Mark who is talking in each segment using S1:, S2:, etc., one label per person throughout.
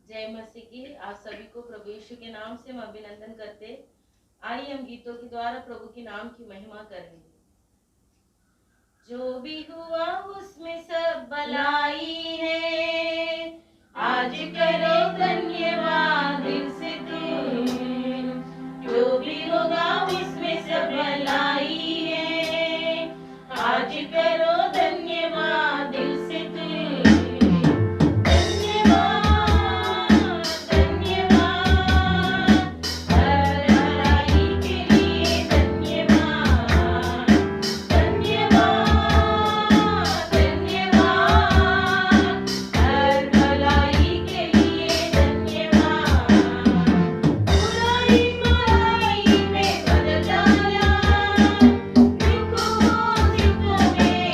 S1: जय मसीह की। आप सभी को प्रभु यीशु के नाम से हम अभिनंदन करते। आइए हम गीतों के द्वारा प्रभु के नाम की महिमा करेंगे। जो भी हुआ उसमें सब भलाई है, आज करो धन्यवाद दिल से तुम। जो भी होगा उसमें सब भलाई है, आज करो धन्यवाद दिल से तुम। में बदल डाला, दुखों में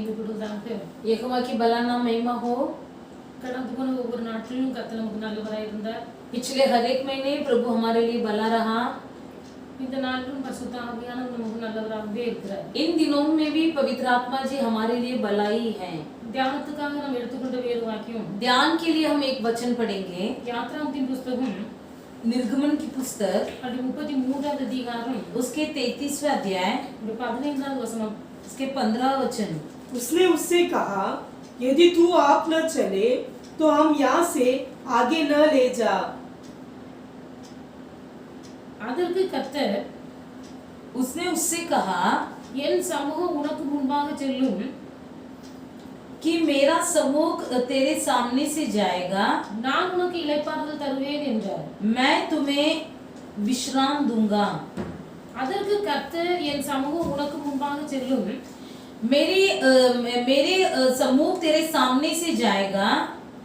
S1: மையப்படுவதாக.
S2: यहोवा की भला नाम महिमा हो।
S1: கடந்து போன ஒவ்வொரு நாட்களிலும் கர்த்தர் நமக்கு நல்லவராய் இருந்தார்.
S2: पिछले हर एक महीने प्रभु हमारे लिए भला रहा।
S1: இந்த நாளிலும் பரிசுத்த ஆவியானவர் நமக்கு நல்லவராகவே இருக்கிறார்.
S2: इन दिनों में भी पवित्र आत्मा जी हमारे लिए भलाई है।
S1: தியானத்துக்காக நாம் எடுத்துக்கொண்ட வேத வாக்கியம்
S2: ध्यान के लिए हम एक वचन पढ़ेंगे,
S1: யாத்ராகமத்தின் புஸ்தகம்
S2: निर्गमन की पुस्तक
S1: அது 33வது அதிகாரம்
S2: उसके 33वें अध्याय
S1: 15வது வசனம்.
S2: उसके 15 वचन।
S3: उसने उससे कहा, यदि तू आप न चले तो हम यहाँ से आगे न ले जा।
S1: அதற்கு கர்த்தர்,
S2: उसने उससे कहा
S1: என் சமூகம் உனக்கு முன்பாக செல்லும்,
S2: कि मेरा सम्मुख तेरे सामने से जाएगा,
S1: நான் உனக்கு இளைப்பாறுதல் தருவேன் என்றார்.
S2: मैं तुम्हें विश्राम दूंगा।
S1: அதற்கு கர்த்தர், என் சமூகம் உனக்கு முன்பாக செல்லும்,
S2: मेरे सम्मुख तेरे सामने से जाएगा,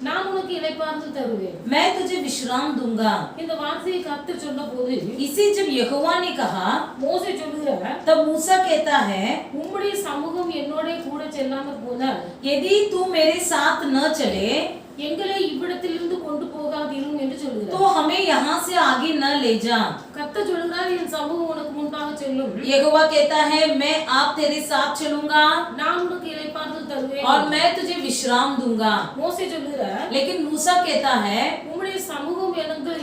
S1: நான் உனக்கு இளைப்பாறுதல் தருவேன்.
S2: मैं तुझे विश्राम दूंगा।
S1: இந்த வார்த்தையை கர்த்தர் சொன்னபோது
S2: इसे जब यहोवा ने कहा,
S1: மோசே சொல்லுகிறார்,
S2: तब मूसा कहता है,
S1: உம்முடைய சமூகம் என்னோட கூட செல்லாமல் போனால்
S2: यदि तू मेरे साथ न चले
S1: எங்களை இவ்விடத்திலிருந்து கொண்டு போகாதீரும் என்று
S2: तो
S1: சொல்லுகிறார்.
S2: हमें यहाँ से आगे न ले जा।
S1: கர்த்தர் சொல்லுகிறார், என் சமூகம் உனக்கு முன்பாக செல்லும்,
S2: यहोवा कहता है, मैं आप तेरे साथ चलूंगा
S1: நான் உனக்கு இளைப்பாறுதல் தருவேன்.
S2: और मैं तुझे विश्राम दूंगा।
S1: மோசே சொல்லுகிறார்,
S2: लेकिन मूसा कहता है,
S1: உம்முடைய சமூகம்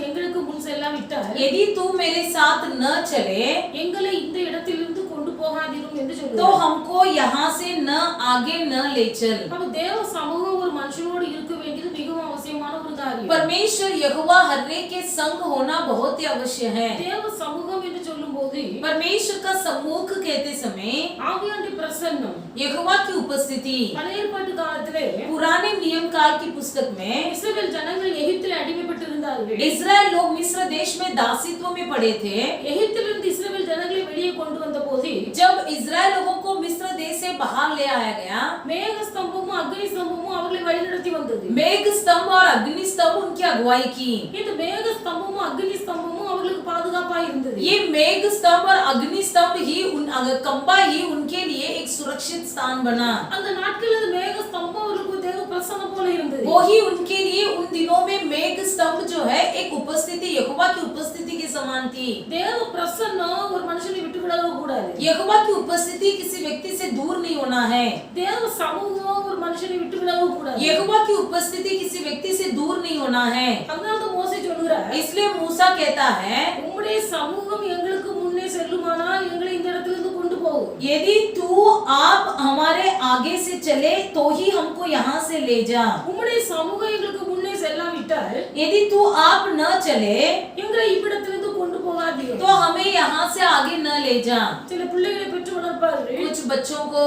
S1: எங்களுக்கு முன் செல்லாவிட்டால்
S2: यदि तू मेरे साथ न चले
S1: எங்களை இந்த இடத்திலிருந்து கொண்டு போகாதீரும் என்று
S2: तो
S1: சொல்லுகிறார்.
S2: हमको यहाँ से न आगे न ले चल।
S1: அப்ப தேவ சமூகம் ஒரு மனுஷனோடு இருக்க வேண்டியது மிகவும் அவசியமான ஒரு காரியம்.
S2: परमेश्वर यहोवा हर्रे के संग होना बहुत ही अवश्य है।
S1: தேவ சமூகம் என்று சொல்லும்போது
S2: परमेश्वर का सम्मुख कहते समय
S1: ஆவியானுடைய பிரசன்னம்
S2: यहोवा की उपस्थिति
S1: பழைய ஏற்பாட்டு காலத்திலே
S2: पुराने नियम काल की पुस्तक में
S1: இஸ்ரவேல் ஜனங்கள் எகிப்தில் அடிமைப்பட்டு இருந்தார்கள்.
S2: इस्राएल लोग मिस्र देश में दासित्व में पड़े थे।
S1: எகிப்திலிருந்து இஸ்ரவேல் ஜனங்களை வெளியே கொண்டு வந்த போது
S2: जब इस्राएल लोगों को मिस्र देश से बाहर ले आया गया,
S1: மேக ஸ்தம்பமும் அக்னி ஸ்தம்பமும் அவர்களை வழிநடத்தி வந்தது.
S2: मेघ स्तंभ और अग्नि स्तंभ उनकी अगुवाई की।
S1: இந்த மேக ஸ்தம்பமும் அக்னி ஸ்தம்பமும் அவர்களுக்கு பாதுகாப்பா இருந்தது.
S2: ये मेघ स्तंभ और अग्नि स्तंभ ही खंबा ही उनके लिए एक सुरक्षित स्थान बना।
S1: அந்த நாட்களில் அந்த மேக ஸ்தம்பம் அவர்களுக்கு தேவ பிரசன்னம் போல இருந்தது.
S2: वो ही उनके लिए उन दिनों में मेघ स्तंभ जो है एक उपस्थिति, यहोवा की उपस्थिति के समान थी।
S1: தேவ பிரசன்னம் ஒரு மனுஷனை விட்டு விடவே கூடாது.
S2: यहोवा की उपस्थिति किसी व्यक्ति से दूर नहीं होना है।
S1: தேவ சமூகம் ஒரு மனுஷனை விட்டு விடவே கூடாது.
S2: यहोवा की उपस्थिति किसी व्यक्ति से दूर नहीं होना है।
S1: அதனால தான் மோசே சொல்கிறார்,
S2: इसलिए मूसा कहता है,
S1: உம்முடைய சமூகம் எங்களுக்கு முன்னே செல்லுமானால் எங்களை இந்த இடத்திலிருந்து கொண்டு போகும்.
S2: यदि तू आप हमारे आगे से चले तो ही हमको यहाँ से ले जा।
S1: உம்முடைய சமூகம் எங்களுக்கு முன்னே செல்லாவிட்டால்
S2: यदि तू आप न चले
S1: எங்களை இவ்விடத்திலிருந்து கொண்டு போகாதீர்கள்.
S2: तो हमें यहाँ से आगे न ले जा।
S1: சில பிள்ளைகளை பெற்று வளர்ப்பார்கள்.
S2: कुछ बच्चों को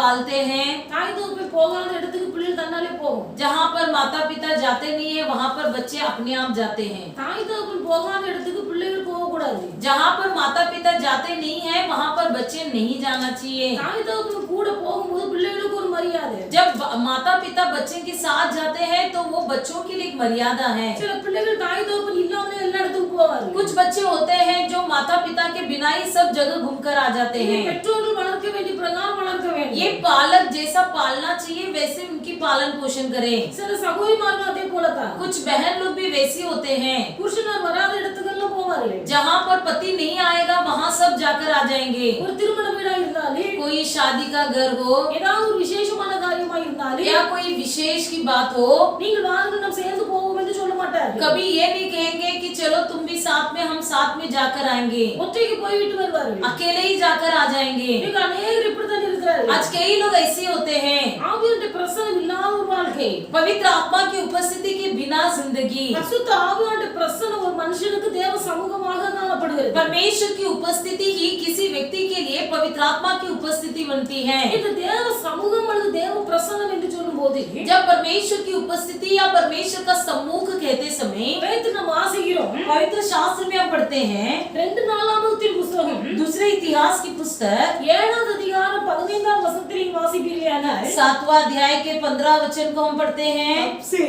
S2: पालते हैं,
S1: தாய் தகப்பன் போகாத இடத்துக்கு பிள்ளைகள் தன்னாலே போகும்.
S2: जहाँ पर माता पिता जाते नहीं है वहाँ पर बच्चे अपने आप जाते हैं।
S1: தாய் தகப்பன் போகாத இடத்துக்கு பிள்ளைகள் போக கூடாது.
S2: जहाँ पर माता पिता जाते नहीं है वहाँ पर बच्चे नहीं जाना चाहिए।
S1: தாய் தகப்பன் கூட போகும்போது பிள்ளைகளுக்கு ஒரு மரியாதை.
S2: जब माता पिता बच्चे के साथ जाते हैं तो वो बच्चों के लिए एक मर्यादा है।
S1: சில பிள்ளைகள் தாய் தகப்பன் இல்லாம எல்லா இடத்துக்கும் போவாங்க.
S2: कुछ बच्चे होते हैं जो माता पिता के बिना ही सब जगह घूमकर आ जाते हैं।
S1: பெற்றோர்கள் வளர்க்க வேண்டிய பிரகாரம் வளர்க்க வேண்டும்.
S2: ये पालक जैसा पालना चाहिए वैसे उनकी पालन पोषण करें।
S1: சில சகோதரிமார்கள் அதே போலதான்.
S2: कुछ बहन लोग भी वैसे होते हैं,
S1: புருஷனார் வராத இடத்துக்கெல்லாம் போவார்கள்.
S2: जहाँ पर पति नहीं आएगा वहाँ सब जाकर आ जाएंगे।
S1: ஒரு திருமண வீடா இருந்தாலே,
S2: कोई शादी का घर हो
S1: ஏதாவது ஒரு விசேஷமான காரியமா இருந்தாலே,
S2: या कोई विशेष की बात हो,
S1: நீங்கள் வாருங்கள் நாம் சேர்ந்து போவோம் என்று சொல்ல மாட்டார்கள்.
S2: कभी ये नहीं कहेंगे कि चलो तुम भी साथ में, हम साथ में जाकर आएंगे।
S1: ஒற்றைக்கு போய் விட்டு வருவார்கள்.
S2: अकेले ही जाकर आ जाएंगे।
S1: இன்னைக்கு அநேகர் இப்படித்தான் இருக்கிறார்கள்.
S2: आज कई लोग ऐसे होते हैं।
S1: ஆவியானுடைய பிரசன்னம் இல்லாத ஒரு வாழ்க்கை,
S2: पवित्र आत्मा की उपस्थिति के बिना जिंदगी।
S1: பரிசுத்த ஆவியானுடைய பிரசன்னம் ஒரு மனுஷனுக்கு தேவ சமூகமாக காணப்படுகிறது.
S2: परमेश्वर की उपस्थिति ही किसी व्यक्ति के लिए पवित्र आत्मा की उपस्थिति बनती है।
S1: இந்த தேவ சமூகம் அல்லது தேவ பிரசன்னம் என்று சொல்லும்போது
S2: जब परमेश्वर की उपस्थिति या परमेश्वर का सम्मुख कहते समय
S1: வேதத்தை நாம் வாசிக்கிறோம்.
S2: पवित्र शास्त्र में हम पढ़ते हैं,
S1: 2 நாளாகமத்தின் புத்தகம்
S2: दूसरे इतिहास की पुस्तक
S1: 7வது அதிகாரம் 15வது வசனத்தில் வாசிப்பீர்களானால்
S2: 7वां अध्याय के 15 वचन को हम पढ़ते हैं।
S3: अब से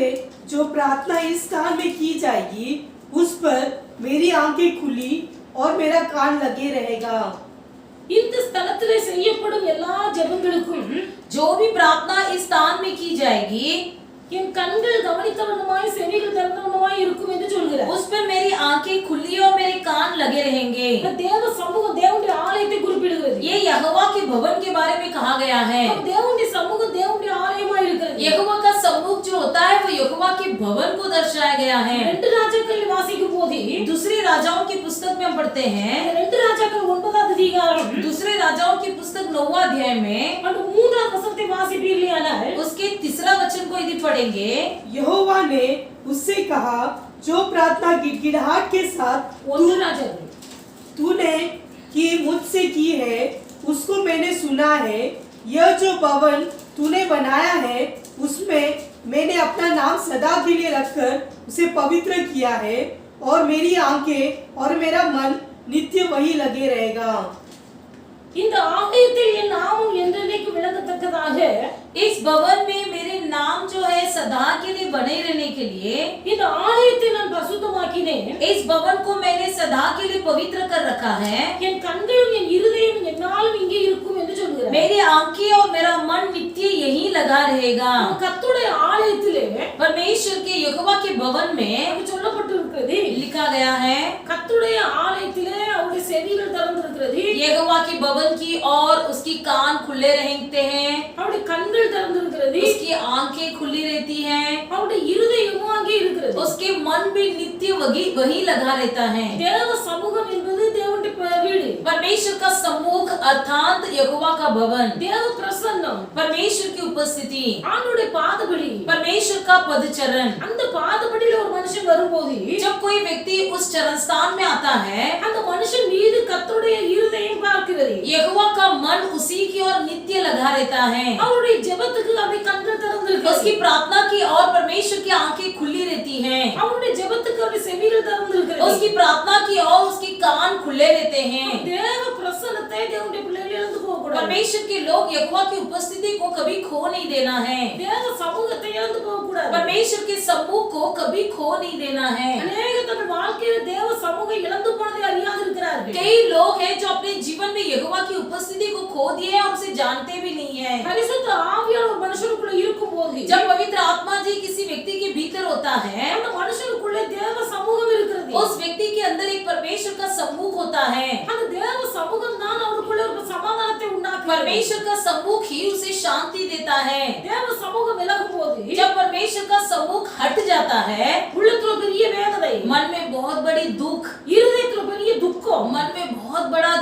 S3: जो प्रार्थना इस स्थान में की जाएगी उस पर मेरी आंखें खुली और मेरा कान लगे रहेगा।
S1: இந்த
S2: ஸ்தலத்திலே செய்யப்படும் எல்லா ஜெபங்களுக்கும் जो भी प्रार्थना इस स्थान में की जाएगी
S4: என் கண்கள் கவனித்தவண்ணமாய் செவிகள் திறந்தவண்ணமாய் இருக்கும் என்று சொல்கிறார்.
S2: उस पर मेरी आंखें खुली और मेरे कान लगे रहेंगे.
S4: தேவ சமூகம் தேவனுடைய ஆலயத்தை குறிப்பிடுகிறது.
S2: ये यहोवा के भवन के बारे में कहा गया है.
S4: தேவனுடைய சமூகம் தேவனுடைய ஆலயமாய் இருக்கிறது.
S2: यहोवा का सम्मुख जो होता है वो यहोवा के भवन को दर्शाया गया है.
S4: ரெண்டு ராஜாக்கள் வாசிக்கும் போது
S2: दूसरे राजाओं की पुस्तक में हम पढ़ते हैं.
S4: ரெண்டு ராஜாக்கள் 9ஆம் அதிகாரம்
S2: दूसरे राजाओं की पुस्तक 9वां अध्याय में
S4: அந்த 3ஆம் வசனத்தை வாசிப்பீர்களானால்
S2: उसके तीसरा वचन को यदि पढ़ेंगे
S3: यहोवा ने उससे कहा, जो प्रार्थना गिड़गिड़ाहट के साथ
S4: ஒன்று ராஜாக்கள்
S3: तूने की मुझसे की है उसको मैंने सुना है. यह जो भवन तूने बनाया है उसमें मैंने अपना नाम सदा के लिए रखकर उसे पवित्र किया है और मेरी आंखें और मेरा मन नित्य वही लगे रहेगा.
S4: இந்த ஆலயத்தில் என் நாமம் என்றென்றைக்கு விளங்கத்தக்கதாக
S2: इस भवन में मेरे नाम जो है सदा के लिए बने रहने के लिए
S4: இந்த ஆலயத்தை நான் பரிசுத்தமாக்கினேன்.
S2: इस भवन को मैंने सदा के लिए पवित्र कर रखा है.
S4: என் கண்களும் என் இருதயம் என்னாலும் இங்கே இருக்கும் என்று சொல்கிறார்.
S2: मेरी आंखें और मेरा मन नित्य यही लगा रहेगा.
S4: கர்த்தருடைய ஆலயத்திலே
S2: परमेश्वर के यहोवा के भवन में
S4: நமக்கு சொல்லப்பட்டிருக்கிறது.
S2: लिखा गया है
S4: கர்த்தருடைய ஆலயத்திலே அவருடைய செவிகள் திறந்திருக்கிறது.
S2: यहोवा के भवन की और उसकी कान खुले रहते हैं.
S4: அவருடைய கண்கள் திறந்திருக்கிறது.
S2: उसकी आंखें खुली रहती हैं.
S4: அவருடைய இருதயமும் அங்கே இருக்கிறது.
S2: उसके मन भी नित्य वही लगा रहता है.
S4: தேவ சமூகம் என்பது தேவனுடைய வீடு.
S2: परमेश्वर का सम्मुख अर्थात यहोवा का भवन,
S4: தேவ பிரசன்னம்,
S2: परमेश्वर की उपस्थिति,
S4: ஆண்டவருடைய பாதபடி,
S2: परमेश्वर का पदचरण.
S4: அந்த பாதபடியில ஒரு மனுஷன் வரும்போது
S2: जब कोई व्यक्ति उस चरण स्थान में आता है
S4: அந்த மனுஷன் மீது கர்த்தருடைய இருதயம் பார்க்கிறது.
S2: यहोवा का मन उसी की ओर नित्य लगा रहता है.
S4: அவருடைய ஜெபத்துக்கு அவருடைய கண்கள் திறந்திருக்கிறது.
S2: उसकी प्रार्थना की और परमेश्वर की आंखें खुली रहती हैं.
S4: அவருடைய ஜெபத்துக்கு அவருடைய செவிகள் திறந்திருக்கிறது.
S2: उसकी प्रार्थना की और उसके कान खुले रहते हैं.
S4: தேவ பிரசன்னத்தை தேவனுடைய பிள்ளைகள் இழந்து போக கூடாது.
S2: परमेश्वर के लोग यहोवा की उपस्थिति को कभी खो नहीं देना है.
S4: தேவ சமூகத்தை இழந்து போக கூடாது.
S2: परमेश्वर के सम्मुख को कभी खो नहीं देना है.
S4: अनेक தங்கள் வாழ்க்கையில் தேவ சமூகம் இழந்து போனதை அறியாது இருக்கிறார்கள்.
S2: कई लोग हैं जो अपने जीवन में यहोवा की उपस्थिति को खो दिए हैं और उसे जानते भी नहीं है.
S4: பரிசுத்த ஆவியானவர் ஒரு மனுஷனுக்குள்ள இருக்கும்போது
S2: जब पवित्र आत्मा जी किसी व्यक्ति के भीतर होता है
S4: அந்த மனுஷனுக்குள்ள தேவ சமூகம் இருக்கிறது.
S2: उस व्यक्ति के अंदर एक परमेश्वर का सम्मुख होता है.
S4: அந்த தேவ சமூகம் தான் அவருக்குள்ள ஒரு சமாதானத்தை உண்டாக்குகிறது.
S2: परमेश्वर का सम्मुख ही उसे शांति देता है.
S4: தேவ சமூகம் விலகும் போது
S2: जब परमेश्वर का सम्मुख हट जाता है
S4: உள்ளத்துல பெரிய வேதனை,
S2: मन में बहुत बड़ी दुख,
S4: இருதயத்துல பெரிய துக்கம்,
S2: मन में बहुत बड़ा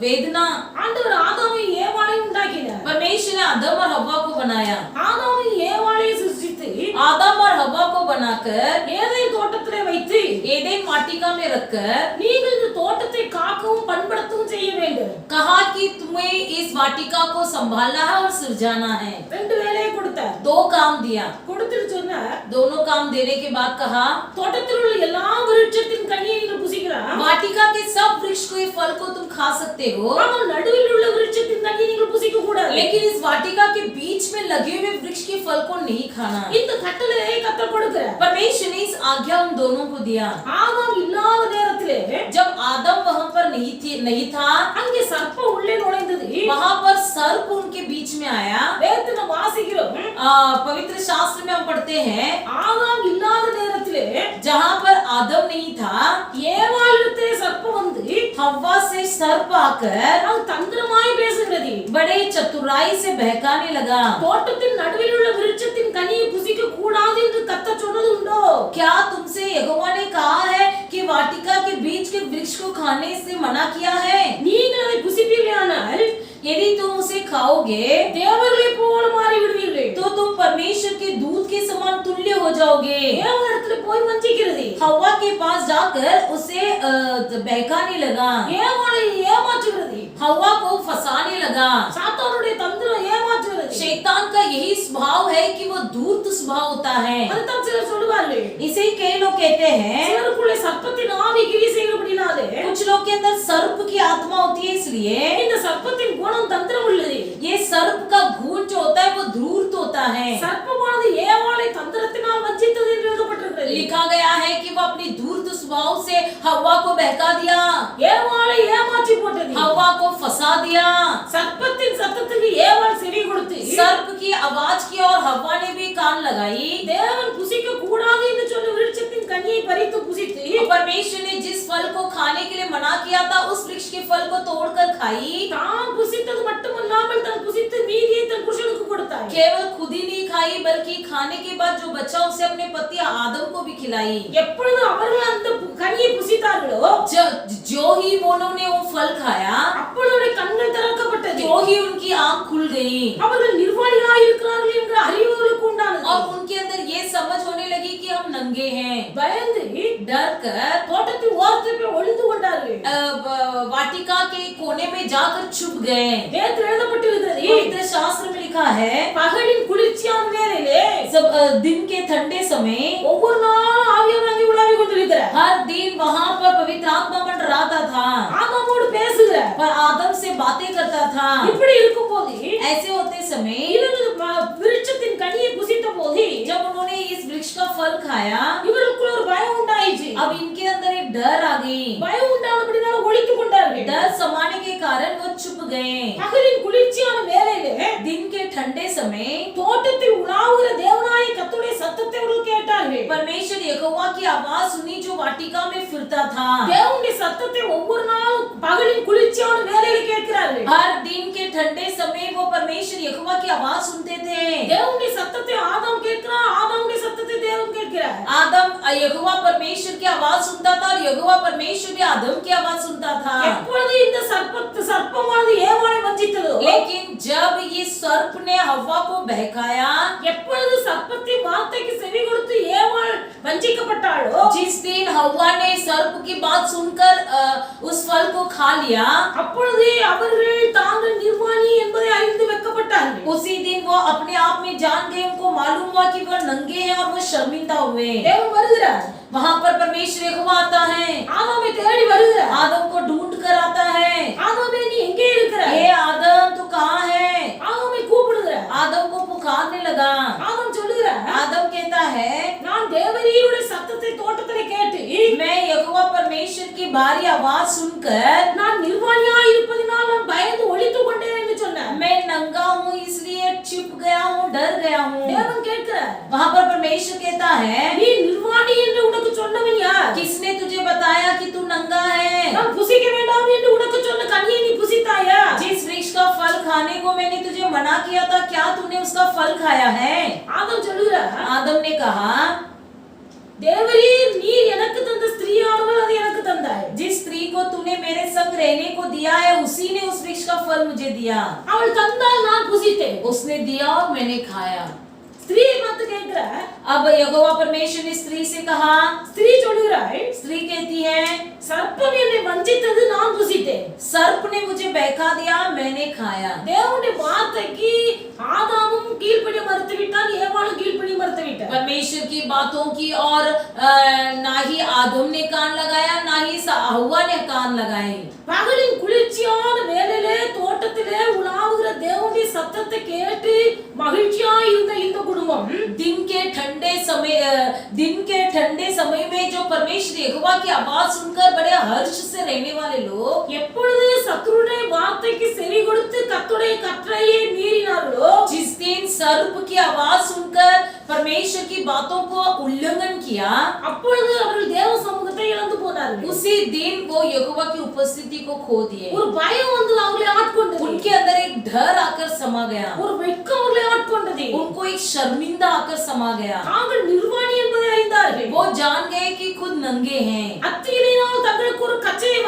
S2: वेदना.
S4: ஆண்டவர் ஆதாமை ஏவாளையும் உண்டாக்கினார்.
S2: परमेश्वर ने आदम और हव्वा को बनाया.
S4: ஆதாமை ஏவாளை சிருஷ்டித்து
S2: आदम और हव्वा को बनाकर
S4: ஏதேன் தோட்டத்திலே வைத்து
S2: एदेन वाटिका में रखकर
S4: நீங்கள் இந்த தோட்டத்தை காக்கவும் பண்படுத்தவும் செய்ய வேண்டும்.
S2: कहा कि तुम्हें इस वाटिका को संभालना है और सृजाना है.
S4: ரெண்டு வேலையை கொடுத்தார்.
S2: 2 काम दिया.
S4: கொடுத்துட்டு சொன்னார்,
S2: दोनों काम देने के बाद कहा
S4: தோட்டத்தில் உள்ள எல்லா விருட்சத்தின் கனியை நீங்கள் புசிக்கலாம்.
S2: वाटिका के सब वृक्ष के फल को तुम खा सकते हो,
S4: ஆனால் நடுவில் உள்ள விருட்சத்தின் கனியை நீங்கள் புசிக்க கூடாது.
S2: लेकिन इस वाटिका के बीच में लगे हुए वृक्ष के फल को नहीं खाना.
S4: இந்த கட்டளையை கர்த்தர் கொடுக்கிறார்.
S2: परमेश्वर ने इस आज्ञा उन दोनों को दिया.
S4: ஆதாம் இல்லாத நேரத்திலே
S2: जब आदम वहां पर नहीं था
S4: அங்கே சர்ப்பம் உள்ளே நுழைந்தது.
S2: वहां पर सर्प उनके बीच में आया.
S4: வேதத்துல வாசிக்கிறோம்,
S2: पवित्र शास्त्र में हम पढ़ते हैं
S4: ஆதாம் இல்லாத நேரத்திலே
S2: जहां पर आदम नहीं था
S4: ஏவாளிடத்திலே சர்ப்பம் வந்து
S2: हव्वा से सर्प आकर
S4: அது தந்திரமாய் பேசுகிறது.
S2: बड़े चतुराई से बहकाने लगा.
S4: தோட்டத்தின் நடுவில் உள்ள விருட்சத்தின் கனியை புசிக்க கூடாது என்று கர்த்தர் சொன்னது உண்டோ?
S2: क्या तुमसे यहोवा ने कहा है कि वाटिका के बीच के वृक्ष को खाने से मना किया है?
S4: நீங்கள் அதை புசிப்பீர்களானால்
S2: यदि तुम उसे खाओगे
S4: தேவர்களைப் போல மாறி விடுவீர்கள்.
S2: तो तुम परमेश्वर के दूध के समान तुल्य हो जाओगे.
S4: ஏவாளிடத்திலே போய் வஞ்சிக்கிறது.
S2: हव्वा के पास जाकर उसे बहकाने लगा.
S4: ஏவாளை ஏமாற்றுகிறது.
S2: हव्वा को फंसाने लगा.
S4: சாத்தானுடைய தந்திரம் ஏமாற்றுகிறது.
S2: शैतान का यही स्वभाव है कि वो धूर्त स्वभाव होता है.
S4: அதுதான் சிலர் சொல்லுவார்கள்,
S2: इसे कई लोग कहते हैं
S4: சிலருக்குள்ளே சர்ப்பத்தின் ஆவி கிரியை செய்கிறபடினாலே
S2: कुछ लोग के अंदर सर्प की आत्मा होती है, इसलिए
S4: இந்த சர்ப்பத்தின் குணம் தந்திரம் உள்ளது.
S2: ये सर्प का गुण जो होता है वो धूर्त होता है.
S4: சர்ப்பமானது ஏவாளை தந்திரத்தினால் வஞ்சித்தது என்று எழுதப்பட்டிருக்கிறது.
S2: लिखा गया है कि वो अपनी धूर्त स्वभाव से हव्वा को बहका दिया,
S4: ஏவாளை ஏமாற்றி போட்டது.
S2: हव्वा को फंसा सर्प की आवाज की और हवा ने भी कान लगाई।
S4: தேவன் புசிக்க கூடாது என்று சொன்ன விருட்சத்தின் கனியை பறித்து புசித்து
S2: परमेश्वर ने जिस फल को खाने के लिए मना किया था उस वृक्ष के फल को तोड़कर खाई।
S4: தான் புசித்தது மட்டுமல்லாமல் தன் புசித்து மீதியை தன் புருஷனுக்கு கொடுத்தாள்.
S2: केवल खुद ही नहीं खाई बल्कि खाने के बाद जो बचा उसे अपने पति आदम को भी खिलाई।
S4: எப்பொழுது அவர்கள் அந்த கனியை புசித்தார்களோ
S2: जो ही उन्होंने वो फल खाया
S4: அப்பொழுது கண்கள் திறக்கப்பட்டது.
S2: जो ही उनकी आंख खुल गई
S4: அவர்கள் நிர்வாணிகளாய் இருக்கிறார்கள் என்ற அறிவு அவர்களுக்கு உண்டானது.
S2: और उनके अंदर ये समझ होने लगी कि हम नंगे हैं।
S4: பயந்து
S2: डर कर
S4: தோட்டத்தின் ஓரத்தில் போய் ஒளிந்து கொண்டார்கள்.
S2: वाटिका के कोने में जाकर छुप गए।
S4: வேதத்தில் எழுதப்பட்டிருக்கிறது,
S2: पवित्र शास्त्र में लिखा है
S4: பகலின் குளிர்ச்சியான வேளையிலே
S2: जब दिन के ठंडे समय
S4: ஒவ்வொரு நாளும் ஆவியானவர் அங்கே உலாவிக் கொண்டிருக்கிறார்.
S2: हर दिन वहां पर पवित्र आत्मा मंडराता था
S4: ஆதாமோடு பேசுகிறார்.
S2: पर आदम से बातें करता था।
S4: இப்படி இருக்கும்போது
S2: ऐसे होते समय
S4: இவர்கள் விருட்சத்தின் கனியை புசித்த போது
S2: जब उन्होंने इस वृक्ष का फल खाया
S4: இவருக்குள்ள ஒரு பயம் உண்டாயிற்று.
S2: अब इनके अंदर एक डर आ गई।
S4: பயம் உண்டானபடினால ஒளித்துக் கொண்டார்கள்.
S2: डर समाने के कारण वो छुप गए।
S4: பகலின் குளிர்ச்சியான வேளையிலே
S2: दिन के ठंडे समय
S4: தோட்டத்தில் உலாவுகிற தேவனாய கர்த்தருடைய சத்தத்தை அவர்கள் கேட்டார்கள்.
S2: परमेश्वर यहोवा की आवाज सुनी जो वाटिका में फिरता था।
S4: தேவனுடைய சத்தத்தை ஒவ்வொரு நாளும் பகலின் குளிர்ச்சியான வேளையிலே கேட்கிறார்கள்.
S2: हर दिन के ठंडे समय वो परमेश्वर यहोवा की आवाज सुनते थे।
S4: தேவனுடைய சத்தத்தை ஆதாம் கேட்கிறான், ஆதாமுடைய சத்தத்தை தேவன் கேட்கிறார்.
S2: आदम यहोवा परमेश्वर की आवाज सुनता था और यहोवा परमेश्वर भी आदम की आवाज सुनता था।
S4: எப்பொழுது இந்த சர்ப்பமானது ஏவாளை வஞ்சித்ததோ,
S2: लेकिन जब ये सर्प ने हव्वा को बहकाया,
S4: எப்பொழுது சர்ப்பத்தின் வார்த்தைக்கு செவி கொடுத்து ஏவாள் வஞ்சிக்கப்பட்டாளோ,
S2: जिस दिन हव्वा ने सर्प की बात सुनकर उस फल को खा लिया,
S4: அப்பொழுது அவர்கள் தாங்கள் நிர்வாணி என்பதை அறிந்து வெட்கப்பட்டார்கள்.
S2: उसी दिन वो अपने आप में जान गए, उनको मालूम हुआ कि वो नंगे हैं और वो शर्मिंदा हुए।
S4: தேவன் வருகிறார்,
S2: वहां पर परमेश्वर यहोवा आता है,
S4: ஆதாமை தேடி வருகிறார்.
S2: आदम को ढूंढ कर आता है।
S4: ஆதாமே நீ எங்கே இருக்கிறாய்?
S2: हे आदम तू कहाँ है?
S4: ஆதாமை கூப்பிடுகிறார்.
S2: आदम को पुकारने लगा।
S4: ஆதாம் சொல்லுகிறார்,
S2: आदम कहता है
S4: நான் தேவரீருடைய சத்தத்தை தோட்டத்திலே கேட்டு
S2: मैं यहोवा परमेश्वर की बारी आवाज सुनकर
S4: நான் நிர்வாணியாய் இருப்பதினால் நான் பயந்து ஒளித்துக் கொண்டேன் என்று சொன்னார்.
S2: मैं नंगा हूँ इसलिए छिप गया हूँ, डर गया हूँ।
S4: தேவன் கேட்கிறார்,
S2: वहाँ पर परमेश्वर कहता है
S4: நீ நிர்வாணி என்று உனக்கு சொன்னவன் யார்?
S2: किसने तुझे बताया कि तू नंगा है?
S4: நான் புசிக்க வேண்டாம் என்று உனக்கு சொன்ன கனியை நீ புசித்தாயா?
S2: जिस वृक्ष का फल खाने को मैंने तुझे मना किया था, क्या तूने उसका फल खाया है?
S4: ஆதாம் சொல்லுகிறார்,
S2: आदम ने कहा
S4: தேவரீர் நீர் எனக்கு தந்த ஸ்திரீயானவள் அதை எனக்கு தந்தாய்.
S2: जिस स्त्री को तूने मेरे संग रहने को दिया है उसी ने उस वृक्ष का फल मुझे दिया।
S4: அவள் தந்தால் நான் புசித்தேன்.
S2: उसने दिया और मैंने खाया।
S4: ஸ்திரீயை பார்த்து கேட்கிறார்,
S2: अब यहोवा परमेश्वर ने स्त्री से कहा,
S4: ஸ்திரீ சொல்லுகிறாள்,
S2: स्त्री कहती है
S4: சர்ப்பம் என்னை வஞ்சித்தது நான் புசித்தேன்.
S2: सर्प ने मुझे बहका दिया, मैंने खाया।
S4: தேவனுடைய வார்த்தைக்கு ஆதாமும் கீழ்ப்படிய மறுத்து விட்டான், ஏவாளும் கீழ்ப்படிய மறுத்து விட்டார்.
S2: परमेश्वर की बातों की और ना ही आदम ने कान लगाया, ना ही हव्वा ने कान लगाए।
S4: பகலின் குளிர்ச்சியான வேளையிலே தோட்டத்திலே உலாவுகிற தேவனுடைய சத்தத்தை கேட்டு மகிழ்ச்சியாய் இருந்த இந்த குடும்பம்
S2: दिन के ठंडे समय में जो परमेश्वर यहोवा की आवाज सुनकर बड़े हर्ष से रहने वाले लोग
S4: எப்பொழுது சத்துருடைய வார்த்தைக்கு செவி கொடுத்து கர்த்தருடைய கட்டளையை மீறினார்களோ,
S2: जिस दिन सर्प की आवाज सुनकर परमेश्वर की बातों को उल्लंघन किया,
S4: அப்பொழுது அவர்கள் தேவ சமூகத்தை இழந்து போனார்கள்.
S2: उसी दिन वो यहोवा की उपस्थिति को खो दिए।
S4: ஒரு பயம் வந்து அவர்களை ஆட்கொண்டது.
S2: उनके अंदर एक डर आकर समा गया,
S4: ஒரு வெட்கம் அவர்களை ஆட்கொண்டது.
S2: उनको एक शर्मिंदा आकर समा गया।
S4: தாங்கள் நிர்வாணி என்பதை அறிந்தார்கள்.
S2: वो जान गए कि खुद नंगे हैं।
S4: அத்தியினால் தங்களுக்கு ஒரு கச்சையை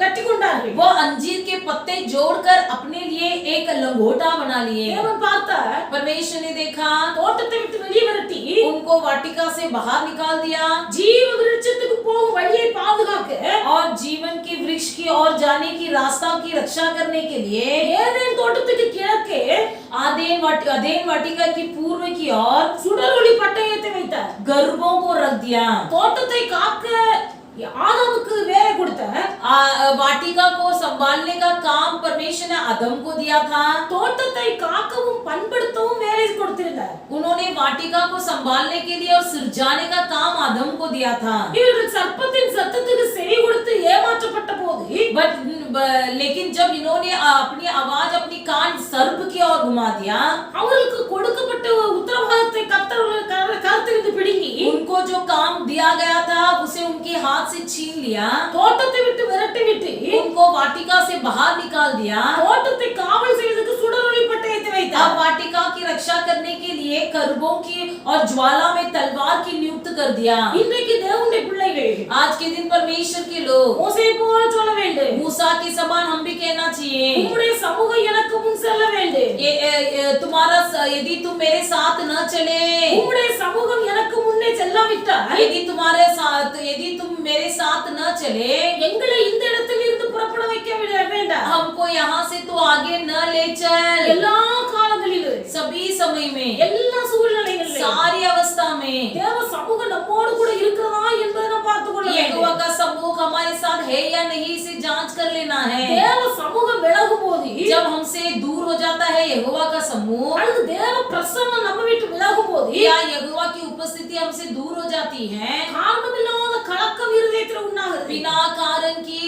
S4: கட்டி கொண்டார்கள்.
S2: वो अंजीर के पत्ते जोड़कर अपने लिए एक लंगोटा बना लिए।
S4: தேவன் பார்த்தார்,
S2: परमेश्वर ने देखा,
S4: தோட்டத்தை விட்டு வெளியே விரட்டி
S2: उनको वाटिका से बाहर निकाल दिया
S4: ஜீவ விருட்சத்துக்கு போகும் வழியை பாதுகாக்க
S2: और जीवन की वृक्ष की ओर जाने की रास्ता की रक्षा करने के लिए
S4: ஏதேன் தோட்டத்துக்கு கிழக்கே
S2: अदेन वाटिका की पूर्व की ओर
S4: சுடரொளி பட்டயத்தை வைத்தார்.
S2: गर्भों को रख दिया।
S4: தோட்டத்தை காக்க ஆதாமுக்கு வேலை கொடுத்தார்.
S2: वाटिका को संभालने का काम परमेश्वर ने आदम को दिया था।
S4: தோட்டத்தை காக்கவும் பண்படுத்தவும் வேலை கொடுத்திருந்தார்.
S2: उन्होंने वाटिका को संभालने के लिए और सिरजाने का काम आदम को दिया था।
S4: இவர்கள் சர்ப்பத்தின் சத்தத்துக்கு செவி கொடுத்து ஏமாற்றப்பட்ட போது
S2: लेकिन जब इन्होंने अपनी आवाज अपनी कान सर्प की ओर और घुमा दिया।
S4: அவர்களுக்கு கொடுக்கப்பட்ட உத்தரவாதத்தை கருத்திலிருந்து பிடுங்கி
S2: उनको जो काम दिया गया था उसे उनके हाथ से छीन लिया।
S4: தோட்டத்தை விட்டு விரட்டி விட்டு
S2: उनको वाटिका से बाहर निकाल दिया।
S4: தோட்டத்தை காவல் செய்வதற்கு சுடரொளி பட்டயத்தை
S2: अब
S4: வைத்தார்।
S2: वाटिका की रक्षा करने के लिए करूबों की और ज्वाला में तलवार की नियुक्त कर दिया।
S4: இன்றைக்கு தேவனுடைய பிள்ளைகள்
S2: आज के दिन परमेश्वर के लोग
S4: மோசே போல சொல்ல வேண்டும்,
S2: मूसा के समान हम भी कहना चाहिए,
S4: உம்முடைய சமூகம் எனக்கு முன் செல்ல வேண்டும்,
S2: तुम्हारा यदि तुम मेरे साथ न चले,
S4: உம்முடைய சமூகம் எனக்கு முன்னே செல்லாவிட்டால்
S2: यदि तुम्हारे साथ यदि तुम मेरे साथ न चले,
S4: எங்களை இந்த இடத்தில் இருந்து புறப்பட வைக்க வேண்டாம்।
S2: हमको यहाँ से तो आगे न ले चल।
S4: எல்லா காலங்களிலும்
S2: सभी समय में,
S4: எல்லா சூழ்நிலைகளிலும்
S2: सारी अवस्था में
S4: தேவ சமூகம் நம்மோடு கூட இருக்கிறதா என்பதை நாம் பார்த்துக் கொள்ள
S2: यहोवा
S4: வேண்டும்।
S2: का समूह हमारे साथ है या नहीं इसे जांच कर लेना है।
S4: தேவ சமூகம் விலகும் போது
S2: जब हमसे दूर हो जाता है यहोवा का समूह,
S4: அல்லது தேவ பிரசன்னம் நம்ம விட்டு விலகும் போது
S2: या यहोवा की उपस्थिति हमसे दूर हो जाती है,
S4: காரணமில்லாத கலக்கம் இருதயத்தில் உண்டாகிறது।
S2: बिना कारण की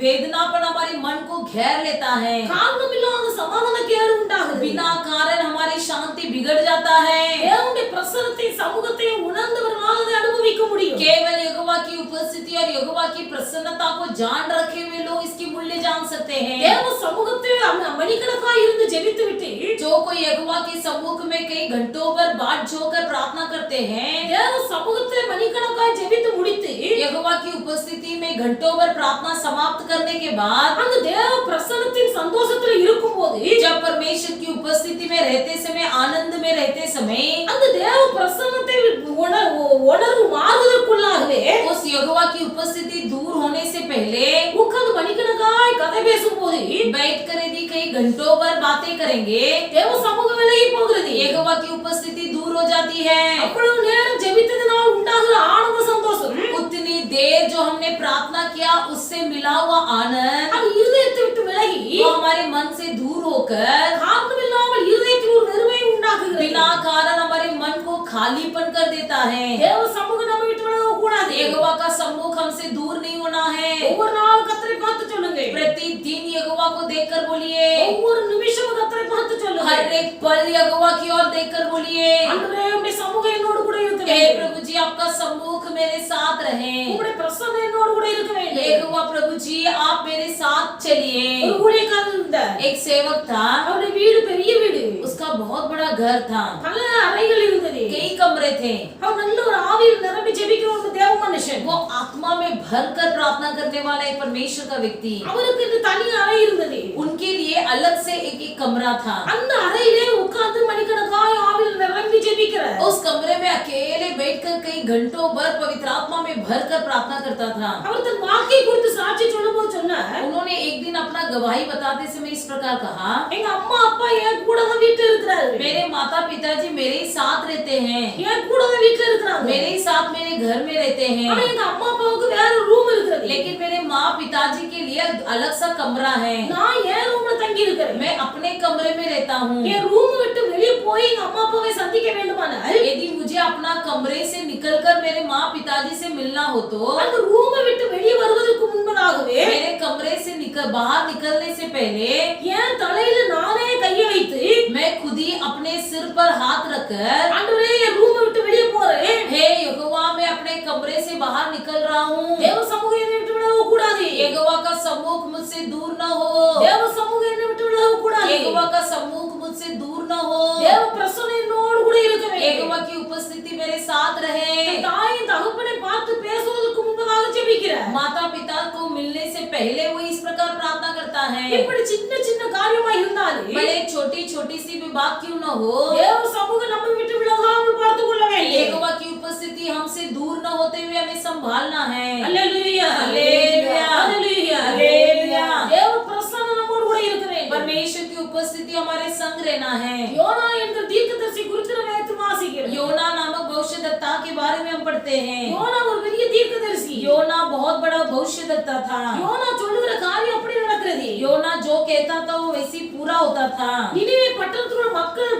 S2: वेदनापन हमारे मन को घेर लेता है,
S4: காரணமில்லாத சமாதான கேடு உண்டாகிறது।
S2: बिना कारण हमारी शांति बिगड़ जाता है।
S4: தேவனுடைய பிரசன்னத்தை சமூகத்தை உணர்ந்தவர்களால் அதை அனுபவிக்க முடியும்।
S2: केवल यहोवा की उपस्थिति और यहोवा की प्रसन्नता को जान रखे हुए लोग इसकी मूल्य जान सकते हैं।
S4: தேவ சமூகத்தை மணிக்கணக்காய் இருந்து ஜெபித்து விட்டு
S2: जो कोई यहोवा के सम्मुख में कई घंटों पर बाट झोकर प्रार्थना करते हैं,
S4: தேவ சமூகத்தை மணிக்கணக்காய் ஜெபித்து முடித்து
S2: यहोवा की उपस्थिति में घंटों पर प्रार्थना समाप्त करने के बाद,
S4: அந்த தேவ பிரசன்னத்தின் சந்தோஷத்தில் இருக்கும்போது
S2: जब परमेश्वर की उपस्थिति में रहते समय, आनंद में रहते समय,
S4: அந்த தேவ பிரசன்னத்தை உணர்வு மாறுவதற்குள்ளாகவே
S2: उस यहोवा की उपस्थिति दूर होने से पहले
S4: உட்கார்ந்து மணிக்கணக்காய் கதை பேசும்போது
S2: बैठकर यदि कई घंटों पर बातें करेंगे,
S4: தேவ சமூகம் விலகி போகிறது।
S2: यहोवा की उपस्थिति दूर हो जाती है।
S4: அவ்வளவு நேரம் ஜெபித்ததினால் உண்டாகிற ஆனந்த சந்தோஷம்
S2: उतनी देर जो हमने प्रार्थना किया उससे मिला हुआ आनंद,
S4: அது இருதயத்தை விட்டு விலகி
S2: वो हमारे मन से दूर होकर
S4: காரணமில்லாமல் இருதயத்தில் ஒரு வெறுமை உண்டாக்குகிறது।
S2: बिना कारण हमारे मन को खालीपन कर देता है।
S4: தேவ சமூகம் நம்ம விட்டு விலக கூடாது।
S2: यहोवा का सम्मुख हमसे दूर नहीं होना है।
S4: ஒவ்வொரு நாளும் கர்த்தரை பார்த்து சொல்லுங்க,
S2: प्रतिदिन यहोवा को देखकर बोलिए,
S4: ஒவ்வொரு நிமிஷமும் கர்த்தரை பார்த்து சொல்லுங்க,
S2: हर एक पल यहोवा की ओर देखकर बोलिए,
S4: ஆண்டவரே உம்முடைய சமூகம் என்னோடு கூட இருக்க
S2: हे
S4: வேண்டும்,
S2: प्रभु जी आपका सम्मुख मेरे साथ रहे।
S4: உம்முடைய பிரசன்னம் என்னோடு கூட இருக்க வேண்டும்।
S2: यहोवा प्रभु जी आप मेरे साथ चलिए।
S4: ஒரு ஊழியக்காரன் இருந்தார்,
S2: एक सेवक था,
S4: அவருடைய வீடு பெரிய வீடு,
S2: उसका बहुत बड़ा घर था,
S4: பல அறைகள் இருந்தது,
S2: कई कमरे थे।
S4: அவர் நல்ல ஒரு ஆவியில் நிரம்பி ஜெபிக்கிற ஒரு தேவ மனுஷன்,
S2: वो आत्मा में भरकर प्रार्थना करने वाला एक परमेश्वर का व्यक्ति,
S4: அவருக்கு இந்த தனி அறை இருந்தது।
S2: उनके लिए अलग से एक एक कमरा था।
S4: அந்த அறையிலே உட்கார்ந்து மணிக்கணக்காய் ஆவியில் நிரம்பி ஜெபிக்கிறார்।
S2: उस कमरे में अकेले बैठकर कई घंटों भर पवित्र आत्मा में भरकर प्रार्थना करता था।
S4: அவர் தன் வாக்கை குறித்து சாட்சி சொல்லும்போது சொன்னார்,
S2: उन्होंने एक दिन अपना गवाही बताते समय इस प्रकार कहा,
S4: எங்க அம்மா அப்பா என் கூட தான் வீட்டுல இருக்கிறாரு,
S2: मेरे माता पिताजी मेरे ही साथ रहते हैं,
S4: என் கூட தான் வீட்டுல இருக்கிறாங்க,
S2: मेरे ही साथ मेरे घर में रहते
S4: ஆனா
S2: हैं,
S4: எங்க அம்மா அப்பாவுக்கு வேற ரூம் இருக்கிறது,
S2: लेकिन मेरे माँ पिताजी के लिए अलग सा कमरा है,
S4: நான் என் ரூம்ல தங்கி இருக்கிறேன்।
S2: मैं अपने कमरे में रहता हूँ।
S4: என் ரூம் விட்டு வெளியே போய் எங்க அம்மா அப்பாவை சந்திக்க வேண்டுமானால்
S2: यदि मुझे अपना कमरे से निकलकर मेरे माँ पिताजी से मिलना हो तो
S4: அந்த ரூமை விட்டு வெளியே வருவதற்கு முன்பதாகவே
S2: मेरे कमरे से बाहर निकलने से पहले
S4: என் தலையில நானே கையை வைத்து
S2: मैं खुद ही अपने सिर पर हाथ रखकर,
S4: ஆண்டவரே என் ரூமை விட்டு வெளியே போறேன்,
S2: हे यहोवा मैं अपने कमरे से बाहर निकल रहा हूँ,
S4: தேவ சமூகம் என்னை விட்டு விலக கூடாது,
S2: यहोवा का सम्मुख मुझसे दूर न हो,
S4: தேவ சமூகம் என்னை விட்டு விலக கூடாது,
S2: यहोवा का सम्मुख मुझसे दूर न हो,
S4: தேவ பிரசன்னம் என்னோடு கூட இருக்க வேண்டும்,
S2: यहोवा की उपस्थिति मेरे साथ रहे।
S4: தாயின் தகப்பனை பார்த்து பேசுவதற்கு முன்பதாக ஜெபிக்கிறார்।
S2: माता पिता को मिलने से पहले वो इस प्रकार प्रार्थना करता है।
S4: இப்படி சின்ன சின்ன காரியமா இருந்தாலும்
S2: भले छोटी छोटी सी भी बात क्यों न हो,
S4: தேவ சமூகம் நம்ம விட்டு விலகாமல் பார்த்துக் கொள்ள வேண்டும்।
S2: यहोवा की उपस्थिति हमसे दूर न होते हुए हमें संभालना है।
S4: அல்லேலூயா
S2: அல்லேலூயா
S4: அல்லேலூயா
S2: அல்லேலூया।
S4: தேவ பிரசன்னம் நம்மோடு கூட இருக்க வேண்டும்।
S2: परमेश्वर की उपस्थिति हमारे संग रहना है।
S4: யோனா என்கிற தீர்க்கதரிசி குறித்து நம்ம நேத்து வாசிக்கிறோம்।
S2: योना नामक भविष्यद्वक्ता के बारे में हम पढ़ते हैं।
S4: யோனா ஒரு பெரிய தீர்க்கதரிசி।
S2: योना बहुत बड़ा भविष्यद्वक्ता था।
S4: யோனா சொல்லுகிற காரியம் அப்படி நடக்கிறது।
S2: योना जो कहता था वो वैसे ही पूरा होता था।
S4: நினிவே பட்டணத்தில் உள்ள மக்கள்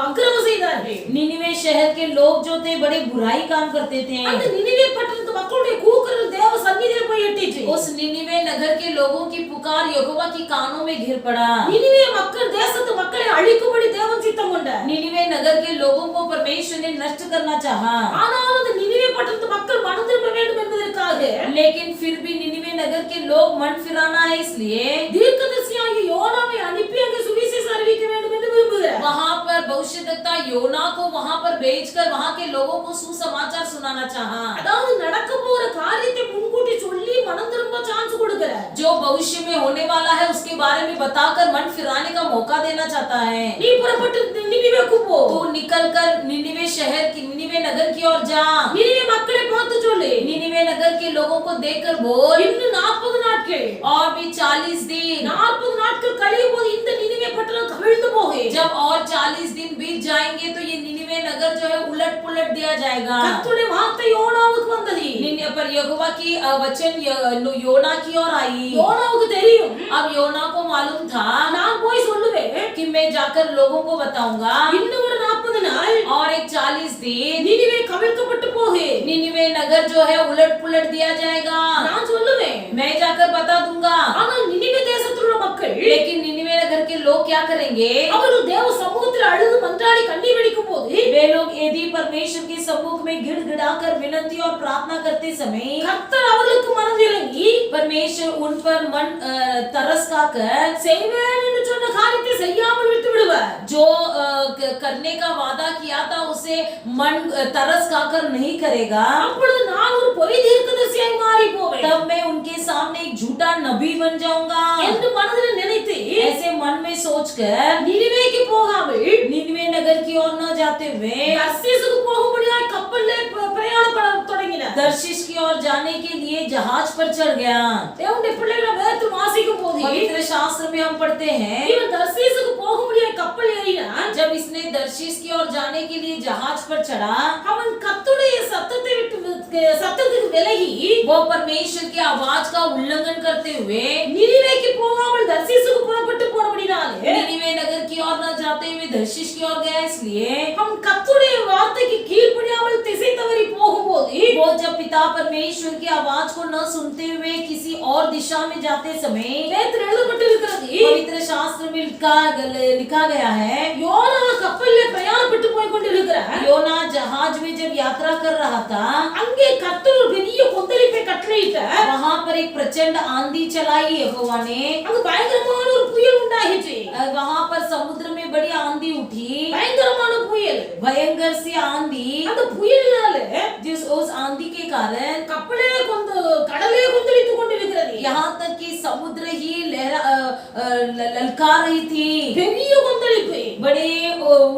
S4: அக்கிரமம் செய்தார்கள்।
S2: निनिवे शहर के लोग जो थे बड़े बुराई काम करते थे।
S4: அந்த நினிவே பட்டணத்து மக்களுடைய கூக்குரல் தேவ சந்நிதியில் போய் எட்டிச்சு।
S2: उस निनिवे नगर के लोगों की पुकार यहोवा की कानों में घिर पड़ा।
S4: நினிவே மக்கள் தேசத்து மக்களை அழிக்கும்படி தேவன் சித்தம் கொண்டார்.
S2: निनिवे नगर के लोगों को परमेश्वर ने नष्ट करना चाहा,
S4: ஆனால் அந்த நினிவே பட்டணத்து மக்கள் மனம் திரும்ப வேண்டும் என்பதற்காக
S2: लेकिन फिर भी निनिवे नगर के लोग मन फिराना है, इसलिए
S4: தீர்க்கதரிசியாகிய யோனாவை அனுப்பி அங்கே சுவிசேஷம் அறிவிக்க வேண்டும் என்று விரும்புகிறார்.
S2: वहां पर भविष्यद्वक्ता योना को वहां पर भेजकर वहां के लोगों को सुसमाचार सुनाना चाहा,
S4: அதாவது நடக்க போற காரியத்தை முன்கூட்டி சொல்லி மனம் திரும்ப சான்ஸ் கொடுக்கிறார்.
S2: जो भविष्य में होने वाला है उसके बारे में बताकर मन फिराने का मौका देना चाहता है।
S4: நீ புறப்பட்டு நினிவேக்கு போ.
S2: तू निकलकर निनिवे शहर की, निनिवे नगर की ओर जा,
S4: நினிவே மக்களை பார்த்து சொல்லு,
S2: निनिवे नगर के लोगों को देखकर बोल,
S4: இன்னும் 40 நாட்கள்
S2: और भी 40 दिन,
S4: 40 நாட்கள் கழியும் போது இந்த நினிவே பட்டணம் கவிழ்ந்து போகும்.
S2: जब और 40 दिन बीत जाएंगे तो ये निनिवे नगर जो है उलट पुलट दिया जाएगा।
S4: கர்த்தருடைய வார்த்தை யோனாவுக்கு வந்தது.
S2: पर यहोवा की वचन योना की ओर आई।
S4: யோனாவுக்கு தெரியும்,
S2: अब योना को मालूम था
S4: நான் போய் சொல்லுவேன்,
S2: कि मैं जाकर लोगों को बताऊंगा,
S4: இன்னும் ஒரு 40 நாள்
S2: और एक 40 दिन
S4: நினிவே கவிழ்க்கப்பட்டு போகும்.
S2: निनिवे नगर जो है उलट पुलट दिया जाएगा।
S4: நான் சொல்லுவேன்,
S2: मैं जाकर बता दूंगा।
S4: ஆனால் நினிவே தேசத்தில் உள்ள மக்கள்
S2: लेकिन निनिवे नगर के लोग क्या करेंगे?
S4: அவர்கள் தேவ சமூகத்தில் அழுது மன்றாடி கண்ணீர் வடிக்கும் போது
S2: वे लोग यदि परमेश्वर के सम्मुख में गिड़गिड़ाकर विनती और प्रार्थना करते समय
S4: கர்த்தர் அவர்களுக்கு மனதிறங்கி
S2: परमेश्वर उन पर मन तरस खाकर
S4: செய்வேன் என்று சொன்ன காரியத்தை செய்யாமல் விட்டு விடுவார்.
S2: जो करने का वादा किया था उसे मन तरस खाकर नहीं करेगा,
S4: அப்பொழுது நான் ஒரு பொய் தீர்க்கதரிசியாய் மாறி போவேன்
S2: तब मैं उनके सामने एक झूठा नबी बन जाऊंगा।
S4: என்று மனதில் நினைத்து
S2: ऐसे मन में सोचकर
S4: நினிவேக்கு போகாமல்
S2: निनिवे नगर की ओर न जाते हुए
S4: தர்சீசுக்கு போகும்படியாய் கப்பல்ல பிரயாணப்பட தொடங்கினார்.
S2: दर्शिश की ओर जाने के लिए जहाज पर चढ़ गया।
S4: தேவனுடைய பிள்ளைகளை வேத்து வாசிக்கும் போது
S2: पवित्र शास्त्र में हम पढ़ते हैं,
S4: இவன் தர்சீசுக்கு போகும்படியாய் கப்பல் ஏறினான்.
S2: जब इसने दर्शिश की ओर जाने के लिए जहाज पर चढ़ा,
S4: அவன் கர்த்தருடைய சத்தத்தை விட்டு சத்தத்துக்கு விலகி
S2: वो परमेश्वर की आवाज का उल्लंघन करते हुए
S4: நினிவேக்கு போகாமல் தர்சீசுக்கு புறப்பட்டு போனபடினாலே
S2: निनिवे नगर की ओर न जाते हुए दर्शिश की ओर गया। इसलिए
S4: அவன் கர்த்தருடைய வார்த்தைக்கு கீழ்ப்படியாமல் திசை தவறி போகும்போது
S2: वो जब पिता परमेश्वर की आवाज को न सुनते हुए किसी और दिशा में जाते समय
S4: வேதத்தில் எழுதப்பட்டிருக்கிறது,
S2: पवित्र शास्त्र में लिखा गया है,
S4: யோனா கப்பல்ல பிரயாணப்பட்டு போய் கொண்டிருக்கிறார்.
S2: योना जहाज में जब यात्रा कर रहा था,
S4: அங்கே கர்த்தர் ஒரு பெரிய கொந்தளிப்பை கட்டளையிட்டார்.
S2: वहां पर एक प्रचंड आंधी चलाई यहोवा ने।
S4: அங்க பயங்கரமான ஒரு புயல் உண்டாயிற்று.
S2: वहां पर समुद्र में बड़ी आंधी उठी,
S4: பயங்கரமான புயல்.
S2: भयंकर सी आंधी।
S4: அந்த புயலினால
S2: उस आंधी के कारण
S4: கப்பலே கடலே கொந்தளித்துக் கொண்டிருக்கிறது.
S2: यहाँ तक कि समुद्र ही ललकार रही थी।
S4: பெரிய கொந்தளிப்பு,
S2: बड़े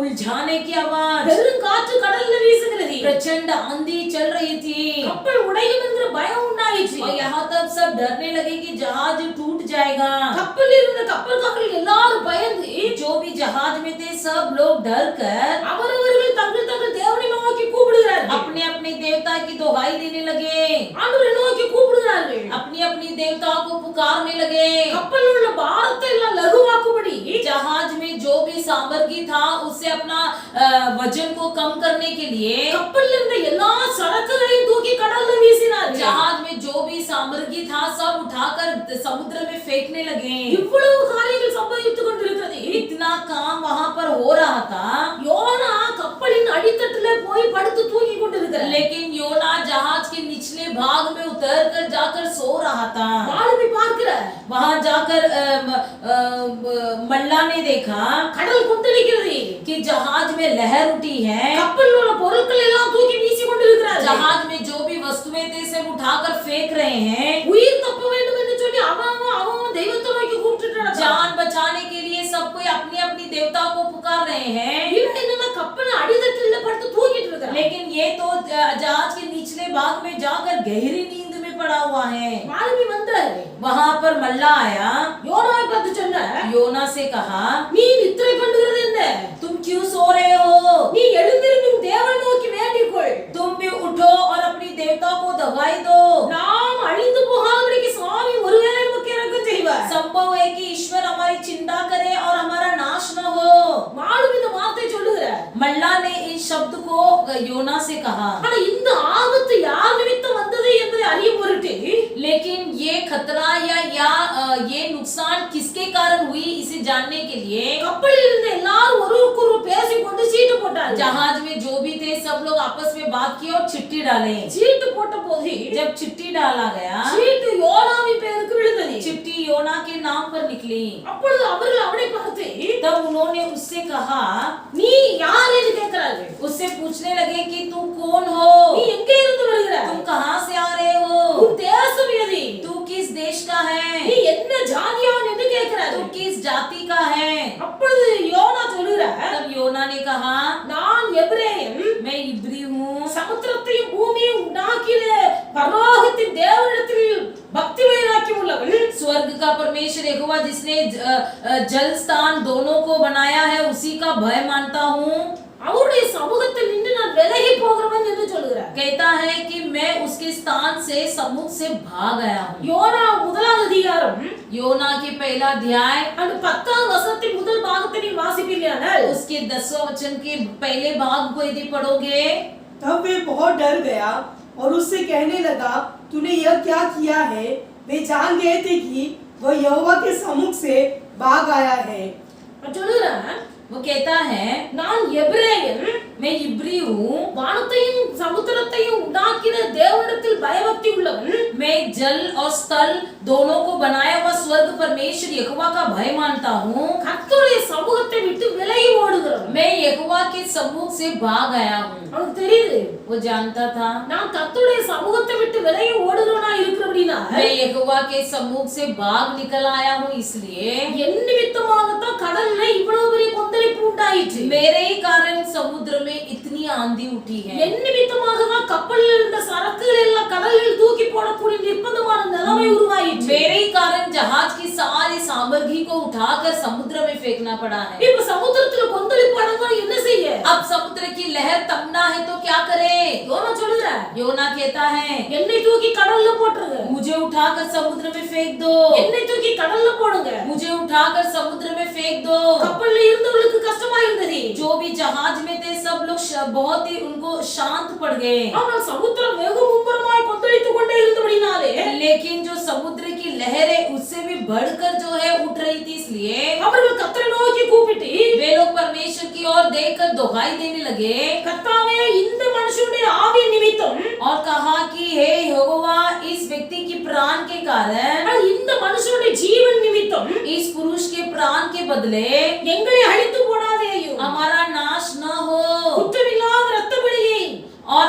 S2: उलझाने की आवाज,
S4: பெருங்காற்று கடல்ல வீசுகிறது.
S2: प्रचंड आंधी चल रही थी।
S4: கப்பல் உடையும் என்கிற பயம் உண்டாயிற்று.
S2: और यहाँ तक सब डरने लगे कि जहाज टूट जाएगा।
S4: கப்பலில் இருந்த கப்பல்காரர்கள் எல்லாரும் பயந்து
S2: जो भी जहाज में थे सब लोग डर कर
S4: அவரவர்கள் தங்கள் தங்கள் தேவனை நோக்கி கூப்பிடுகிறார்கள்.
S2: अपने अपने देवता की दुहाई देने लगे,
S4: ஆண்டவரை நோக்கி கூப்பிடுகிறார்கள்.
S2: अपनी अपनी देवताओं को पुकारने लगे।
S4: கப்பலில் உள்ள பாரத்தை எல்லாம் லகுவாக்கும்படி
S2: जहाज में जो भी सामग्री था उससे अपना वजन को कम करने के लिए
S4: கப்பலில் இருந்த எல்லா சரக்குகளையும் தூக்கி கடல்ல வீசினார்கள்.
S2: जहाज में जो भी सामग्री था सब उठाकर समुद्र में फेंकने लगे।
S4: இவ்வளவு காரியங்கள் சம்பவித்துக் கொண்டிருக்கிறது.
S2: इतना काम वहां पर हो रहा था,
S4: யோனா கப்பலின் அடித்தட்டுல போய் படுத்து தூங்கி கொண்டிருக்கிறார்.
S2: लेकिन योना जहाज के निचले भाग में उतर कर जाकर सो रहा था।
S4: மாலுமி பார்க்கிறார்,
S2: वहां जाकर मल्ला ने देखा
S4: கடல் கொந்தளிக்கிறது.
S2: कि जहाज में लहर उठी है।
S4: கப்பலில் உள்ள பொருட்கள் எல்லாம் தூக்கி வீசி கொண்டிருக்கிறார்.
S2: जहाज में जो भी वस्तुएं थे सब उठाकर फेंक रहे हैं।
S4: உயிர் தப்ப வேண்டும் என்று சொல்லி அவன் தெய்வத்தை நோக்கி கூப்பிட்டுட்டு நடக்கிறான்.
S2: जान बचाने के लिए सब कोई अपनी अपनी देवता को पुकार रहे हैं।
S4: இவன் என்னன்னா கப்பல் அடித்தட்டுல படுத்து தூங்கிட்டு இருக்கிறான்.
S2: लेकिन ये तो जहाज के निचले भाग में जाकर गहरी नींद में पड़ा हुआ है।
S4: மாலுமி வந்தாரு,
S2: वहां पर मल्ला आया,
S4: யோனாவை பார்த்து சொன்னார்,
S2: योना से कहा,
S4: நீ நித்திரை பண்ணுகிறது என்ன?
S2: तुम क्यों सो रहे हो?
S4: நீ எழுந்திருந்து உன் தேவனை நோக்கி வேண்டிக் கொள்.
S2: तुम भी उठो और अपनी देवता को दवाई दो।
S4: நாம் அழிந்து போகாதபடிக்கு சுவாமி ஒருவேளை நமக்கு இறக்கம் செய்வார்.
S2: संभव है कि ईश्वर हमारी चिंता करे और हमारा नाश न हो।
S4: மாலுமி இந்த வார்த்தை சொல்லுகிறார்.
S2: मल्ला ने इस शब्द को योना से कहा,
S4: ஆனா இந்த ஆபத்து யார் நிமித்தம் வந்தது என்பதை அறிய பொருட்டு
S2: लेकिन ये खतरा या ये नुकसान किसके कारण हुई इसे जानने के लिए
S4: கப்பலில் இருந்த எல்லாரும் ஒருவருக்கொருவர் பேசிக்கொண்டு சீட்டு போட்டாங்க.
S2: जहाज में जो भी थे सब लोग आपस में बात किए और चिट्ठी डाले।
S4: சீட்டு போட்ட போது
S2: जब चिट्ठी डाला गया
S4: சீட்டு யோனாவின் பெயருக்கு விழுந்தது.
S2: चिट्ठी योना के नाम पर निकली।
S4: அப்பொழுது அவர்கள் அவனை பார்த்து
S2: तब उन्होंने उससे कहा,
S4: நீ யார் என்று கேட்கிறார்கள்.
S2: उससे पूछने लगे कि तू कौन हो,
S4: நீ எங்கே இருந்து வருகிறாய்,
S2: तुम कहाँ से आ रहे हो,
S4: உன் தேசம் எது,
S2: तू किस देश का है,
S4: நீ என்ன ஜாதியான் என்று
S2: तू
S4: கேட்கிறார்கள்.
S2: किस जाति का है।
S4: அப்பொழுது யோனா சொல்கிறார்,
S2: तब योना ने कहा,
S4: நான் எபிரேயன்,
S2: मैं इब्री हूँ,
S4: சமுத்திரத்தையும் பூமியையும் உண்டாக்கின பரலோகத்தின் தேவனிடத்தில் பக்தி வைராக்கியம் உள்ளவன்,
S2: स्वर्ग का परमेश्वर यहोवा जिसने जल स्थान दोनों को बनाया है उसी का भय मानता हूँ।
S4: அவருடைய சமூகத்தில் நின்று நான் விலகி போகிறவன் என்று சொல்கிறார்.
S2: कहता है कि मैं उसके स्थान से सम्मुख से भाग आया हूँ।
S4: யோனா முதலாம் அதிகாரம்
S2: योना के पहला अध्याय
S4: அந்த 10வது வசனத்தின் முதல் பாகத்தை நீ வாசிப்பீர்களானால்
S2: उसके 10वें वचन के पहले भाग को यदि पढ़ोगे
S3: तब वे बहुत डर गया और उससे कहने लगा, तूने यह क्या किया है। वे जान गए थे कि वह यहोवा के सम्मुख से भाग आया है।
S4: சொல்கிறார்,
S2: वो कहता है
S4: நான் எபிரேயன்,
S2: मैं इब्री हूँ,
S4: வானத்தையும் சமுத்திரத்தையும் உண்டாக்கின தேவனிடத்தில் பயபக்தி உள்ளவன்,
S2: मैं जल और स्थल दोनों को बनाया हुआ स्वर्ग परमेश्वर यहोवा का भय मानता हूँ।
S4: கர்த்தருடைய சமூகத்தை விட்டு விலகி ஓடுகிறவன்.
S2: मैं यहोवा के सम्मुख से भाग आया हूँ।
S4: அவனுக்கு தெரியுது,
S2: वो जानता था
S4: நான் கர்த்தருடைய சமூகத்தை விட்டு விலகி ஓடுகிறவனா இருக்கிறபடினா
S2: मैं यहोवा के सम्मुख से भाग निकल आया हूँ, इसलिए
S4: என் நிமித்தமாகத்தான் கடல்ல இவ்வளவு பெரிய கொந்தளிப்பு உண்டாயிற்று.
S2: मेरे ही कारण समुद्र में इतनी आंधी उठी है।
S4: என் நிமித்தமாக தான் கப்பலில் இருந்த சரக்குகள் எல்லாம் கடலில் தூக்கி போடக்கூடிய நிர்பந்தமான நிலைமை உருவாயிற்று.
S2: मेरे ही कारण जहाज की सारी सामग्री को उठाकर समुद्र में फेंकना पड़ा है।
S4: இப்ப சமுத்திரத்துல கொந்தளிப்பு அடங்கணும் என்ன செய்ய?
S2: अब समुद्र की लहर थमना है तो क्या करे?
S4: யோனா சொல்லுற,
S2: योना कहता है
S4: என்னை தூக்கி கடல்ல போட்டுருங்க,
S2: मुझे उठाकर समुद्र में फेंक दो,
S4: என்னை தூக்கி கடல்ல போடுங்க.
S2: मुझे उठाकर समुद्र में फेंक दो।
S4: கப்பல்ல இருந்தவங்களுக்கு கஷ்டமா இருந்தது.
S2: जो भी जहाज में थे सब लोग बहुत ही उनको शांत पड़ गए।
S4: ஆனால் சமுத்திரம் வெகு மும்முரமாய் கொந்தளித்துக் கொண்டே இருந்தபடினாலே
S2: लेकिन जो समुद्र की लहर है उससे भी बढ़कर जो है उठ रही थी, इसलिए
S4: அவர்கள் கர்த்தரை நோக்கி கூப்பிட்டு
S2: वे लोग परमेश्वर की ओर देखकर दुहाई देने लगे
S4: கர்த்தாவே இந்த மனுஷனுடைய ஆவியின் நிமித்தம்
S2: और कहा कि हे यहोवा इस व्यक्ति की प्राण के कारण,
S4: இந்த மனுஷனுடைய ஜீவன் நிமித்தம்
S2: इस पुरुष के प्राण के बदले
S4: எங்களை அழித்து போடாதேயும்,
S2: हमारा नाश न हो
S4: குற்றமில்லாத இரத்தப்பழியை
S2: और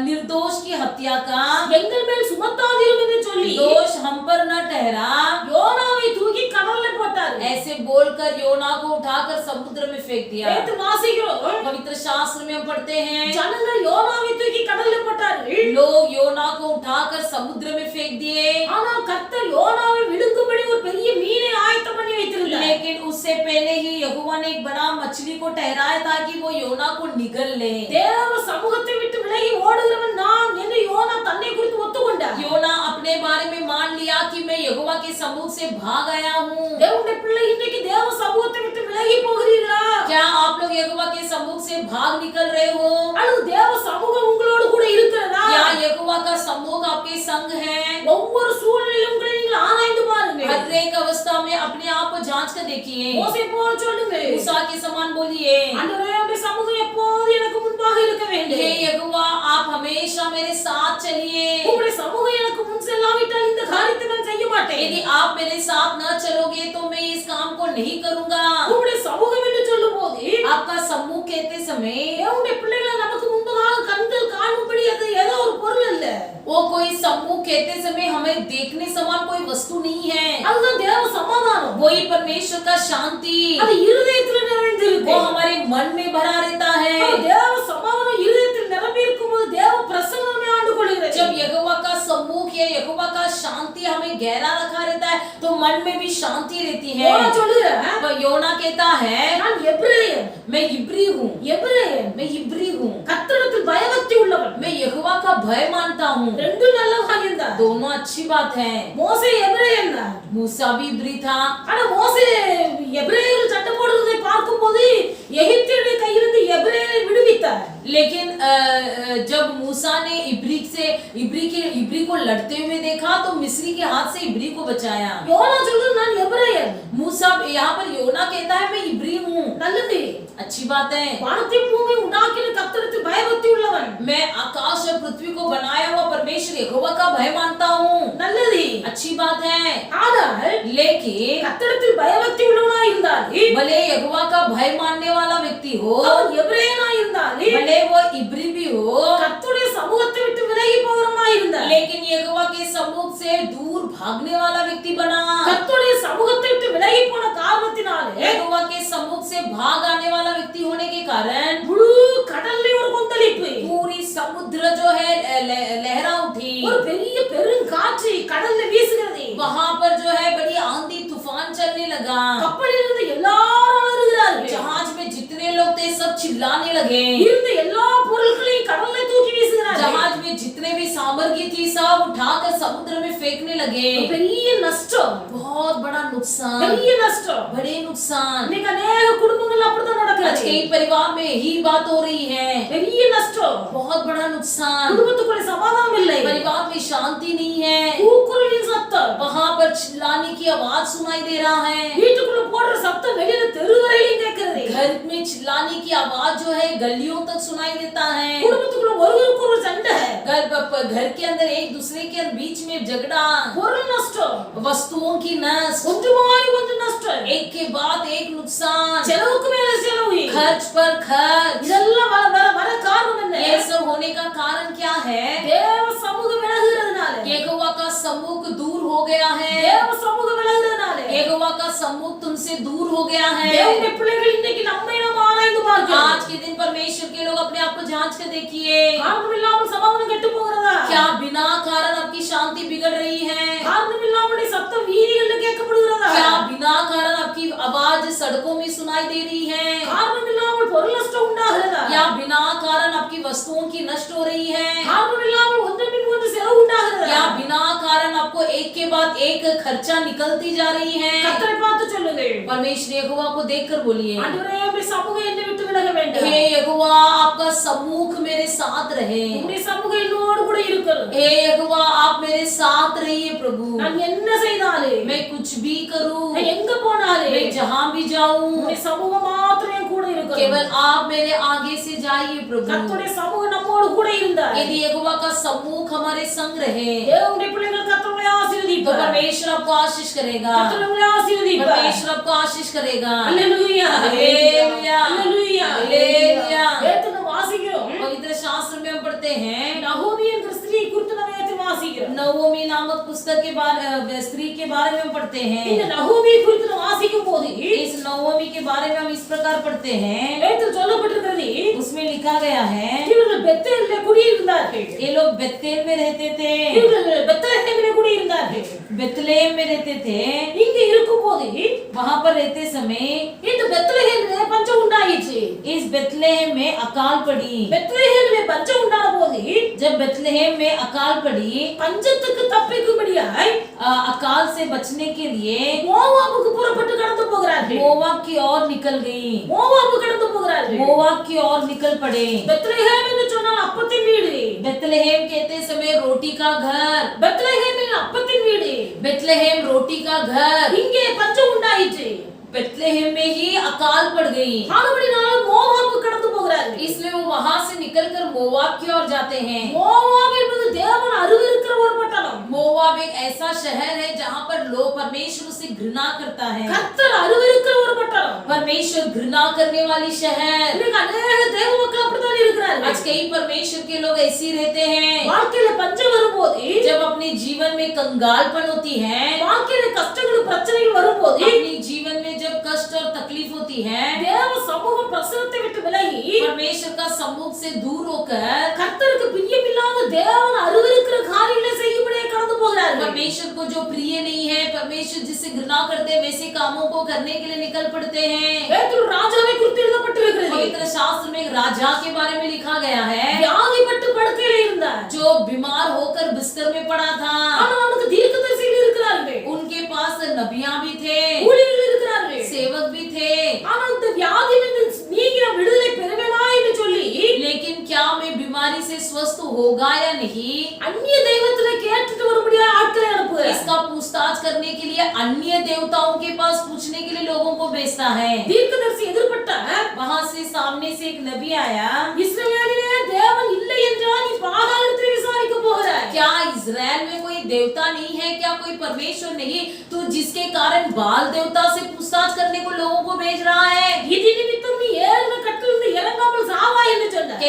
S2: निर्दोष की हत्या का
S4: எங்கள் மேல் சுமத்தாதீரும் என்று சொல்லி
S2: दोष हम पर न ठहरा।
S4: யோனாவை தூக்கி கடல்ல போட்டார்.
S2: ऐसे बोलकर योना को उठाकर समुद्र में फेंक दिया।
S4: நேத்து வாசிக்கிறோம்,
S2: पवित्र शास्त्र में हम पढ़ते हैं
S4: ஜனங்கள் யோனாவை தூக்கி கடல்ல போட்டார்கள்.
S2: लोग योना को उठाकर समुद्र में फेंक दिए,
S4: ஆனால் கர்த்தர் யோனாவை விழுங்கும்படி ஒரு பெரிய மீனை ஆயத்தம் பண்ணி வைத்திருந்தார்.
S2: लेकिन उससे पहले ही यहोवा ने एक बड़ा मछली को ठहराया ताकि वो योना को निगल ले।
S4: தேவ சமூகத்தை விட்டு விலகி ஓடுகிறவன் நான் என்று யோனா தன்னை குறித்து ஒத்துக்கொண்டார்.
S2: योना अपने बारे में मान लिया कि मैं यहोवा के सम्मुख से भाग आया हूँ।
S4: தேவனுடைய பிள்ளை இன்றைக்கு தேவ சமூகத்தை விட்டு விலகி போகிறீர்களா?
S2: क्या आप लोग यहोवा के सम्मुख से भाग निकल रहे हो?
S4: அல்லது தேவ சமூகம் உங்களோடு கூட இருக்கிறதா?
S2: क्या यहोवा का सम्मुख आपके संग है?
S4: ஒவ்வொரு சூழ்நிலையிலும் உங்களை நீங்கள் ஆராய்ந்து பாருங்கள்.
S2: हर एक अवस्था में अपने आप को जांच कर देखिए।
S4: மோசே போல சொல்லுங்க,
S2: मूसा के समान बोलिए,
S4: ஆண்டவரே உம்முடைய சமூகம் எப்போது எனக்கு முன்பாக இருக்க வேண்டும்.
S2: हे यहोवा आप हमेशा मेरे साथ चलिए।
S4: உம்முடைய சமூகம் எனக்கு முன் செல்லாவிட்டால் இந்த காரியத்தை நான் செய்ய மாட்டேன்.
S2: यदि आप मेरे साथ न चलोगे तो मैं इस काम को नहीं करूंगा।
S4: உம்முடைய சமூகம் என்று சொல்லும்போது
S2: आपका सम्मुख कहते समय
S4: தேவனுடைய பிள்ளைகள் நமக்கு முன்பதாக கண்கள் காணும்படி அது ஏதோ ஒரு பொருள் அல்ல.
S2: वो कोई सम्मुख कहते समय हमें देखने समान कोई वस्तु नहीं है।
S4: அதுதான் தேவ சமாதானம்.
S2: वही परमेश्वर का शांति,
S4: அது இருதயத்தில் நிறைந்திருக்கு.
S2: वो हमारे मन में भरा रहता है।
S4: தேவ சமாதானம் இருதயத்தில் நிரம்பி இருக்கும்போது தேவ பிரசன்னம் நம்மை ஆண்டு கொள்கிறது.
S2: जब यहोवा का सम्मुख या यहोवा का शांति हमें गहरा रखा रहता है तो मन में भी शांति रहती है।
S4: யோனா சொல்லுற,
S2: वह योना कहता है
S4: நான் எபிரேயன்,
S2: मैं इब्री हूँ,
S4: எபிரேயன்,
S2: मैं इब्री हूँ,
S4: கர்த்தரிடத்தில் பயபக்தி உள்ளவன்.
S2: मैं यहोवा का भय मानता हूँ।
S4: ரெண்டு நல்ல காரியம் தான்.
S2: दोनों अच्छी बात है।
S4: மோசே எபிரேயன் தான்.
S2: मूसा भी इब्री था,
S4: ஆனா மோசே எபிரேயர்கள் சண்டை போடுவதை பார்க்கும்போது எகிப்தியருடைய கையிலிருந்து எபிரேயரை விடுவித்தார்.
S2: लेकिन जब मूसा ने इब्री को लड़ते हुए देखा तो मिस्री के हाथ से इब्री को बचाया।
S4: யோனா சொல்றது நான் எபிரேயன்.
S2: मूसा यहाँ पर योना कहता है मैं इब्री हूँ।
S4: நல்லது.
S2: अच्छी बात है।
S4: வானத்தை பூமி உண்டாக்கின கர்த்தருக்கு பயபக்தி உள்ளவன்.
S2: मैं आकाश और पृथ्वी को बनाया हुआ परमेश्वर यहोवा का भय मानता हूँ।
S4: நல்லது.
S2: अच्छी बात है।
S4: ஆனால்
S2: लेकिन
S4: கர்த்தருக்கு பயபக்தி உள்ளவனா இருந்தால்
S2: भले यहोवा का भय मानने वाला व्यक्ति हो,
S4: அவன் எபிரேயனா இருந்தால்
S2: भले वो इब्री भी हो,
S4: கர்த்தருடைய சமூகத்தை விட்டு விலகி போறவனா இருந்தால்
S2: लेकिन यहोवा के सम्मुख से दूर भागने वाला व्यक्ति बना।
S4: கர்த்தருடைய சமூகத்தை விட்டு விலகி போன காரணத்தினாலே
S2: यहोवा के सम्मुख से भाग आने वाला व्यक्ति होने के कारण
S4: முழு கடல்ல ஒரு கொந்தளிப்பு,
S2: पूरी समुद्र जो है लहरा उठी,
S4: ஒரு பெரிய பெருங்காற்று கடல்ல வீசுகிறது,
S2: वहां पर जो है बड़ी आंधी तूफान चलने लगा,
S4: கப்பலில் இருந்து எல்லாரும் அலறுகிறார்கள்,
S2: जहाज में जितने लोग थे सब चिल्लाने लगे,
S4: இருந்த எல்லா பொருட்களையும் கடல்ல தூக்கி வீசுகிறார்கள்,
S2: जहाज में जितने भी सामग्री थी सब उठाकर समुद्र में फेंकने लगे।
S4: பெரிய நஷ்டம்,
S2: बहुत बड़ा नुकसान,
S4: பெரிய நஷ்டம்,
S2: बड़े नुकसान।
S4: இன்னைக்கு अनेक कुடும்பங்கள் அப்படிதான்
S2: आज
S4: நடக்குது,
S2: कई परिवार में यही बात हो रही है,
S4: பெரிய நஷ்டம்,
S2: बहुत बड़ा नुकसान,
S4: குடும்பத்துக்குள்ள சமாதானம் இல்லை,
S2: परिवार में शांति नहीं है,
S4: கூக்குரலின் சத்தம்,
S2: वहां पर चिल्लाने की आवाज सुनाई दे रहा है,
S4: வீட்டுக்குள்ள போடுற சத்தம் வெளியில தெரு வரையிலும் கேட்கிறது,
S2: घर में चिल्लाने की आवाज जो है गलियों तक सुनाई देता है,
S4: குடும்பத்துக்குள்ள ஒருவருக்கு ஒரு சண்டை,
S2: घर के अंदर एक दूसरे के बीच में झगड़ा,
S4: பொருள் நஷ்டம்,
S2: वस्तुओं की नष्ट,
S4: கொஞ்சமாய் கொஞ்சம் நஷ்டம்,
S2: एक के बाद एक नुकसान,
S4: செலவுக்கு மேல செலவு,
S2: खर्च पर खर्च।
S4: இதெல்லாம் வர காரணம் என்ன?
S2: ये सब होने का कारण क्या है?
S4: தேவ சமூகம் விலகுறதுனால,
S2: यहोवा का सम्मुख दूर हो गया है,
S4: தேவ சமூகம் விலகுறதுனால,
S2: यहोवा का सम्मुख तुमसे दूर हो गया है।
S4: தேவனுடைய பிள்ளைகள் இன்னைக்கு நம்மை நாம் ஆராய்ந்து பார்க்கிறோம்,
S2: आज के दिन परमेश्वर के लोग अपने आप को जांच कर देखिए,
S4: காரணம் இல்லாமல் சமாதானம் கெட்டு போகிறதா?
S2: क्या बिना कारण आपकी शांति बिगड़ रही है?
S4: காரணம் இல்லாமல் சத்தம் வீதிகளில் கேட்கப்படுகிறதா?
S2: क्या बिना कारण आपकी आवाज सड़कों में सुनाई दे रही है?
S4: காரணம் இல்லாமல் பொருள் நஷ்டம் உண்டாகிறதா?
S2: या बिना कारण आपकी वस्तुओं की नष्ट हो रही है?
S4: காரணம் இல்லாமல் ஒன்றன் பின் ஒன்று செலவு உண்டாகிறதா?
S2: या बिना कारण आपको एक के बाद एक खर्चा निकलती जा रही है?
S4: கர்த்தரை பார்த்து சொல்லுங்கள்,
S2: परमेश्वर यहोवा को देखकर बोलिए,
S4: ஆண்டவரே உம்முடைய சமூகம் என்னை விட்டு விலக வேண்டாம்,
S2: हे यहोवा आपका सम्मुख मेरे साथ रहे,
S4: உம்முடைய சமூகம் என்னோடு கூட இருக்கணும்,
S2: हे यहोवा आप मेरे साथ रहिए प्रभु,
S4: நான் என்ன செய்தாலும்,
S2: मैं कुछ भी करूं,
S4: நான் எங்க போனாலும்,
S2: मैं जहां भी जाऊं,
S4: உம்முடைய சமூகம் மாத்திரம் என் கூட இருக்கணும்,
S2: केवल आप मेरे आगे से जाइए प्रभु।
S4: கர்த்தருடைய சமூகம் நம்மோடு கூட இருந்தா
S2: यदि यहोवा का सम्मुख हमारे संग रहे
S4: தேவனுடைய பிள்ளைகள் கர்த்தரை
S2: तो
S4: ஆசீர்வதிப்பார்,
S2: परमेश्वर आपको आशीष करेगा,
S4: கர்த்தரை ஆசீர்வதிப்பார்,
S2: परमेश्वर आपको आशीष करेगा।
S4: அல்லேலூயா,
S2: हालेलुया,
S4: அல்லேலூயா,
S2: हालेलुया।
S4: வேதத்தை வாசிக்கிறோம்,
S2: पवित्र शास्त्र में हम पढ़ते हैं,
S4: நகோமி என்ற ஸ்திரீ குறித்து நம்ம வேதத்தை வாசிக்கிறோம்,
S2: नवोमी नामक पुस्तक के बारे स्त्री के बारे में हम पढ़ते
S4: இந்த
S2: हैं।
S4: நகோமி குறித்து நம்ம வாசிக்கும் போது
S2: इस नवोमी के बारे में हम इस प्रकार पढ़ते हैं,
S4: வேதத்தில் சொல்லப்பட்டிருக்கிறது,
S2: उसमें लिखा गया है
S4: இவர்கள் பெத்தேலிலே குடியிருந்தார்கள்,
S2: ये लोग बेतेल में रहते थे,
S4: இவர்கள் பெத்லகேமிலே குடியிருந்தார்கள்,
S2: बेतलेहम में रहते थे।
S4: இங்க இருக்கும்போது
S2: वहां पर रहते समय
S4: இந்த பெத்லகேமிலே பஞ்சம் உண்டாயிற்று,
S2: इस बेतलेहम में अकाल पड़ी।
S4: பெத்லகேமிலே பஞ்சம் உண்டான போது
S2: जब बेतलेहम में अकाल पड़ी,
S4: பஞ்சத்துக்கு தப்பிக்கும்படியாய்
S2: अकाल से बचने के लिए
S4: மோவாபுக்கு புறப்பட்டு கடந்து போகிறார்கள்,
S2: मोवाब की ओर निकल गई,
S4: மோவாபு கடந்து போகிறார்கள்,
S2: मोवाब की ओर निकल पड़े।
S4: பெத்லகேம் என்று சொன்னால் அப்பத்தின் வீடு,
S2: बेतलेहम कहते समय रोटी का घर,
S4: பெத்லகேமில் அப்பத்தின் வீடு,
S2: बेतलेहम रोटी का घर,
S4: இங்கே பஞ்சம் உண்டாயிற்று,
S2: बेतलेहम में ही अकाल पड़ गई,
S4: ஆனபடினால மோவாபு கடந்து போகிறார்கள்,
S2: इसलिए वो वहां से निकलकर मोवाब की ओर जाते हैं।
S4: மோவாப் என்பது தேவன் அருவருக்கிற ஒரு பட்டணம்,
S2: मोवाब एक ऐसा शहर है जहां पर लोग परमेश्वर से घृणा करता है,
S4: கர்த்தர் அருவருக்கிற ஒரு பட்டணம்,
S2: परमेश्वर घृणा करने वाली शहर।
S4: இன்னைக்கு अनेक தேவ மக்கள் அப்படித்தான் இருக்கிறார்கள்,
S2: आज कई परमेश्वर के लोग ऐसे ही रहते हैं,
S4: வாழ்க்கையில பஞ்சம் வரும்போது,
S2: जब अपने जीवन में कंगालपन होती है,
S4: வாழ்க்கையில கஷ்டங்கள் பிரச்சனைகள் வரும்போது,
S2: अपने जीवन में जब कष्ट और तकलीफ होती है,
S4: தேவ சமூகம் பிரசன்னத்தை விட்டு விலகி
S2: परमेश्वर का सम्मुख से दूर होकर
S4: கர்த்தருக்கு பிரியமில்லாத தேவன் அருவருக்கிற காரியங்களை செய்யும்படியே கடந்து போகிறார்கள்,
S2: परमेश्वर को जो प्रिय नहीं है, परमेश्वर जिससे घृणा करते हैं वैसे कामों को करने के लिए निकल पड़ते हैं।
S4: வேதத்தில் ராஜாவை குறித்து எழுதப்பட்டிருக்கிறது,
S2: पवित्र शास्त्र में एक राजा के बारे में लिखा गया है
S4: வியாதிப்பட்டு படுக்கையில இருந்தார்,
S2: जो बीमार होकर बिस्तर में पड़ा था,
S4: ஆனால் அவனுக்கு தீர்க்கதரிசிகள் இருக்கிறார்கள்,
S2: उनके पास नबियां भी थे,
S4: ஊழியர்கள் இருக்கிறார்கள்,
S2: सेवक भी थे,
S4: ஆனால் இந்த வியாதியிலிருந்து நீங்கி நான் விடுதலை பெறுவேனா என்று சொல்லி
S2: लेकिन क्या मैं बीमारी से स्वस्थ होगा या नहीं,
S4: அந்நிய தெய்வத்துல கேட்டுட்டு வரும்படியா ஆட்களை அனுப்புகிறார்.
S2: इसका पूछताछ करने के लिए अन्य देवताओं के पास पूछने के लिए लोगों को भेजता है।
S4: தீர்க்கதரிசி எதிர்பட்டார்.
S2: वहां से सामने से एक नबी आया,
S4: இஸ்ரவேலிலே தேவன் இல்லை என்றால் நீ பாகாலத்தை விசாரிக்க போகிறாய்.
S2: क्या इजराइल में कोई देवता नहीं है, क्या कोई परमेश्वर नहीं, तो जिसके कारण बाल देवता से पूछताछ करने को लोगों को भेज रहा है।
S4: இது நிமித்தம் நீ ஏறின கட்டிலிருந்து இறங்காமல் சாவாய் என்று சொன்னார்.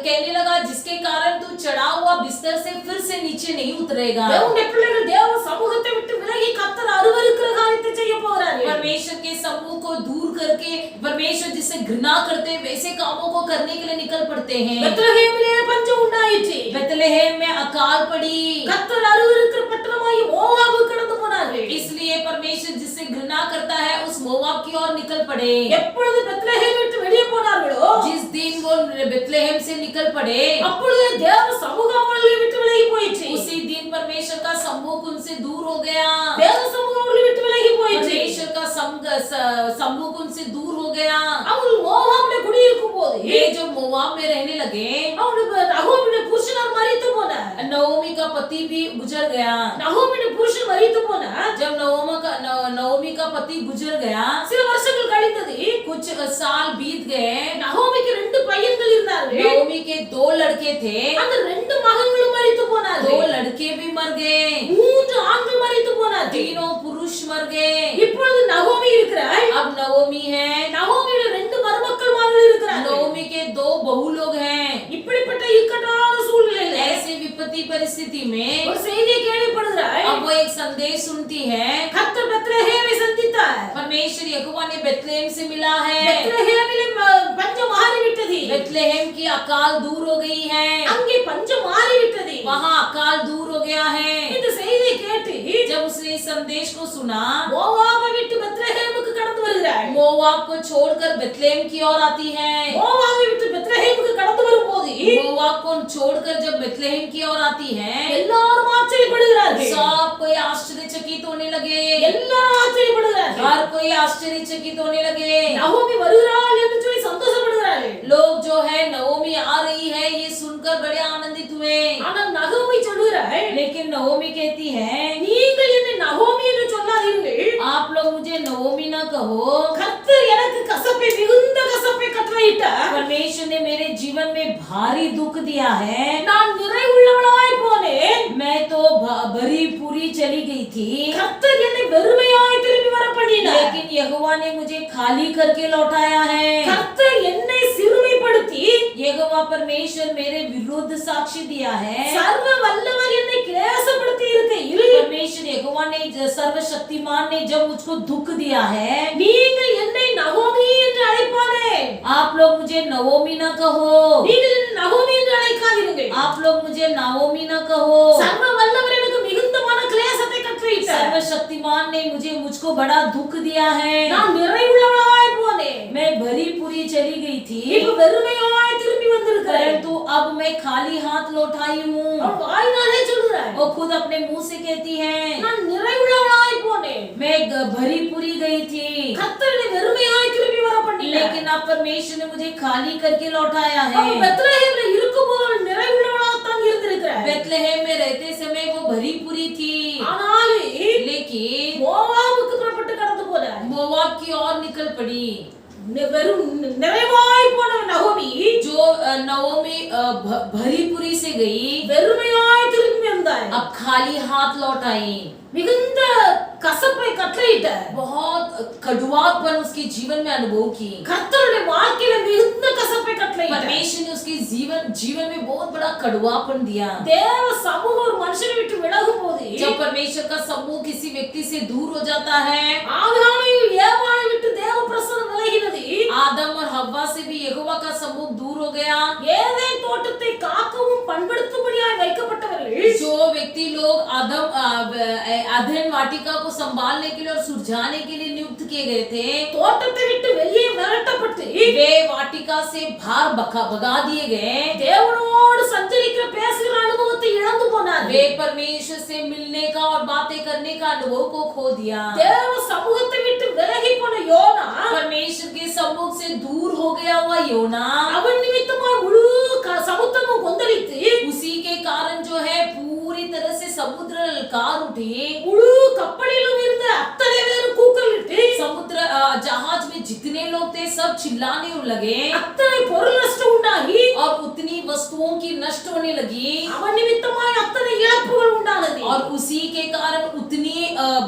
S2: कहने लगा जिसके कारण तू चढ़ा हुआ बिस्तर से फिर से नीचे नहीं उतरेगा।
S4: தேவனுடைய பிள்ளைகள் தேவ சமூகத்தை விட்டு விலகி கர்த்தர் அருவருக்கிற காரியத்தை செய்ய போகிறார்கள்.
S2: परमेश्वर के समूह को दूर करके परमेश्वर जिसे घृणा करते हैं वैसे कामों को करने के लिए निकल पड़ते हैं।
S4: பெத்லகேமிலே பஞ்சம் உண்டாயிற்று.
S2: बेथलेहम में अकाल पड़ी,
S4: கர்த்தர் அருவருக்கிற பட்டணமாய் மோவாபு கடந்து போனார்கள்.
S2: इसलिए परमेश्वर जिससे घृणा करता है उस मोवाब की ओर निकल पड़े।
S4: எப்பொழுது பெத்லகேம் விட்டு வெளியே போனார்களோ
S2: जिस दिन वो बेथलेहम से निकल पड़े,
S4: அப்பொழுது தேவ சமூகம் அவர்களை விட்டு விலகி போயிற்று.
S2: उसी दिन परमेश्वर का समूह उनसे दूर हो गया।
S4: தேவ சமூகம் அவர்களை விட்டு விலகி போயிற்று.
S2: परमेश्वर का समूह उनसे दूर हो गया।
S4: அவர்கள் மோவாபிலே குடியிருக்கும் போது
S2: ये जो मोवाब में रहने लगे,
S4: அவனுடைய நகோமியுடைய புருஷனார் மரித்து போனார்.
S2: नओमी का पति भी गुजर गया।
S4: நகோமியுடைய புருஷன் மரித்து போனார்.
S2: जब नओमी का पति गुजर गया,
S4: சில வருஷங்கள் கழிந்தது.
S2: कुछ साल बीत गए।
S4: நகோமிக்கு 2 பையன்கள் இருந்தார்கள்.
S2: नओमी के 2 लड़के थे,
S4: அந்த 2 மகன்களும் மரித்து போனார்கள்.
S2: 2 लड़के भी मर गए,
S4: 3 ஆண்கள் மரித்து போனார்கள்.
S2: तीनों पुरुष मर गए।
S4: இப்பொழுது நகோமி இருக்கிறாள்.
S2: अब नओमी है,
S4: நகோமியோட 2 மருமக்கள் மார்கள் இருக்கிறார்கள்.
S2: नओमी के 2 बहू लोग हैं।
S4: இப்படிப்பட்ட இக்கட்டான சூழ்நிலையில
S2: ऐसे विपत्ति परिस्थिति में
S4: ஒரு செய்தியை கேள்விப்படுகிறாள்.
S2: अब वो एक संदेश सुनती है।
S4: கர்த்தர் பெத்லகேமை சந்தித்தார்.
S2: परमेश्वर यहोवा ने बेथलेहम से मिला है।
S4: பெத்லகேமிலே பஞ்சம் மாறிவிட்டது.
S2: बेथलेहम की अकाल दूर हो गई है,
S4: அங்கே பஞ்சம் மாறிவிட்டது.
S2: वहाँ अकाल दूर हो गया है।
S4: இந்த செய்தியை கேட்டு
S2: जब उसने इस संदेश को सुना,
S4: மோவாபை விட்டு பெத்லகேமுக்கு கடந்து வருகிறாள்.
S2: मोवाब को छोड़कर बेथलेहम की ओर आती है।
S4: மோவாபை விட்டு பெத்லகேமுக்கு கடந்து வரும்போது
S2: मोवाब को छोड़कर जब बेथलेहम की ओर आती है,
S4: எல்லாரும் ஆச்சரியப்படுகிறார்கள்.
S2: सब कोई आश्चर्यचकित होने लगे।
S4: எல்லாரும் ஆச்சரியப்படுகிறார்கள்.
S2: हर कोई आश्चर्यचकित होने लगे।
S4: நகோமி வருகிறாள் என்று சொல்லி சந்தோஷப்படுகிறார்கள்.
S2: लोग जो है नओमी आ रही है ये सुनकर बड़े आनंदित हुए।
S4: ஆனால் நகோமி சொல்கிறாள்,
S2: लेकिन नओमी कहती है,
S4: நீங்கள் என்னை நகோமி என்று சொல்லாதீர்கள்.
S2: आप लोग मुझे नओमी न कहो।
S4: கர்த்தர் எனக்கு கசப்பை மிகுந்த கசப்பை கட்டளையிட்டார்.
S2: परमेश्वर ने मेरे जीवन में भारी दुख दिया है।
S4: நான் நிறைவுள்ளவளாய் போனேன்.
S2: मैं तो भरी पूरी चली गई थी,
S4: கர்த்தர் என்னை வெறுமையாய் திரும்பி வர பண்ணினார்.
S2: लेकिन यहोवा ने मुझे खाली करके लौटाया है।
S4: கர்த்தர் என்னை சிறுமைப்படுத்தி
S2: यहोवा परमेश्वर मेरे विरुद्ध साक्षी दिया है।
S4: சர்வ வல்லவர் என்னை கிளேசப்படுத்தி இருக்கையில்
S2: परमेश्वर यहोवा ने सर्वशक्तिमान ने जब मुझको दुख दिया है,
S4: நீங்கள் என்னை நகோமி என்று அழைப்பானே.
S2: आप लोग मुझे नओमी न कहो।
S4: நீங்கள் என்னை நகோமி என்று அழைக்காதீர்கள்.
S2: आप लोग मुझे नाओमी न कहो।
S4: சர்வ வல்லவர் எனக்கு மிகுந்த மன கிளேசத்தை கட்டளையிட்டார்.
S2: सर्वशक्तिमान ने मुझको बड़ा दुख दिया है।
S4: நான் நிறைவுள்ளவளாய் போனேன்.
S2: मैं भरी पूरी चली गई थी,
S4: இப்ப வெறுமையாய் திரும்பி வந்திருக்கிறேன்.
S2: परंतु अब मैं खाली हाथ लौटाई हूँ।
S4: அவள் வாயினாலே சொல்கிறாள்,
S2: वो खुद अपने मुंह से कहती है,
S4: நான் நிறைவுள்ளவளாய் போனேன்.
S2: मैं भरी पूरी गई थी,
S4: கர்த்தர் என்னை வெறுமையாய் திரும்பி வர பண்ணினார்.
S2: लेकिन अब परमेश्वर ने मुझे खाली करके लौटाया है।
S4: அவள் பெத்லகேமிலே இருக்கும்போது அவள் நிறைவுள்ளவளாகத்தான் இருந்திருக்கிறாள்.
S2: बेथलेहम में रहते समय वो भरी पूरी थी,
S4: ஆனால்
S2: लेकिन
S4: மோவாபுக்கு புறப்பட்டு கடந்து போனாள்.
S2: मोवाब की ओर निकल पड़ी।
S4: வெறும் நிறைவாய் போன நகோமி
S2: जो नओमी भरी पूरी से गई,
S4: வெறுமையாய் திரும்பி வந்தாள்.
S2: अब खाली हाथ लौट आई।
S4: மிகுந்த கசப்பை கட்டளையிட்டார்.
S2: बहुत कड़वापन उसके जीवन में अनुभव की।
S4: கர்த்தருடைய வாழ்க்கையில மிகுந்த கசப்பை கட்டளையிட்டார்.
S2: परमेश्वर ने उसके जीवन में बहुत बड़ा कड़वापन दिया।
S4: தேவ சமூகம் ஒரு மனுஷனை விட்டு விலகும் போது
S2: जब परमेश्वर का समूह किसी व्यक्ति से दूर हो जाता है,
S4: ஆதாமையும் ஏவாளை விட்டு தேவ பிரசன்னம் விலகினது.
S2: आदम और हव्वा से भी यहोवा का समूह दूर हो गया।
S4: ஏதேன் தோட்டத்தை காக்கவும் பண்படுத்தும்படியாய் வைக்கப்பட்டவர்கள்
S2: जो व्यक्ति लोग अधेन वाटिका को संभालने के लिए और सुलझाने के लिए नियुक्त किए गए थे,
S4: தோட்டத்தை விட்டு வெளியே விரட்டப்பட்டு
S2: वे वाटिका से बाहर भगा दिए गए।
S4: தேவனோடு சஞ்சரிக்கிற பேசுகிற அனுபவத்தை இழந்து போனார்.
S2: वे परमेश्वर से मिलने का और बातें करने का अनुभव को खो दिया।
S4: தேவ சமூகத்தை விட்டு விலகி போன யோனா
S2: परमेश्वर के सम्मुख से दूर हो गया हुआ योना
S4: அவன் நிமித்தமாய் முழு சமுத்திரமும் கொந்தளித்து
S2: उसी के कारण जो है पूरी तरह से समुद्र ललकार उठे,
S4: முழு கப்பலிலும் இருந்த அத்தனை பேரும் கூக்குரலிட்டு
S2: समुद्र जहाज में जितने लोग थे सब चिल्लाने लगे
S4: அத்தனை பொருள் நஷ்டம் உண்டாகி
S2: और उतनी वस्तुओं की नष्ट होने लगी
S4: அவன் நிமித்தமாய் அத்தனை இழப்புகள் உண்டானது
S2: और उसी के कारण उतनी